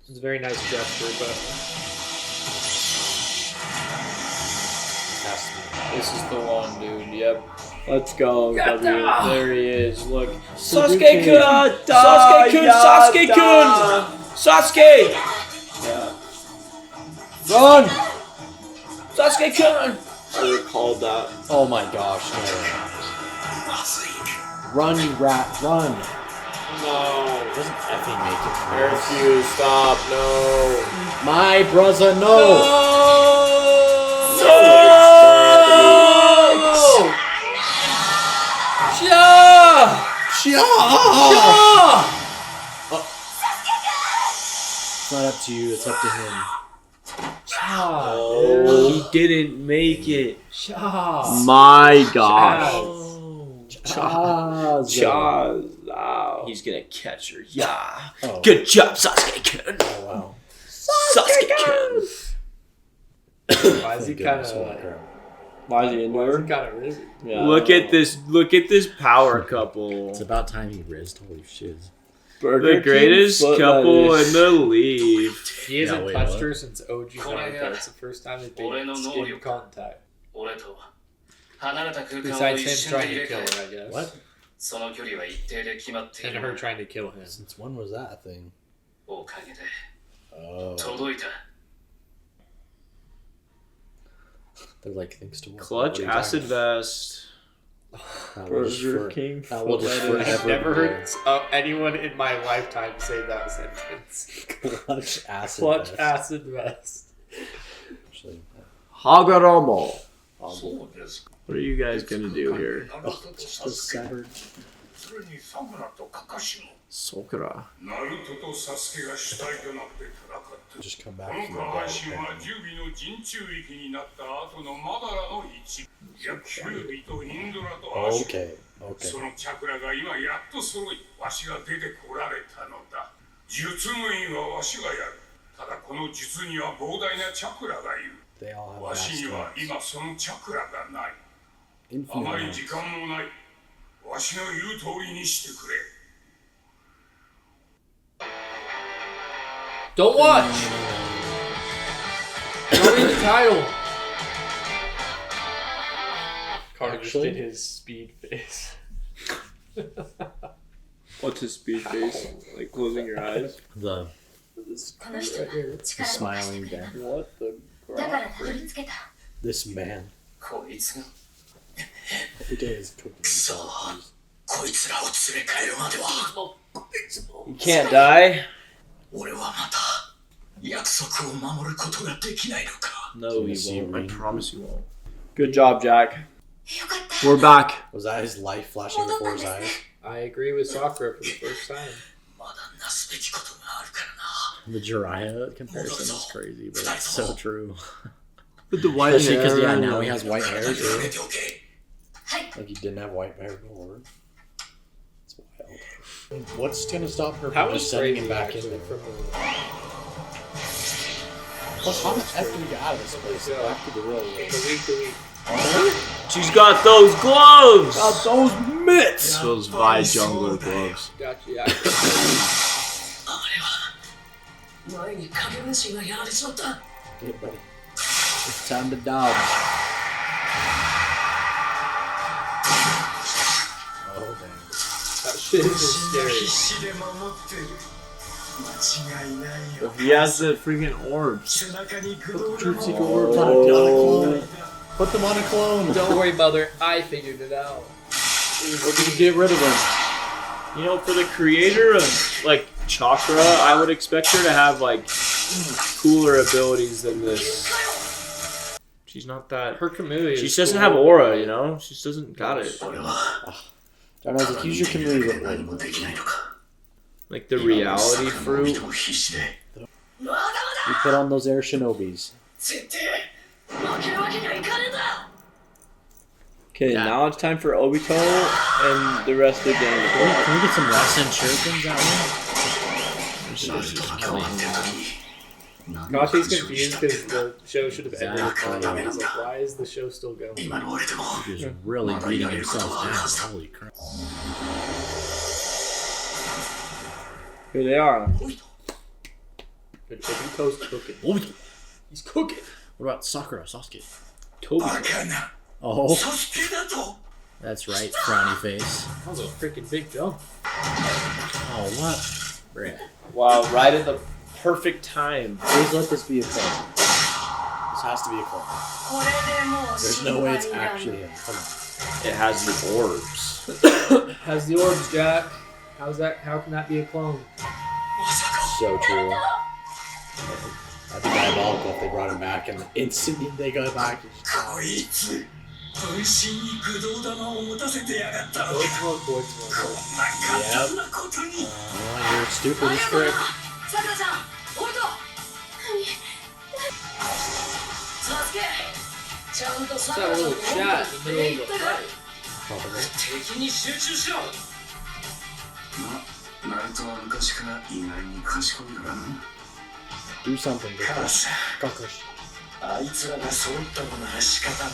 It's a very nice gesture, but this is the one, dude. Yep. Let's go, W. There he is. Look. Sasuke-kun! Sasuke-kun! Sasuke-kun! Sasuke! Yeah. Run! Sasuke-kun! I recalled that. Oh my gosh, no. まずい。 Run, you rat, run. No. Doesn't effing make it. Refuse. Stop. No. My brother, no! No! Chia! It's not up to you, it's up to him. Oh, he didn't make it. Chaz. My gosh. Chaz. Chaz. Oh, he's gonna catch her. Yeah. Oh. Good job, Sasuke-kun. Oh, wow. Sasuke-kun. Why is he kind of? Why is he into her? kind of risen? Yeah. Look at this power couple. It's about time he rizzed. Holy shit. The greatest couple in the league. He hasn't wait, touched what? her since OG Naruto. It's the first time they've been skin contact. 俺と離れた空間を Besides 一 him 瞬 trying で入 to れ kill 替 her, え I guess. What? その距離は一定で決まってい And る her trying to kill him. Since when was that a thing? おかげで Oh. 届いた They're like things to work. Clutch acid vest. That will just Burger for- King. That will just forever. I've forever never be heard anyone in my lifetime say that sentence. there. Clutch acid. Clutch vest. acid vest. Actually, Hagoromo. そうです。 What are you guys gonna do here? ナルトとサ the スケ、 severed. それにサクラとカカシも。 Sakura. ナルトとサスケが主体となって戦った。 Just come こ back の from the 下半身 battle. は10尾の陣中域になった後のマダラの一部。約9尾とインドラとアシュ。 Okay. Okay. そのチャクラが今やっと揃い、わしが出てこられたのだ。術務員はわしがやる。ただこの術には膨大なチャクラがいる。 They all have わしには master. 今そのチャクラがない。あ Infinite まり amounts. 時間もない。わしの言う通りにしてくれ。 Don't watch! Don't read the title! Carter just Actually? did his speed face. What's his speed face? Like closing your eyes? The この人が the 力を貸して smiling くれた man. What the だからたどり着けた This man. こいつが Every day is cooking. くそこいつらを連れ帰るまでは You can't die. 俺はまた約束を守ることができないのか。 No, he See, won't. I Reed. promise you won't. Good job, Jack. よかった We're back. Was that his life flashing before his eyes? I agree with Sakura for the first time. まだなすべきことがあるからな。 The Jiraiya comparison is crazy, but it's so true. With the white Especially because, hair. yeah, now he has white hair 触 too. れておけ。 Like he didn't have white hair before. It's wild. What's gonna stop her That from was just sending him crazy, back in actually, there? from the... Plus, how the F do we get out of this place? Yeah. Back to the road. The week. She's got those gloves. Got those mitts! Those Vi jungler gloves. Gotcha, yeah. 前に影分身がやられちまった。 Okay, buddy. It's time to dodge. Oh, dang. That shit is 死が scary. 必死で守ってる。間違いないよ。 He has the freaking orbs. 背中にグロー Truth ラ Seeker も orbs on a clone. Put them on a clone. Don't worry, mother. I figured it out. We're gonna get rid of them. You know, for the creator of like Chakra, I would expect her to have like cooler abilities than this. She's not that. Her chameleon. She is doesn't cool. have aura, you know. She just doesn't got it. 俺は Don't know, use your 何 chameleon. もできないのか。 Like the reality 今の fruit. 人も必死で。まだま You だ put on those air shinobis. 絶対負けるわけにはいかねえんだ。 Okay, Yeah. now it's time for Obito and the rest of the game. Can we get some Rasen shurikens out Kashi's confused because the show should have ended. Exactly. He's like, why is the show still going? 今の俺でも here? Just really beating himself down. Holy crap. Here they are. But Obito's cooking. Obito. He's cooking. What about Sakura, Sasuke? バカな。 Oh, サスケだと。 that's right, frowny face. That was a freaking big jump. Oh, what? Bruh. Wow, right at the perfect time. Please let this be a clone. This has to be a clone. これでもう There's 心 no way 配 it's いらん actually him. Come on. It has the orbs. Has the orbs, Jack. How's that? How can that be a clone? まさか。 So true. That'd be diabolical if they brought him back and the instant they go back. こいつ。分身に駆動玉を持たせてやがったのか。こん Boy, な簡単なことに。 Oh, you're stupid as frick. さくらちゃん俺とサスケちゃんとさく Let's ら have a ちゃん little の chat in the middle of the fight. Probably. 敵に集中しろ。ナルトは昔から意外に賢いからな。 Do something, カラ Kakashi. ス、 Kakashi. あいつらが揃ったのなら仕方ない。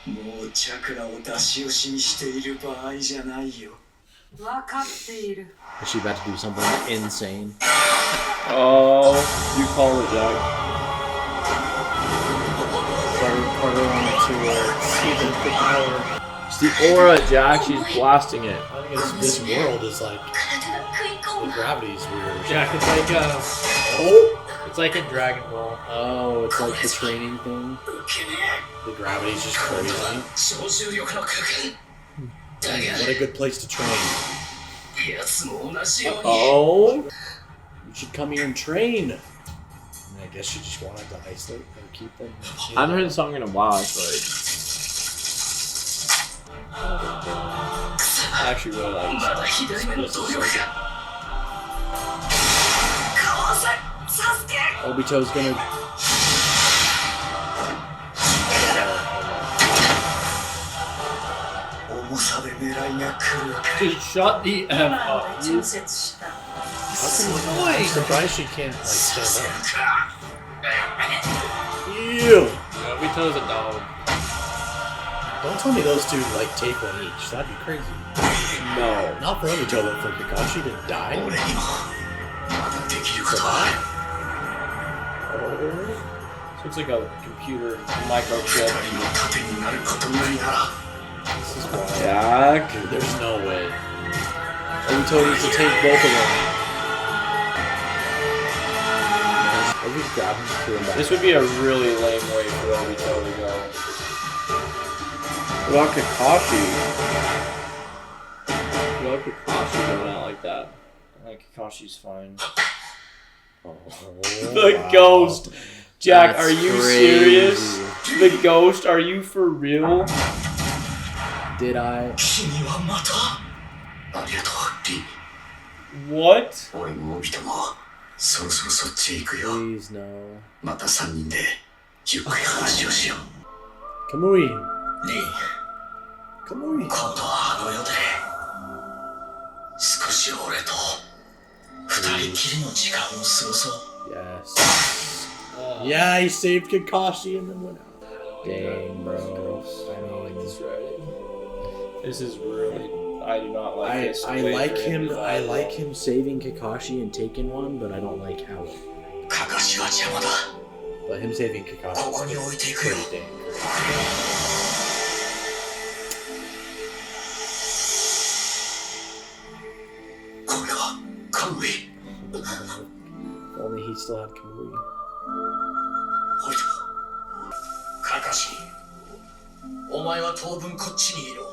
もうチャクラを出し惜しみしている場合じゃないよ。分かっている Is she about to do something insane? Oh, you call it, Jack. Carter wanted to see the power. It's the aura, Jack. She's blasting it. I think this world is like 体が食い込 the む gravity's weird. Jack, it's like Oh, it's like in Dragon Ball. oh, it's like the training thing. 受けね The gravity's just crazy. え。超重力の空間。だが What a good place to train. 奴も同じように。 Oh. You should come here and train. And I guess she just wanted to isolate them, keep them. I haven't heard the song in a while. I feel like. I actually really like まだ左目の動力が。かわせ、サスケ。 Obito's gonna. Oh, 重さで狙いが来るか。 Just shut the F 今の up. で調節した I'm surprised she can't like さ stand せ up. るか。 Ew! Obito's a dog. Don't tell me those two like take one each. That'd be crazy. No. Not for Obito, but for Kakashi to die. 俺にもまだできること For は that? So it's like a computer microchip. 二人の盾になることぐらいなら。 This is wild. Jack. Dude, there's no way. Obito needs to take both of them. Maybe grab him and throw him back. This would be a really lame way for Obito to go. What about Kakashi? What about Kakashi going out like that? I think Kakashi's fine. The ghost. Jack, That's are you crazy. serious? The ghost, are you for real? Did I? 君はまたありがとうリン What? 俺も帯ともそろそろそっちへ行くよ Please no. また3人でゆっくり話をしよう Kamui. リン Kamui. 今度はあの世で少し俺と二人きりの時間を過ごそう Yes. Yeah, he saved Kakashi and then went out. Dang, bro. I don't like this writing. This is really. I do not like this. I like him. I like him saving Kakashi and taking one, but I don't like how it. カカシは邪魔だ But him saving Kakashi ここに is 置いていくよ pretty dang great. これはカグイ If only he still had Kamui. おいとカカシお前は当分こっちにいろ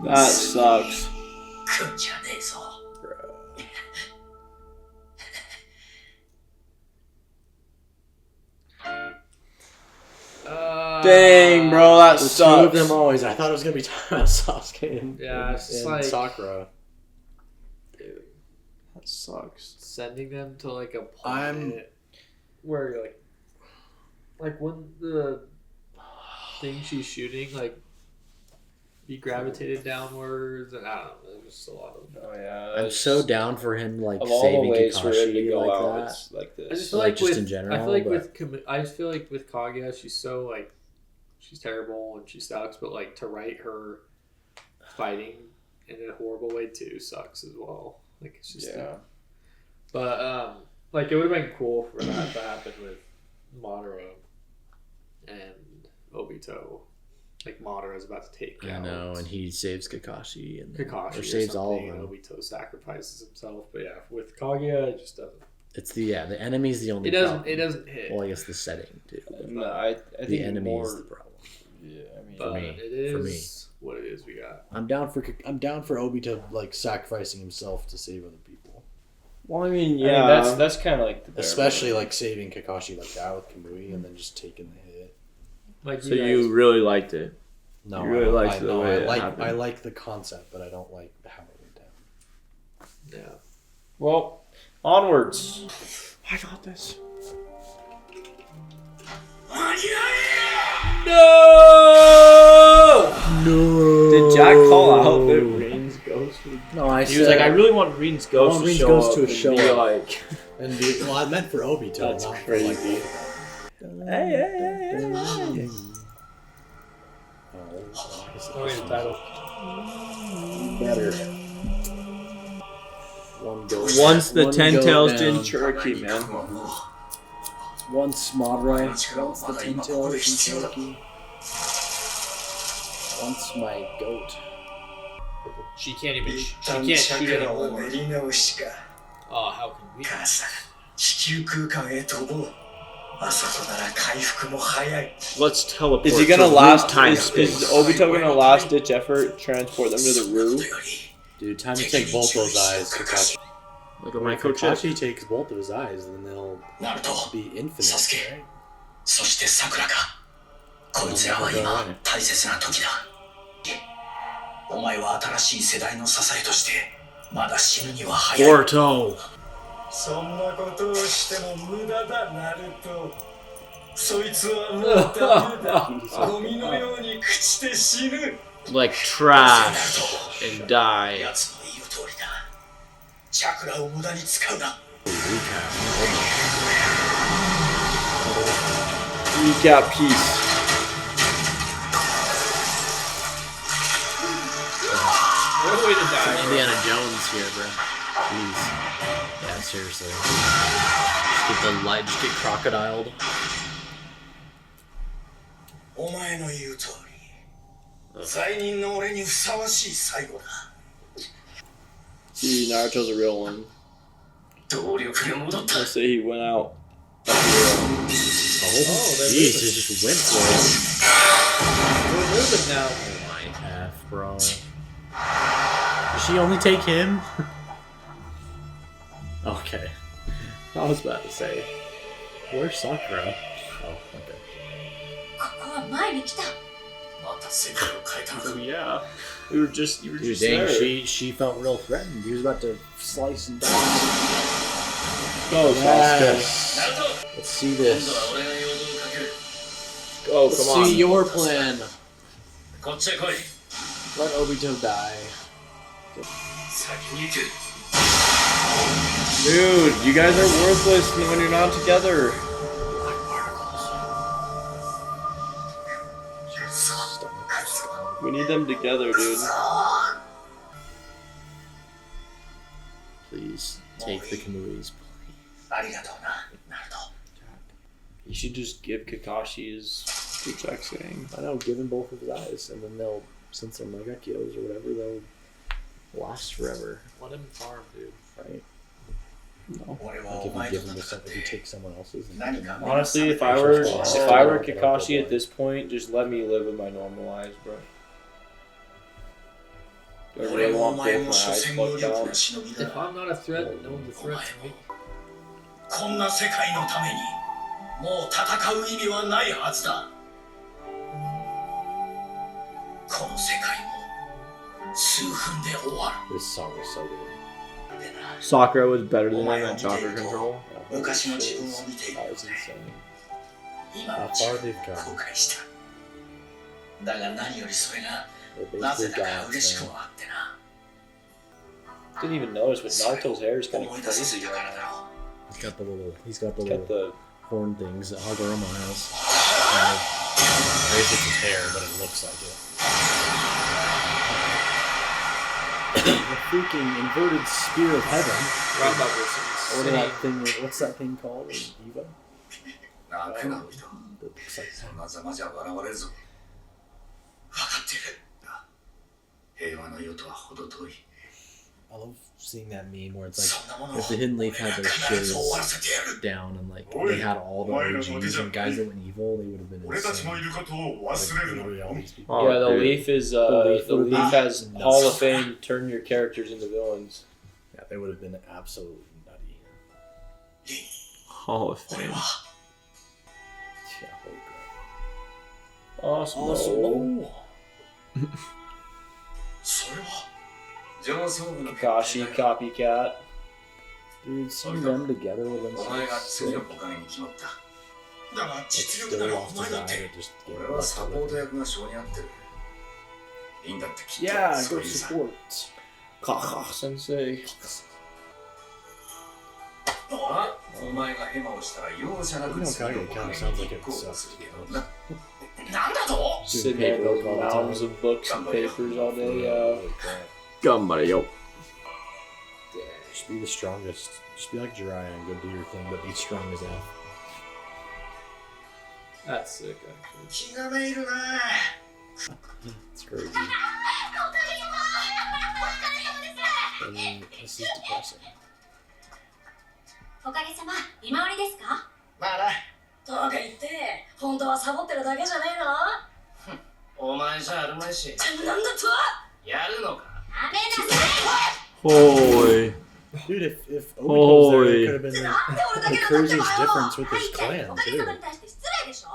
That sucks. 来んじゃねえぞ Dang, bro, that The two of sucks. them always. I thought it was gonna be talking about Sasuke and, Yeah, it's just and like- Sakura. Dude, That sucks. sending them to like a I'm- planet where you're like when the thing she's shooting like be gravitated downwards and I don't know, there's just a lot of. Oh yeah. I'm so down for him, like Of all saving the ways for him to Kakashi go like out, that. it's like I this. just feel Like, like just with in general, I feel like but- I just feel like with Kaguya, she's so like she's terrible and she sucks, but like to write her fighting in a horrible way too sucks as well. Like it's just Yeah. but like it would have been cool for that to happen with Madara and Obito. Like Madara's about to take I out know, and he saves Kakashi and Kakashi or saves all of and them. Obito sacrifices himself. But yeah, with Kaguya, it just doesn't. It's the enemy's the only. It doesn't. problem. It doesn't hit. Well, I guess the setting too. But No, I the think enemy more. is the problem. Yeah, I mean, But me. it is For me. what it is. We got. I'm down for Obito like sacrificing himself to save other people, Well, I mean, yeah, yeah. that's kind of like the bare especially like saving Kakashi like that with Kamui and then just taking the hit. Like So you really liked it. No, You really I, liked I, the no, way I it like happened. I like the concept, but I don't like how it went down. Yeah. Well, onwards. I got this. No. No. Did Jack call out that Rain's ghost? No, I He was like, I really want Rain's ghost to Rain's show ghost up to and show be up. like, And well, I meant for Obito, That's not crazy. for like. hey. Oh, wait, the title. Better. One goat. Once the one Ten goat Tails down. Jinchuriki, man. Once Madara, once the Ten Tails Jinchuriki. Once my goat. She can't even. 一 She 旦 can't チャ shoot クラを anymore. 練り直しか Oh, how can we? 母さん地球空間へ飛ぼうあそこなら回復も早い Let's teleport. Is he gonna to last? time Is space. Obito gonna last ditch effort transport them to そ the んなこと Roo? より Dude, time to take both those eyes. Kakashi. Look at When my coach. Kakashi takes both of his eyes, then they'll ナルト be infinite, Sasuke. right? そして桜かこいつらは今大切な時だお前は新しい世代の支えとしてまだ死ぬには早い Boruto! そんなことをしても無駄だナルトそいつはもうダメだゴミのように朽ちて死ぬ Like trash and die. 奴の言う通りだチャクラを無駄に使うな Recap piece. What a way to die. Indiana Jones here, bro. Jeez. Yeah, seriously. Just get the light, just get crocodiled. お前の言う通り罪人の俺にふさわしい最後だ See, Naruto's a real one. 動力が戻った Let's say he went out. Oh, jeez, it just went for it. We're moving now. Oh my F, bro. Did she only take him? Okay. I was about to say. Where's Sakura? Oh, okay. ここは前に来た。 また世界を変えたのか。 Oh, yeah. You were just Dude, there. dang, she felt real threatened. He was about to slice and dice. Go, Yes. Naruto! Let's see this. 今度は俺が陽動をかける。 Oh, Let's come on. see your plan. こっちへ来い。 Let Obito die. 先に行く。 Dude, you guys are worthless when you're not together. We need them together, dude. Please take the Kamuis. ありがとうな、ナルト。 You should just give Kakashi his Kuchak-sang. I know, give him both of his eyes, and then they'll, since they're Magakios or whatever, they'll last forever, Let him farm, dude. right? No. 俺は Like お if you 前 give と him to 戦っ if you て take someone else's. And 何か Honestly, if I were Kakashi at this point, just let me live with my normal lives, bro. Do I 俺 really もお want 前 both も my 所 eyes 詮無 plucked 力 out? な忍び If だ。 I'm not a threat, no one's a threat to me. こんな世界のためにもう戦う意味はないはずだ。この世界も数分で終わ This song is so good. る。でな、 Sakura was better than him on chakra control. 昔の自分を見ている That の was で、 insane. 今 How の自 far 分 they've を come. 後悔した。だが何よりそれが They're なぜ basically だか gods 嬉しく now. もあってな。 Didn't even notice, but それを Naruto's hair is kind 思 of い出させ crazy た right からだ now. ろ He's got the little Got the horn things that Hagoromo has. Kind of. I guess it's his hair, but it looks like it. The freaking inverted spear of heaven. Roundabout versus Or City. that thing, what's that thing called in Eva? う。なあ、クマの人。 That looks like そんなざまじゃ笑われるぞ。分かってる。平和の世とは程遠い。 I love seeing that meme where it's そんなもの like を if the Hidden Leaf 俺 had が their 必ず終わら shields せてやる。 down and like they had all the OGs and guys that went evil, they would have been 俺たちのい insane. ることを Like, 忘れるな literally all よ。 these people. Oh, yeah, the dude. leaf is The leaf the would leaf be has nuts. Hall of Fame turn your characters into villains. Yeah, they would have been absolutely nutty. Hall of 俺 Fame. は Yeah, holy crap. Awesome. それは上層部の Kakashi copycat. Dude, seeing them together would have お been 前が so 次 sick. のおかげに決まった。だが Like 実 still 力なら lost お his 前だっ eye て。 to just get 俺はサ left ポー with ト it. 役が性に合ってる。いいんだってきっと。 Yeah, そ go ういうさ。 support. Kaka sensei. あ、お前がヘマをしたら容赦なく You know, 次の Kaguya おか kind げ of sounds に like 立 it 候補 sucks. するけ You ど know? なんだと Sitting here with mounds of books and papers all day. Yeah. Ganbare Just be the strongest. Just be like Jiraiya and go do your thing, but be strong as F. That's sick, actually. 気がめいるな。 It's crazy. And this is depressing. おかげさま、今終わりですか？まあな。とか言って、本当はサボってるだけじゃねえの？お前じゃあるまいし。なんだと？やるのか。やめなさい。 Holy. Dude, if Obito was there, Holy. it could have been なんで俺だ the け残ってん craziest のよ。 difference with はい his って、お clan, かげさま too. に対して失礼でしょ？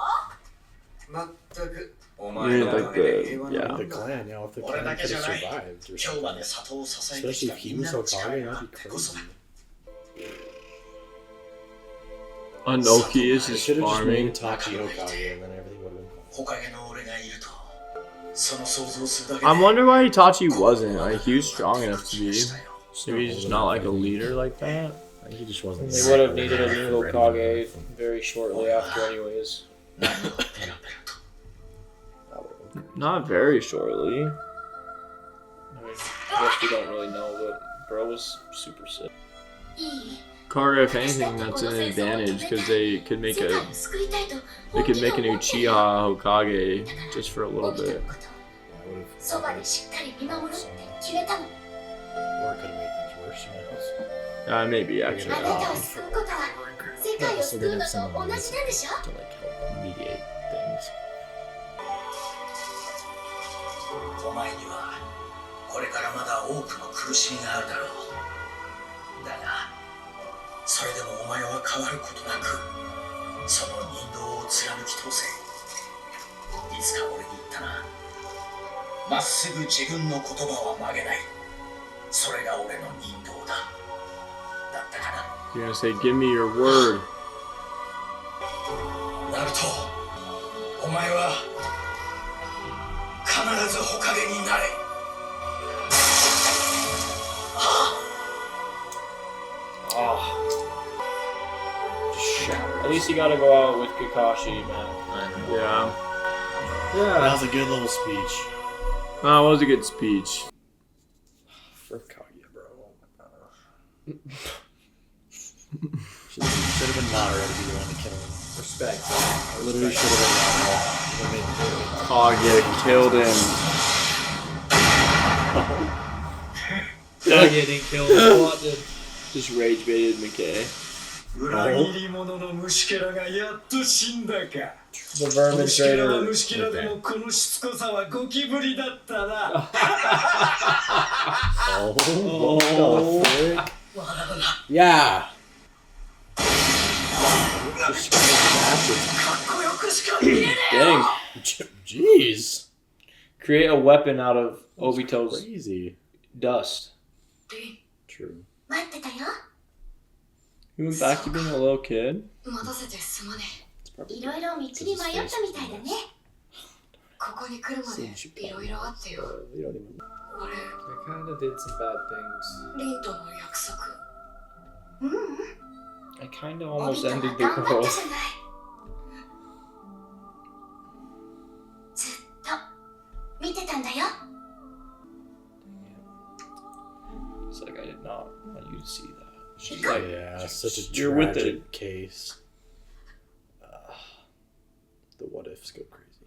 まったく。お Yeah, 前のお like かげで the 平和 yeah. な The clan, you know, if the 俺 clan だけ could じゃ have ない。 survived or 今日 something. まで里を支えて Especially きた if he みん was なの力 Hokage, があ that'd っ be てこそ。 crazy. Anoki is They just should have just made farming. Itachi Hokage and then everything would have been fine. ほかげの俺がいると。その想像するだけで。 I wonder why Itachi wasn't. Like, he was strong enough to be. Maybe he's just not like a leader like that. I think he just wasn't. They would have needed a new Hokage very shortly after, anyways. Not very shortly. I mean, I guess we don't really know, but bro was super sick. いい。 Kaguya, if anything, that's an advantage because they could make a new Uchiha Hokage just for a little bit. Yeah, I would have. そばでしっかり見守るって決めたの。 Or it could have made things worse, you know? Maybe あ actually. なたを救うことは世界を救うのと同じなんでしょ？ To like help mediate things. お前にはこれからまだ多くの苦しみがあるだろう。だがそれでもお前は変わることなくその人道を貫き通せ。いつか俺に言ったな。まっすぐ自分の言葉は曲げない。それが俺の人道だ。だったかな。 You're gonna say, give me your word. ナルト、お前は必ず火影になれ。At least you gotta go out with Kakashi, man. I know. Yeah. That was a good little speech. That was a good speech. For Kaguya, bro. Should have been Madara to be the one to kill him. Respect. Literally should have been Madara. Kaguya killed him. Yeah, didn't kill him. What did? Just rage baited McKay. 裏切り者の虫けらがやっと死んだか。 The vermin 虫けらは trader. 虫けらでもこのしつこさはゴキブリだったな。 Oh, what the frick? Yeah. かっこよくしか見えねえよ。 Dang. Jeez. Create a weapon out of Obito's Crazy. dust. True. 待ってたよ。 He went back to being a little kid. 待たせてすまねえ。 It's probably いろいろ道に迷ったみたいだね。ここに来るまでいろいろあってよ。 you don't even. 俺、 I kind of did some bad things. リンとの約束。 I kinda お almost びと ended は the 頑張った world. じゃない。ずっと見てたんだよ。 It's like I did not want you to see that. She's Yeah, like, such a you're with tragic it. case. The what ifs go crazy.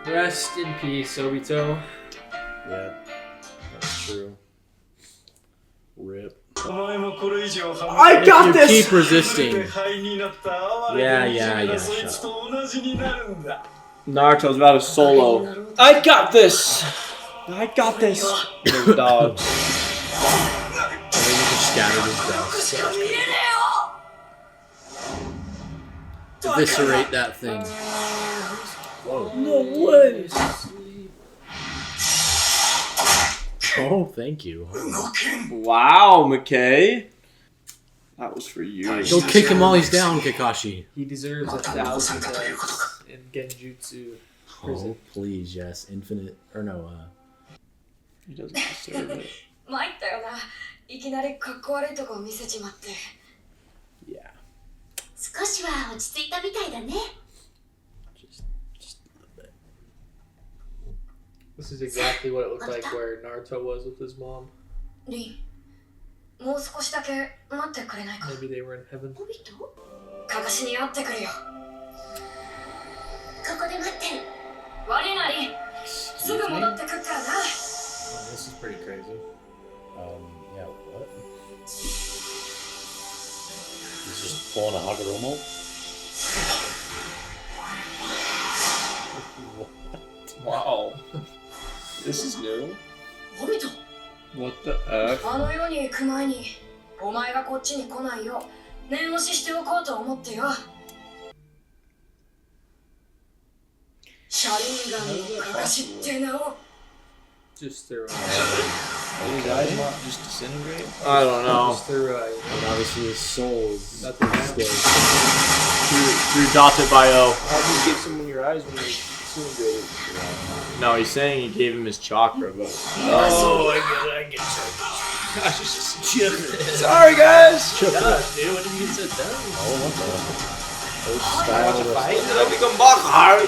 Rest in peace, Obito. Yeah, that's true. Rip. お前もこれ以上 I got You this! keep resisting. 灰になった哀れ Yeah, で惨 yeah, めな yeah, そいつと同じになるんだ。 Naruto's about to solo. I got this! I got this! Those dogs. I think he just scattered his dust. しか見えねえよ。 Eviscerate that thing. Whoa. No way! Oh, thank you. 動けん。 Wow, McKay. That was for you. Go kick him while he's down, Kakashi. He deserves 1,000 deaths in Genjutsu Oh, prison. please, yes. Infinite. Or no, He doesn't deserve it. 参ったよな。いきなりかっこ悪いとこ見せちまって。 yeah. 少しは落ち着いたみたいだね。 Just a little bit. This is exactly what it looked like where Naruto was with his mom. リン、もう少しだけ待ってくれないか。 Maybe they were in heaven. おびと？かかしに会ってくるよ。ここで待ってる。悪いなリン。すぐ戻ってくるからな。 Oh, this is pretty crazy. Yeah, what? He's just pulling a Hagoromo? Wow. This is new. おびと。 What the F? あの世に行く前に、お前がこっちに来ないよう念押ししておこうと思ってよ。シャリンガンのかかしって名を。 Just through. Did his eyes not just disintegrate? I don't know. Just through. And obviously his soul is Nothing still. Through Date Bio. How do you give someone your eyes when they disintegrate? No, he's saying he gave him his chakra, but. Oh, I get it. Gosh, it's just sorry, guys. Dude, when did you get that done? Oh, what the? Style of fight. Did I become hard?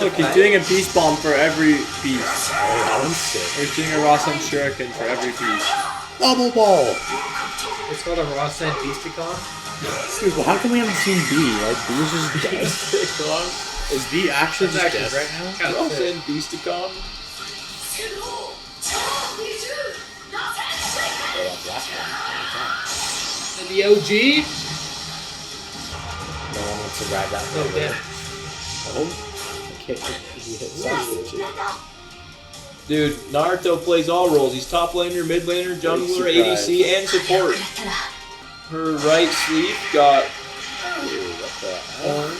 Look, he's doing a peace bomb for every piece. Oh, sick. He's doing a Rasen Shuriken for every piece. Double ball! It's called a Rasen Beasticon. Dude, well, how come we haven't seen B? Like, B is just dead. Is B actually just dead right now? Rasen Beasticon. And the OG? No one wants to grab that. Oh, damn. Oh, okay. He hit Sasuke. Dude, Naruto plays all roles. He's top laner, mid laner, jungler, Big surprise. ADC, and support. Her right sleeve got Dude, what the hell?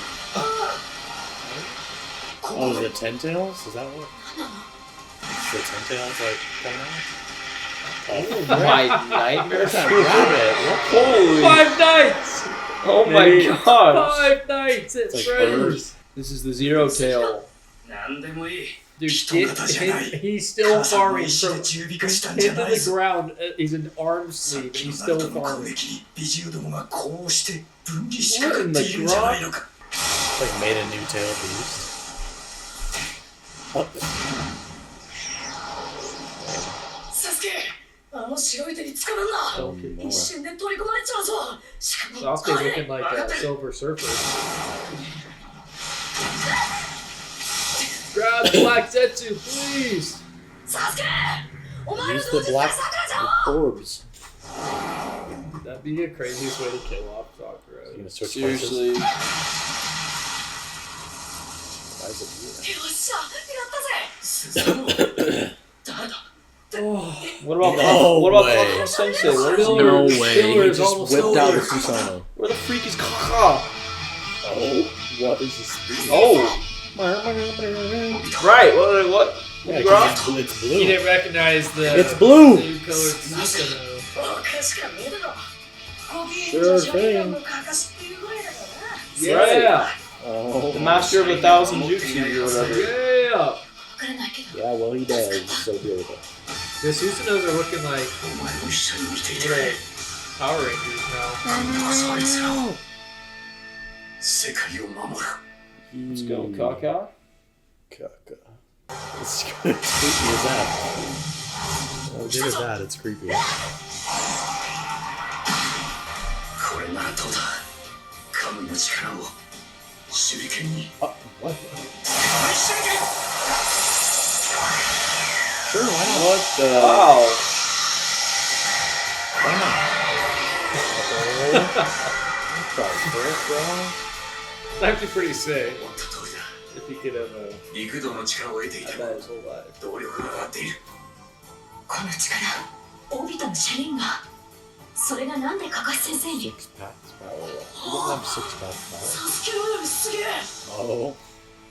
torn. Oh, is it 10 tails? Is that what? The 10 tails like coming out? My nightmare. Where's that rabbit? Holy 5 nights! Oh my gosh. 5 nights at It's like Freddy's. birds. This is the zero tail. 何でもいい Dude, 人型じゃない he's still 母さんの farming 意志で from 準備化したんじゃ into ない the ぞ ground. He's an arm さっ sleeve. きの He's ナル still トの攻 farming. 撃に美獣どもがこうして分離しかかっているんじゃないのか It's like made a new tail beast. Oh. サスケあの白い手に捕まんな Oh, no. 一瞬で取り込まれちゃうぞしかも Sasuke's これ looking like 分かっ a てる silver surfer. Grab the black zetsu, please! サスケお前の Use 同 the 時 black に桜ちゃんを orbs. That'd be the craziest way to kill off You're Sakura. gonna switch places. Seriously. Why is it you? よっしゃやったぜ誰だ What about No what about way. Kaguya Sensei? Where did No he, way. He Killer is just almost whipped out the over. Susanoo. where the freak is Kaka? Oh, what is this? Oh, right. What? Yeah, Rock? 'cause it's He blue. didn't recognize the It's blue. new colored Susanoo. 確かに見るのコビー Sure 女子兵 thing. のカカシっていうぐらいだからな Yeah! Oh, The master of 1,000 jutsus or whatever. Yeah! わからないけど yeah, well, he does. So deal with it. The Susanoos are looking like お前も一緒に見ていてく little れ Power Rangers now. 今度こそあいつらを世界を守る Let's go, Kaka. Kaka. It's creepy as that. Oh, did it that? It's creepy. これならどうだ神の力を手裏剣に Oh, what? 手裏剣 Sure, why not? What the? Wow! Why not? What the frick, bro? It's actually pretty sick 思った通りだ if he could have 幾度の力を得ていて had も that his whole life. 動力が上がっているこの力オビトの車輪がそれがなんでカカシ先生に Six packs power. He doesn't have six packs サスケのよりすげえ power. Oh,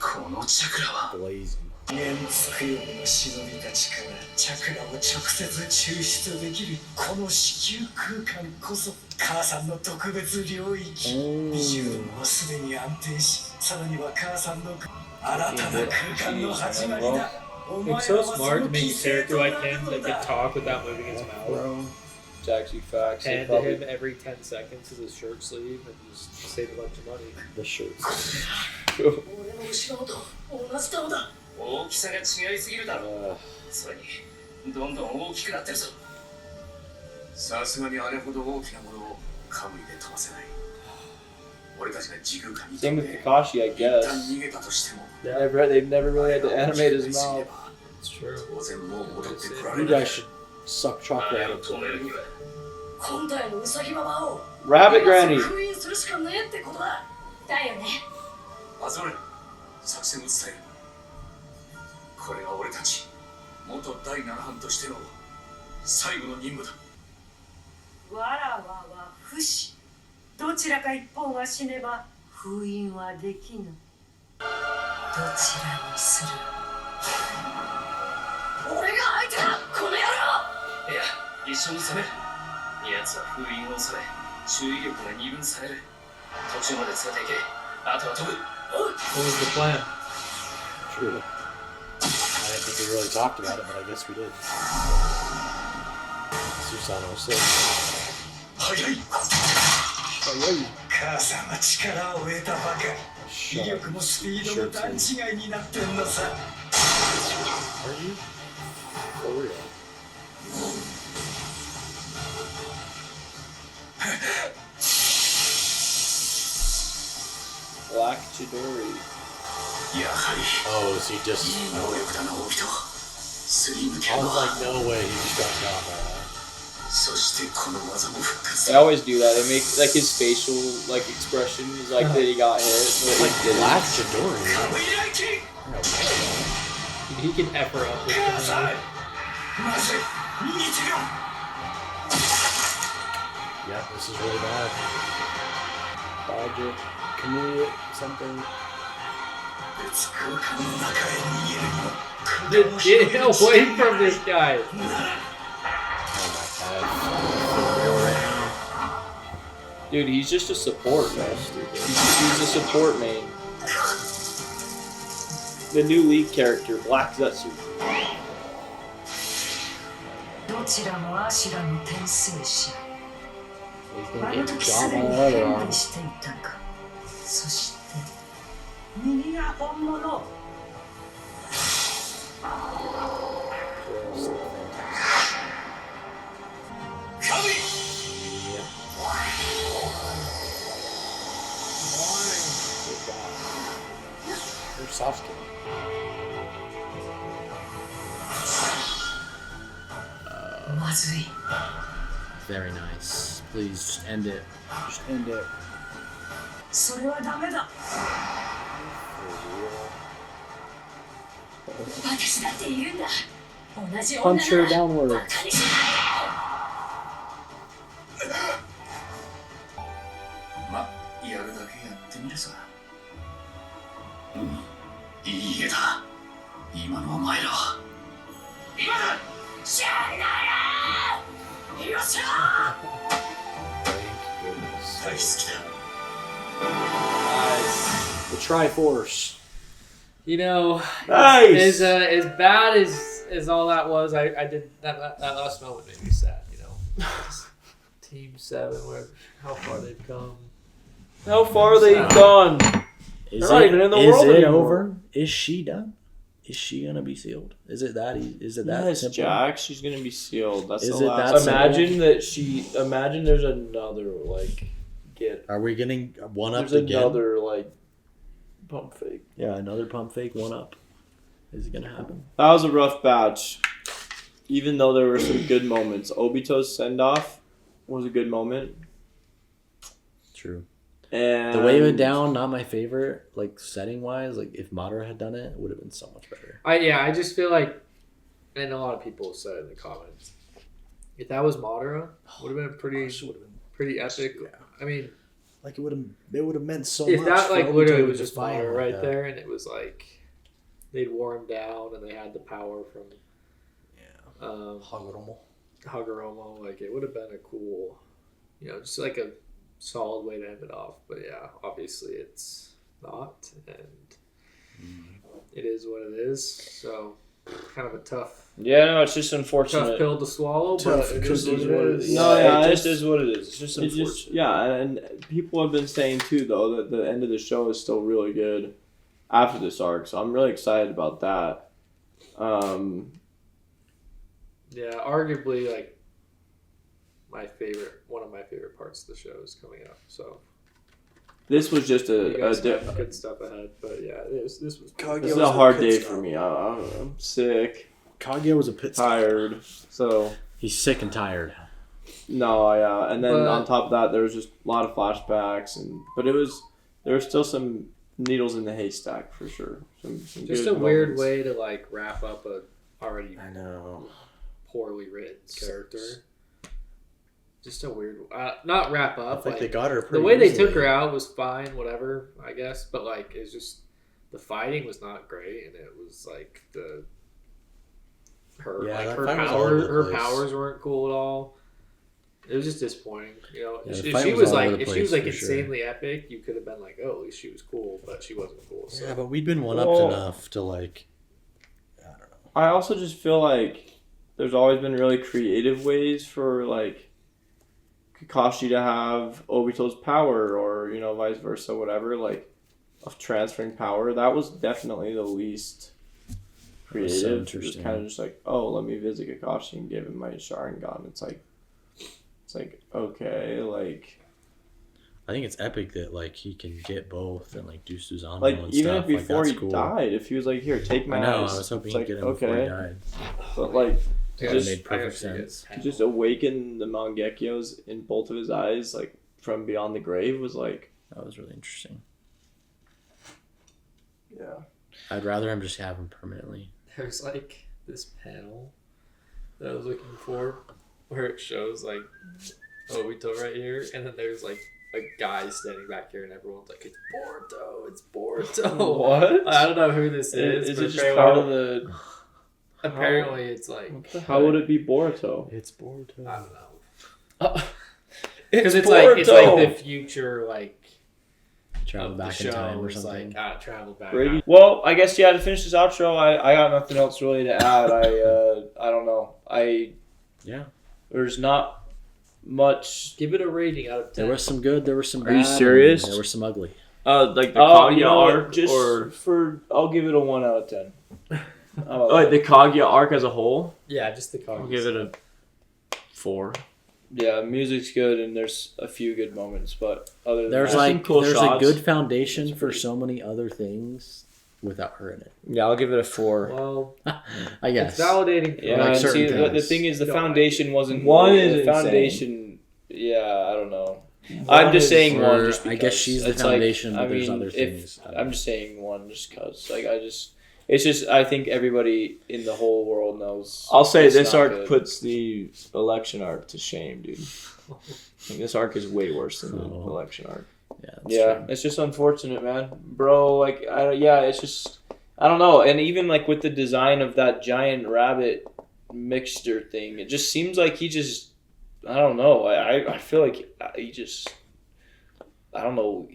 このチャクラは blazing. 念つくような忍びたちからチャクラを直接抽出できるこの子宮空間こそ母さんの特別領域美獣どもはすでに安定しさらには母さんの新たな空間の始まりだ It's so smart to make a character like him that can talk without moving his mouth. Bro. It's actually facts. They Hand to probably- him every 10 seconds as his shirt sleeve and just save a bunch of money. The shirts. 俺の後ろと同じだろだ大きさが違いすぎるだろ Uh, それにどんどん大きくなってるぞさすがにあれほど大きなものをカムイで飛ばせない俺たちが時空間に Same with Kakashi, I 一 guess. 旦逃げたとしても They've never really had to animate his mouth. It's true. 当然もう戻ってこら you れない guys should suck chakra あれ out を of 止めるには今度へのウサギママを Rabbit Granny. 封印するしかねえってことだだよねあそれ作戦を伝えるこれが俺たち元第7班としての最後の任務だわらわは不死どちらか一方が死ねば封印はできぬどちらにする俺が相手だこの野郎いや一緒に攻める奴は封印を恐れ注意力が二分される途中まで連れて行けあとは飛ぶ What was the plan? True. I didn't think we really talked about it, but I guess we did. Susanoo 6. 早い Oh, yeah. 母さんは力を得たばか威 Shut 力 up. もスピードも段違いになってんのさ Are you? For real? Black Chidori. やはり Oh, is he い just. い能力だなオビトすり抜け I る was わ like, no way, he just got got by that. そしてこの技も復活 They always do that. They make like his facial like expression is like that he got hit. But Like he didn't. Black Chidori. カムイライキン He can F her up with 母さん the まずい逃げてよ Yeah, this is really bad. Dodge it. Commute it. Something. Get away from this guy. Oh my god. Dude, he's just a support, man. He's a support main. The new league character, Black Zetsu. どちらもアシュラの転生者。 He's あ gonna の get 時 John すで on に another 変 arm. 化していたか。そして右が本物。 Where's Sasuke? Very nice. Please just end it. Just end it. それはダメだ。私だっているんだ。同じ女 Punch her なら downward. バカにしないま、やるだけやってみるさ。いい家だ。今のお前らは。今だ。シャーナラ。よっしゃー。大好きだ。 The Triforce. You know, Nice. as bad as all that was, I did that last moment made me sad. You know, Team 7, how far they've come. How far they've gone. Is They're not even in the is world it anymore. over? Is she done? Is she gonna be sealed? Is it that? Is it that Yes, simple? Jack, she's gonna be sealed. That's Is the it last. that Imagine Imagine there's another get. Are we getting one up There's again? another pump fake. Yeah, another pump fake one up. Is it gonna happen? That was a rough batch. Even though there were some good moments, Obito's send off was a good moment. True. And The way it went down, not my favorite. Like setting wise, like if Madara had done it, it would have been so much better. I just feel like, and a lot of people said in the comments, if that was Madara, would have been pretty epic. Yeah. I mean, Like it would have meant so if much. that for like Obito literally to was just define Madara like right that. there, and it was like they'd wore him down, and they had the power from Hagoromo. Like it would have been a cool, just like a solid way to end it off. But yeah, obviously it's not, and it is what it is. So kind of a tough no, it's just unfortunate. pill to swallow, Tough but it is what cookie. it is. No, Yeah, it just is what it is. It's just unfortunate. And people have been saying too though that the end of the show is still really good after this arc, so I'm really excited about that. Yeah, arguably like one of my favorite parts of the show is coming up. So This was just you guys have good stuff ahead, but yeah, this was. Kaguya this is was a hard pit day stop. for me. I'm sick, Kaguya was a pit stop. tired. So He's sick and tired. no, yeah, and then But- on top of that, there was just a lot of flashbacks, but there were still some needles in the haystack for sure. Some Just good a weird moments. way to like wrap up a already I know. poorly written character. Just a weird, not wrap I up. think Like, they got her the pretty way they easily. took her out was fine, whatever, I guess. But like, it's just the fighting was not great, and it was like her that her fight was all over powers the her place. powers weren't cool at all. It was just disappointing, Yeah, the if fight she was was all like, over the if she was place, like for sure. insanely epic, you could have been like, oh, at least she was cool, but she wasn't cool. So. Yeah, but we'd been one upped Well- enough to like. I don't know. I also just feel like there's always been really creative ways for like Kakashi to have Obito's power, or vice versa, whatever, like of transferring power. That was definitely the least was so creative. It was interesting. kind of just like, oh, let me visit Kakashi and give him my Sharingan. It's like okay, like I think it's epic that like he can get both and like do Susanoo like and even stuff. if before like, he that's cool. died, if he was like, here, take my I know. eyes. I was hoping it's he'd like, get him before he okay, died. but like I That gotta- made I perfect gotta get sense. to just awaken the Mangekyous in both of his eyes, like from beyond the grave, was like, That was really interesting. yeah. I'd rather him just have him permanently. There's like this panel that I was looking for where it shows like Obito right here, and then there's like a guy standing back here, and everyone's like, "It's Boruto! It's Boruto!" What? I don't know who this is. Is but it just part of the? Apparently, it's like How would it be Boruto? It's Boruto. I don't know. Because It's like the future, like Travel of back the in time show or is something. like travel back. Brady? Well, I guess to finish this outro, I got nothing else really to add. I don't know. Yeah. There's not much. Give it a rating out of 10. There was some good, there was some Are you bad, serious? and there was some ugly. Like the Kaguya arc, just or I'll give it a 1 out of 10. the Kaguya arc as a whole? Yeah, just the card. I'll give it a 4. Yeah, music's good and there's a few good moments, but other than There's that, like cool there's shots. a good foundation for so many other things without her in it. Yeah, I'll give it a 4. Well, I guess. it's validating. yeah. like and certain see, the things. thing is, the No, foundation wasn't One the is foundation. Yeah, I don't know. I'm just saying Or one. Just I because guess she's the it's foundation, like, but there's I mean, other things. I'm just saying one, just cause it's just I think everybody in the whole world knows. I'll say it's this not arc good. puts the election arc to shame, dude. I think this arc is way worse than the Oh. election arc. Yeah, that's Yeah, true. it's just unfortunate, man, bro. Like, it's just I don't know, and even like with the design of that giant rabbit mixture thing, it just seems like he just I don't know. I feel like he just I don't know.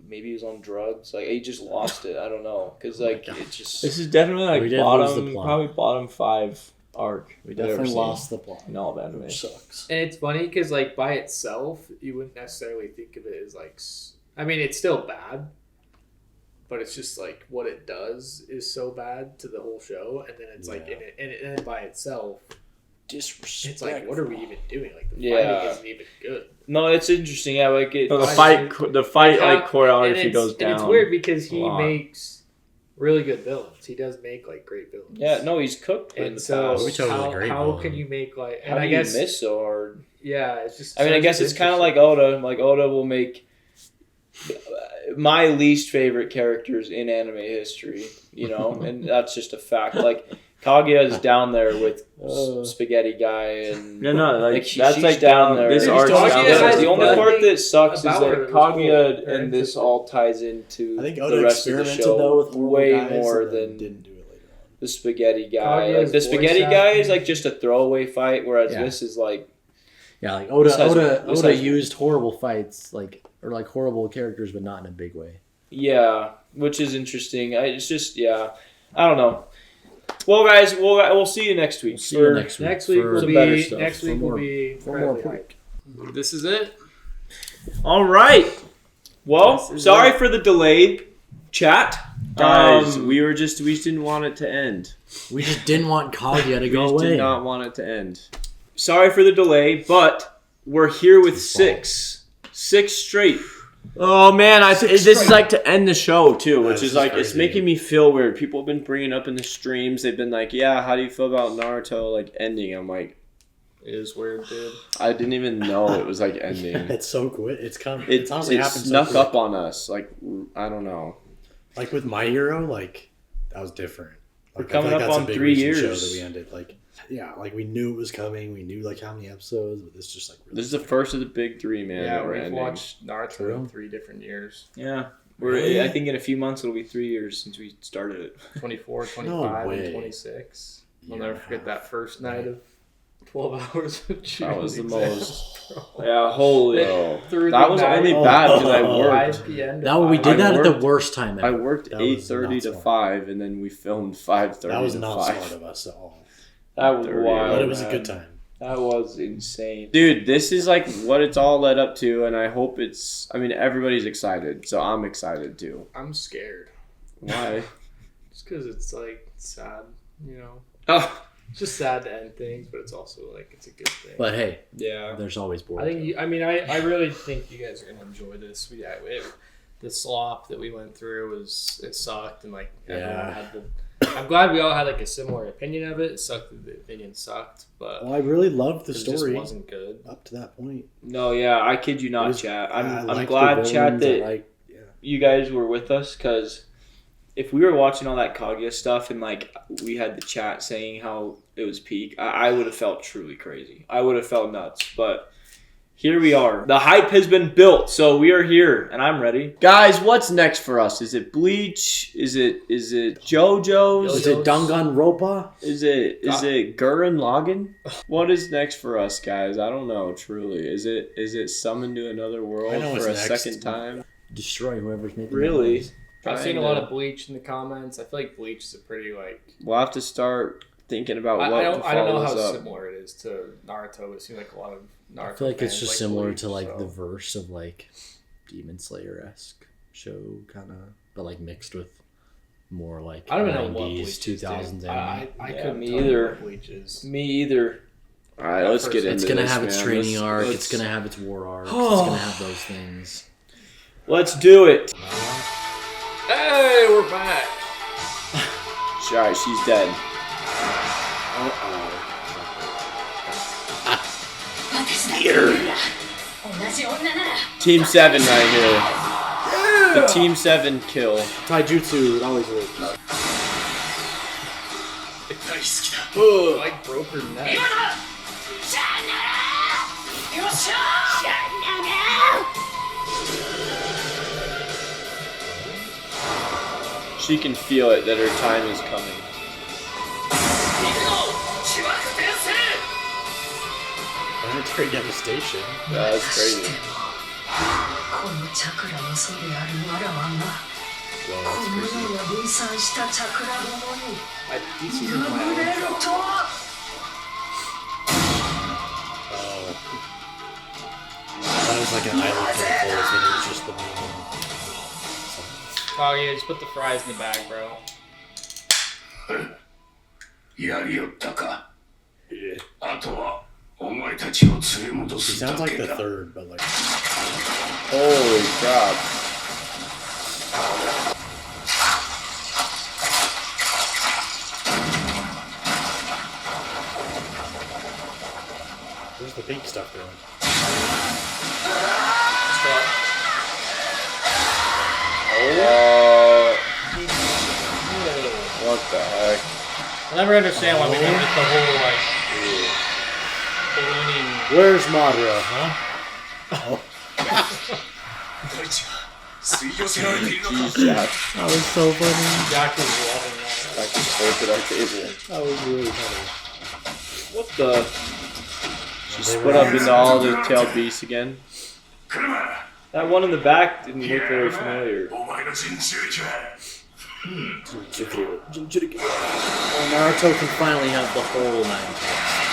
Maybe he was on drugs. Like he just lost it. I don't know, because like it just This is definitely like We did lose the bottom, plot. probably bottom 5 arc. We we've ever definitely seen lost the plot. in all of anime. Which sucks. And it's funny because, like, by itself, you wouldn't necessarily think of it as like. I mean, it's still bad, but it's just like what it does is so bad to the whole show, and then it's like in it, and then by itself, disrespect. it's like, what are we even doing? Like the Yeah. fighting isn't even good. No, it's interesting. Yeah, like it. So the I fight How- like choreography and goes down. And it's weird because a he lot. makes really good villains. He does make like great villains. Yeah, no, he's cooked in And the so past. Obito was a how, great how villain. can you make like? And How I do guess you miss so hard? yeah, it's just. I mean, I guess it's kind of like Oda. Like Oda will make my least favorite characters in anime history. You know, and that's just a fact. Like Kaguya is down there with Spaghetti Guy, and Yeah, no, like she's that's like down down there. this Dude, arc's Kaguya down has there. The only nothing part that sucks is about that her that was Kaguya cool. and this all ties into I think the Oda rest of the experimented show though with horrible way guys more and then than didn't do it later on. the Spaghetti Guy. Kaguya's Like the Spaghetti voice Guy is acting- like just a throwaway fight, whereas Yeah. this is like Yeah, like Oda This has- Oda this Oda has- used horrible fights, like or like horrible characters, but not in a big way. yeah, which is interesting. It's just I don't know. Well, guys, we'll see you next week. We'll see you for- next week. Next week for will some better be stuff. next For week more- will be for more incredibly point. This is it. All right. Well, This is sorry it. for the delayed chat, Guys, we just didn't want it to end. We just didn't want Kaguya to We go just away. did not want it to end. Sorry for the delay, but we're here with His fault. six straight. Oh man, this is like to end the show too, which This is is like it's crazy. making me feel weird. People have been bringing up in the streams. They've been like, "Yeah, how do you feel about Naruto like ending?" I'm like, It is weird, dude. I didn't even know it was like ending. It's so quick. It's kind of It it's honestly happened so snuck quick. up on us. Like I don't know. Like with My Hero, like that was different. Like, We're coming I feel like up that's on a big 3 recent Show years. that we ended. Like, yeah, like we knew it was coming. We knew like how many episodes, but this just like really This is the first of the big 3, man. Yeah, that we're we've ending. watched Naruto True. in 3 different years. Yeah. Really? I think in a few months it'll be 3 years since we started it. 24, 25, way. and 26. I'll Year never and a forget half. that first night of 12 hours of That was the exams, most. bro. Yeah, holy. Bro. Through That the was night, only Oh. bad because I Oh. worked. 5 p.m. to That we 5. did that at worked- the worst time ever. I worked That was 8:30 not to smart. 5, and then we filmed 5:30 That was to not 5. smart of us at all. That was 30, wild. But it was a man. good time. That was insane. Dude, this is like what it's all led up to, and I hope it's. I mean, everybody's excited, so I'm excited too. I'm scared. Why? Just because it's like sad, you know? Oh, It's just sad to end things, but it's also like it's a good thing. But hey, yeah. there's always Boruto. I think I really think you guys are gonna enjoy this. The slop that we went through it sucked, and like everyone Yeah. had the. I'm glad we all had like a similar opinion of it. It sucked that the opinion sucked, but Well, I really loved the it just story wasn't good. up to that point. No, yeah, I kid you It not, was- chat. I I'm liked glad, the chat, villains, that you guys were with us, because if we were watching all that Kaguya stuff and like we had the chat saying how it was peak, I would have felt truly crazy. I would have felt nuts. But here we are. The hype has been built, so we are here, and I'm ready. Guys, what's next for us? Is it Bleach? Is it JoJo's? Is it Danganronpa? Is it Gurren Lagann? What is next for us, guys? I don't know. Truly, is it Summon to Another World for a second time? Destroy whoever's making Really? noise. I've seen a lot of Bleach in the comments. I feel like Bleach is a pretty like. We'll have to start thinking about what I to don't know follow how this up. similar it is to Naruto. It seems like a lot of Naruto. I feel like it's fans just like similar Bleach, to like so. the verse of like Demon Slayer-esque show kind of, but like mixed with more like I don't even know what 90s, Bleach is, 2000s dude. anime. I Yeah, couldn't me tell you either. what Bleach is. Me either. All right, let's get into It's this. gonna have its man. training arc. Let's- It's gonna have its war arc. It's gonna have those things. Let's do it. Hey, we're back. Alright, she's dead. Team 7 right here. The Team 7 kill. Taijutsu, it always works. Like broke her neck. She can feel it that her time is coming. Planetary devastation. Yeah, that's crazy. Wow, that's crazy. These seasons are my own show. Oh. That was like an island full, so it was just the moon. Kaguya, just put the fries in the bag, bro. やりよったか。あとはお前たちを連れ戻 He すだ sounds like け the だ。 third, but like Holy crap. where's the pink stuff going? What the heck? I never understand why we don't get the whole like ballooning. Where's Madara, huh? Oh. 大地が吸い寄せられているのか。 Jeez, Jack. That was so funny. Jack was loving that. Jack just bolted our table. That was really funny. What the? She split up into all the tailed beasts again. 車。 That one in the back didn't look very familiar. お前の人中は。 Well, Naruto can finally have the whole 9 tails.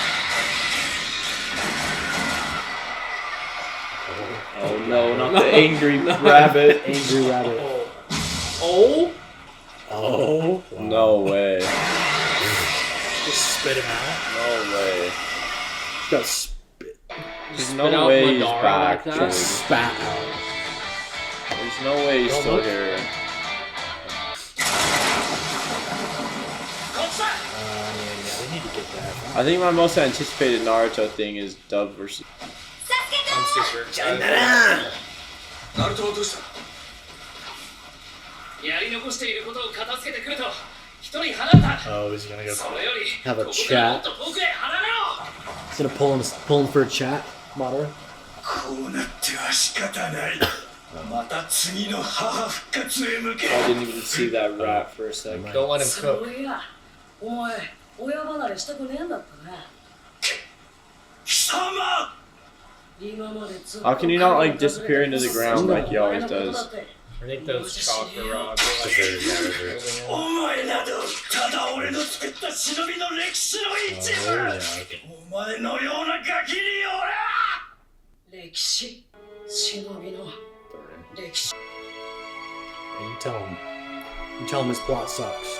Oh no, not the angry rabbit. Angry rabbit. Oh? Oh. Wow. No way. Just spit him out. No way. He's got spit. There's Spit no out way he's Madara back. like that? dude. Spat out. There's no way he's Don't still look. here. Yeah, they need to get that. I think my most anticipated Naruto thing is Dub versus. I'm super excited. ナルトはどうした。やり残していることを片付けてくると一人離れた。 Oh, he's gonna go それより have a ここからもっ chat. と遠くへ離れろ。 He's gonna pull him for a chat, Madara. こうなっては仕方ないまた次の母復活へ向け I didn't even see that rat for a second. Don't let him そ cook. ういやお前親離れしたくねえんだったね貴様 How can you not like disappear into the ground like he always does? I think those chakra rods are like お前などただ俺の作った忍びの歴史の一 Oh, 部 yeah, okay. お前のようなガキに俺は歴史忍びの歴史 And you tell him his plot sucks.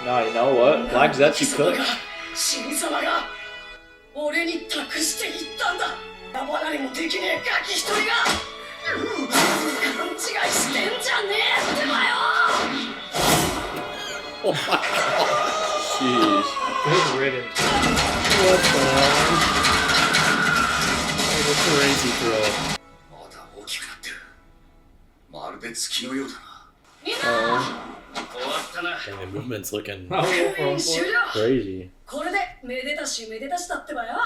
No, you know what? Black Zetsu cooked. 神様が俺に託していったんだ離れもできねえガキ一人が勘違いしてんじゃねえってばよ Oh my god. Jeez. good riddance. What the hell? That was a crazy throw. まだ大きくなってる。まるで月のようだな。 Oh. 終わったな。 And the movement's looking 終了 終了 crazy. これでめでたしだってばよ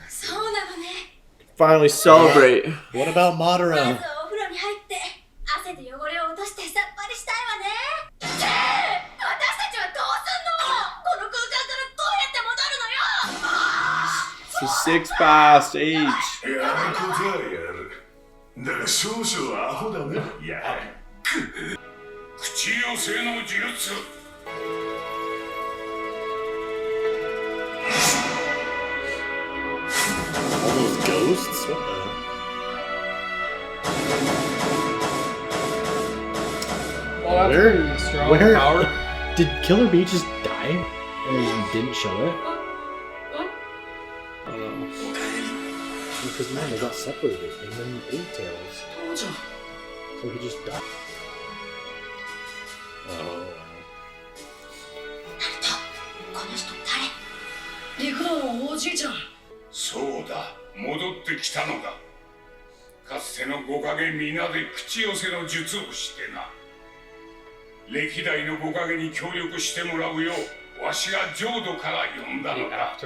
そうなのね。 Finally celebrate. What about まず Madara? お風呂に入って汗で汚れを落としてさっぱりしたいわね。私たちはどうすんの？この空間からどうやって戻るのよ。 It's a 6 past age. やることはやる。だが少々アホだね。やはり。口寄せの術。 All those ghosts? What the? Well, that's Where- pretty strong where- power. Did Killer Bee just die? And they didn't show it? Because man, they got separated and then 8 tails. So he just died. Oh. この人誰？陸道のおじいちゃん。そうだ、戻ってきたのだ。かつての5影皆で口寄せの術をしてな。歴代の5影に協力してもらうよう、わしが浄土から呼んだのだ。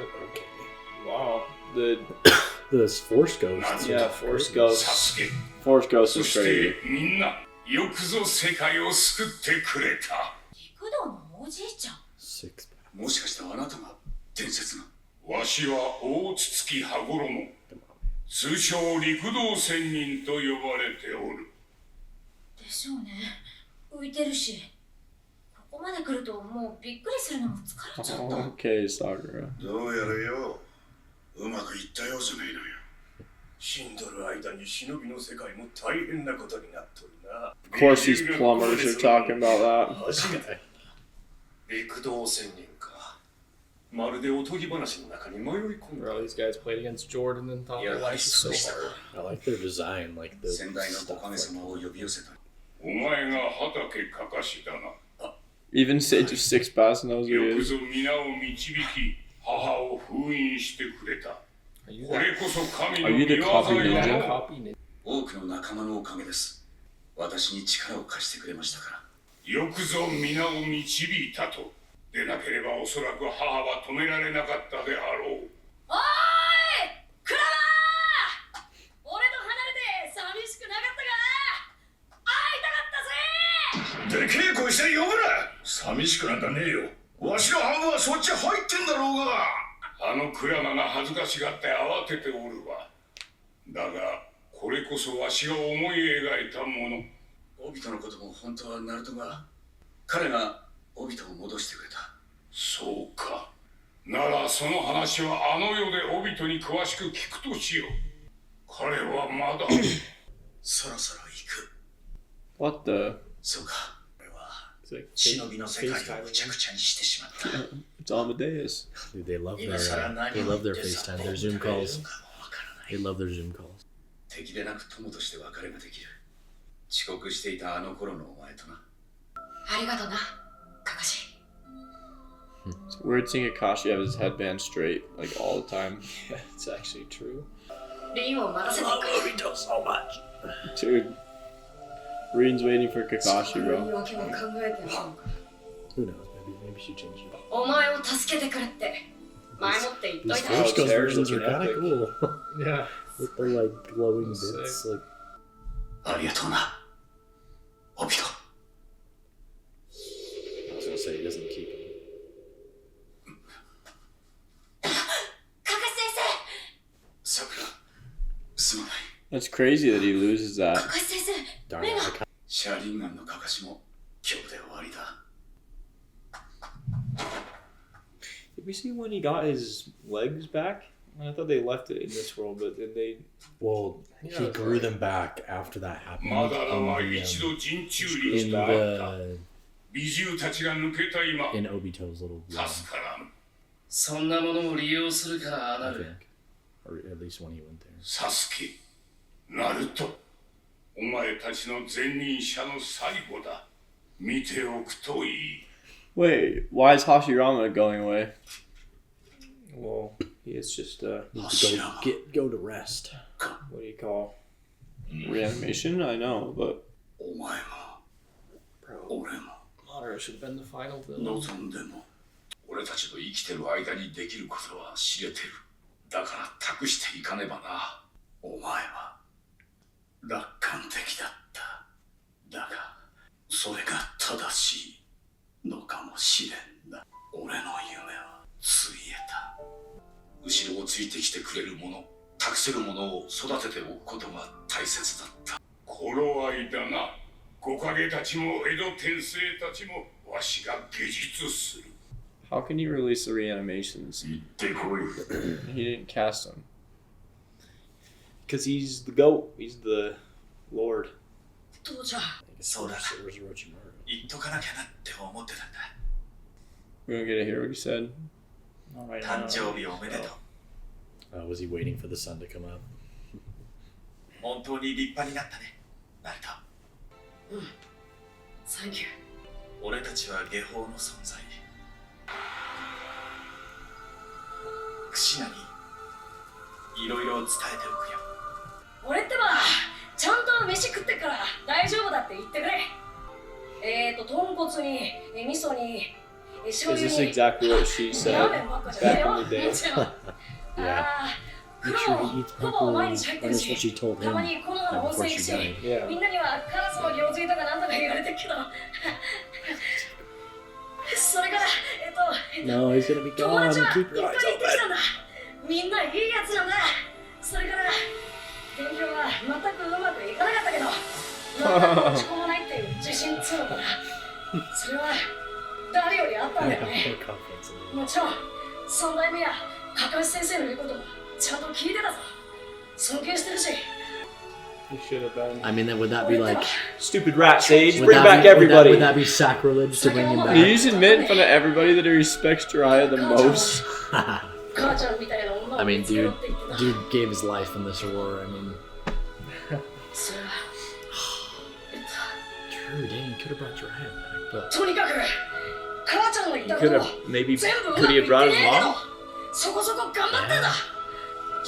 Wow. The Those Force Ghosts. yeah, Force Ghosts. サスケ、 Force Ghosts そ is し crazy. てみんな、よくぞ世界を救ってくれた。陸道のおじいちゃん。 6 もしかしてあなたが伝説のわしは大筒羽衣、通称陸道仙人と呼ばれておる。でしょうね。浮いてるし。ここまで来るともうびっくりするのも疲れちゃった。 Okay, Sakura. どうやらよ、うまくいったようじゃないのよ。死んどる間に忍びの世界も大変なことになっとるな。 Of course, these plumbers are talking about that. 確かに。陸道仙人か。まるでおとぎ話の中に迷い込んだ。 Bro, these guys played against Jordan and thought their life was so hard. I like their design, like the 先代の stuff おかげ like さまを呼び寄せた。お前が畑かかしだな。 Even Sage of 6 Pass knows who よ he く is. ぞ皆を導き、母を封印してくれた。 Are you こ that れこそ神の Are you the 御業 copy よ ninja? の。 copy ninja? 多くの仲間のおかげです。私に力を貸してくれましたから。よくぞ皆を導いたと。でなければおそらく母は止められなかったであろう。おーいクラマー、俺と離れて寂しくなかったか？会いたかったぜ。でけえ声して呼ぶな。寂しくなんかねえよ。わしの半分はそっち入ってんだろうが。あのクラマが恥ずかしがって慌てておるわ。だがこれこそわしが思い描いたもの。オビトのことも本当はナルトが、彼がオビトを戻してくれた。そうか。ならその話はあの世でオビトに詳しく聞くとしよう。彼はまだ。そろそろ行く。 What the? そうか。俺は It's like 忍びの世界を FaceTime. むちゃくちゃにしてしまった。 It's Amadeus. Dude, they love 今さら their 何 they を love 言 their って FaceTime, さ their Zoom どう calls. かもわからない They love their Zoom calls. 敵でなく友として別れができる。遅刻していたあの頃のお前とな。ありがとな、カカシ。 It's weird seeing Kakashi have his headband straight, like, all the time. It's actually true. リンを待たせてくれ。 so much. Dude. Rin's waiting for Kakashi, 言 bro. い訳も考えてあるのか。 Who knows? Maybe she changed it. お前を助けてくれって前もって言っと These いた。 Force Ghost Hair's versions are looking kind of epic. cool. Yeah. With their like glowing Sick. bits, like ありがとうな。オビト。 I was gonna say he doesn't keep them. カカシ先さくら、すまない。 That's crazy that he loses 生、 that. カカシ先生、 Darn 目 it! が I kind シャーリンガンのカカシも今日で終わりだ。 Did we see when he got his legs back? I thought they left it in this world, but then they... well, Yeah, he that's grew right. them back after that happened まだらは in 一 the, 度陣中 in 立となった。 the 美獣たちが抜けた今、 in Obito's little 助からん。そんなものを利用するからああな I る think, or at least when he went there. サスケ、ナルト、お前たちの前任者の最後だ。見ておくといい。 Wait, why is Hashirama going away? Well, he is just Needs to go to rest. what do you call? Reanimation? I know, but... お前も、 Bro, 俺も、 Madara should have been the final villain. 望んでも、俺たちの生きてる間にできることは知れてる。だから託していかねばな。お前は楽観的だった。だがそれが正しいのかもしれんな。俺の夢はついえた。後ろをついてきてくれる者、託せる者を育てておくことが大切だった。頃合いだな。木陰たちも江戸天聖たちもわしが下術する。 How can you release the reanimations? 行ってこい。 He didn't cast them. Because he's the goat. He's the lord. 父ちゃん、そうだな。 Where's Orochimaru? 言っとかなきゃなって思ってたんだ。 We're gonna get to hear what he said. Not right 誕 now. 生日おめでとう。 Was he waiting for the sun to come up? 本当に立派になったね、ナルト。サンキュー。俺たちは下法の存在。クシナにいろいろ伝えておくよ。俺ってばちゃんと飯食ってっから大丈夫だって言ってくれ。豚骨に味噌に醤 Is 油 this に exactly what she ラー said メンばっかじゃねえよ。 back in the day? もちろん。 Yeah. 風 Make 呂 sure も he eats ほぼ毎 properly. 日入って That る is what し she told たま him にこの葉の温 before 泉行く she し died. Yeah. みんなにはカラスの行水とかなんとか言われてるけどそれから No, he's gonna be 友 gone. 達はいっぱい Keep 行 your っ eyes てきた open. んだ。みんないいやつなんだ。それから勉強は全くうまくいかなかったけどまあ落ち込まないっていう自信つうのかな。それは誰よりあったんだよ Yeah, ね。 more confidence in him. もちろん三代目やカカシ先生の言うこともちゃんと聞いてたぞ。尊敬してるし。 He should have been. I mean, would that be like? Stupid rat sage. Would Bring that back be, everybody. Would that be sacrilege to bring him Did back? he just admit in front of everybody that he respects Jiraiya the most? 母ちゃんみたいな女を I mean, 見つけろ dude, って言ってた。 dude gave his life in this war. I mean, それは true. Dang, he could have brought Jiraiya back, but とにかく母ちゃんの言っ He たこと could も have maybe. 全部うま Could く he い have って brought ね his えけど mom? そこそこ頑張ってんだ。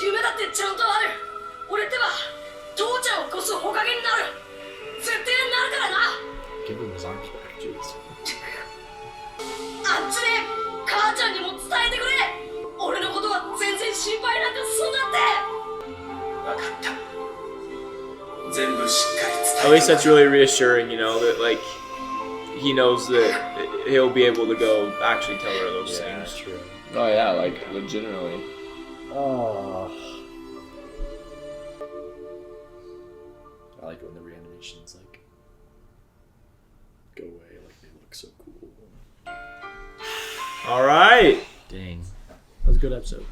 夢だってちゃんとある。俺ってば父ちゃんを越すほかげになる。絶対になるからな。 give him his arms back. Jeez. あっちで母ちゃんにも伝えてくれ。俺のことは全然心配なんかすんなって。分かった。全部しっかり At 伝え least て that's really reassuring, you know, that like he knows that he'll be able to go actually tell her those Yeah, things. true. Oh yeah, like legitimately. Oh. I like when the reanimations like go away, like they look so cool. All right, Dang. That was a good episode.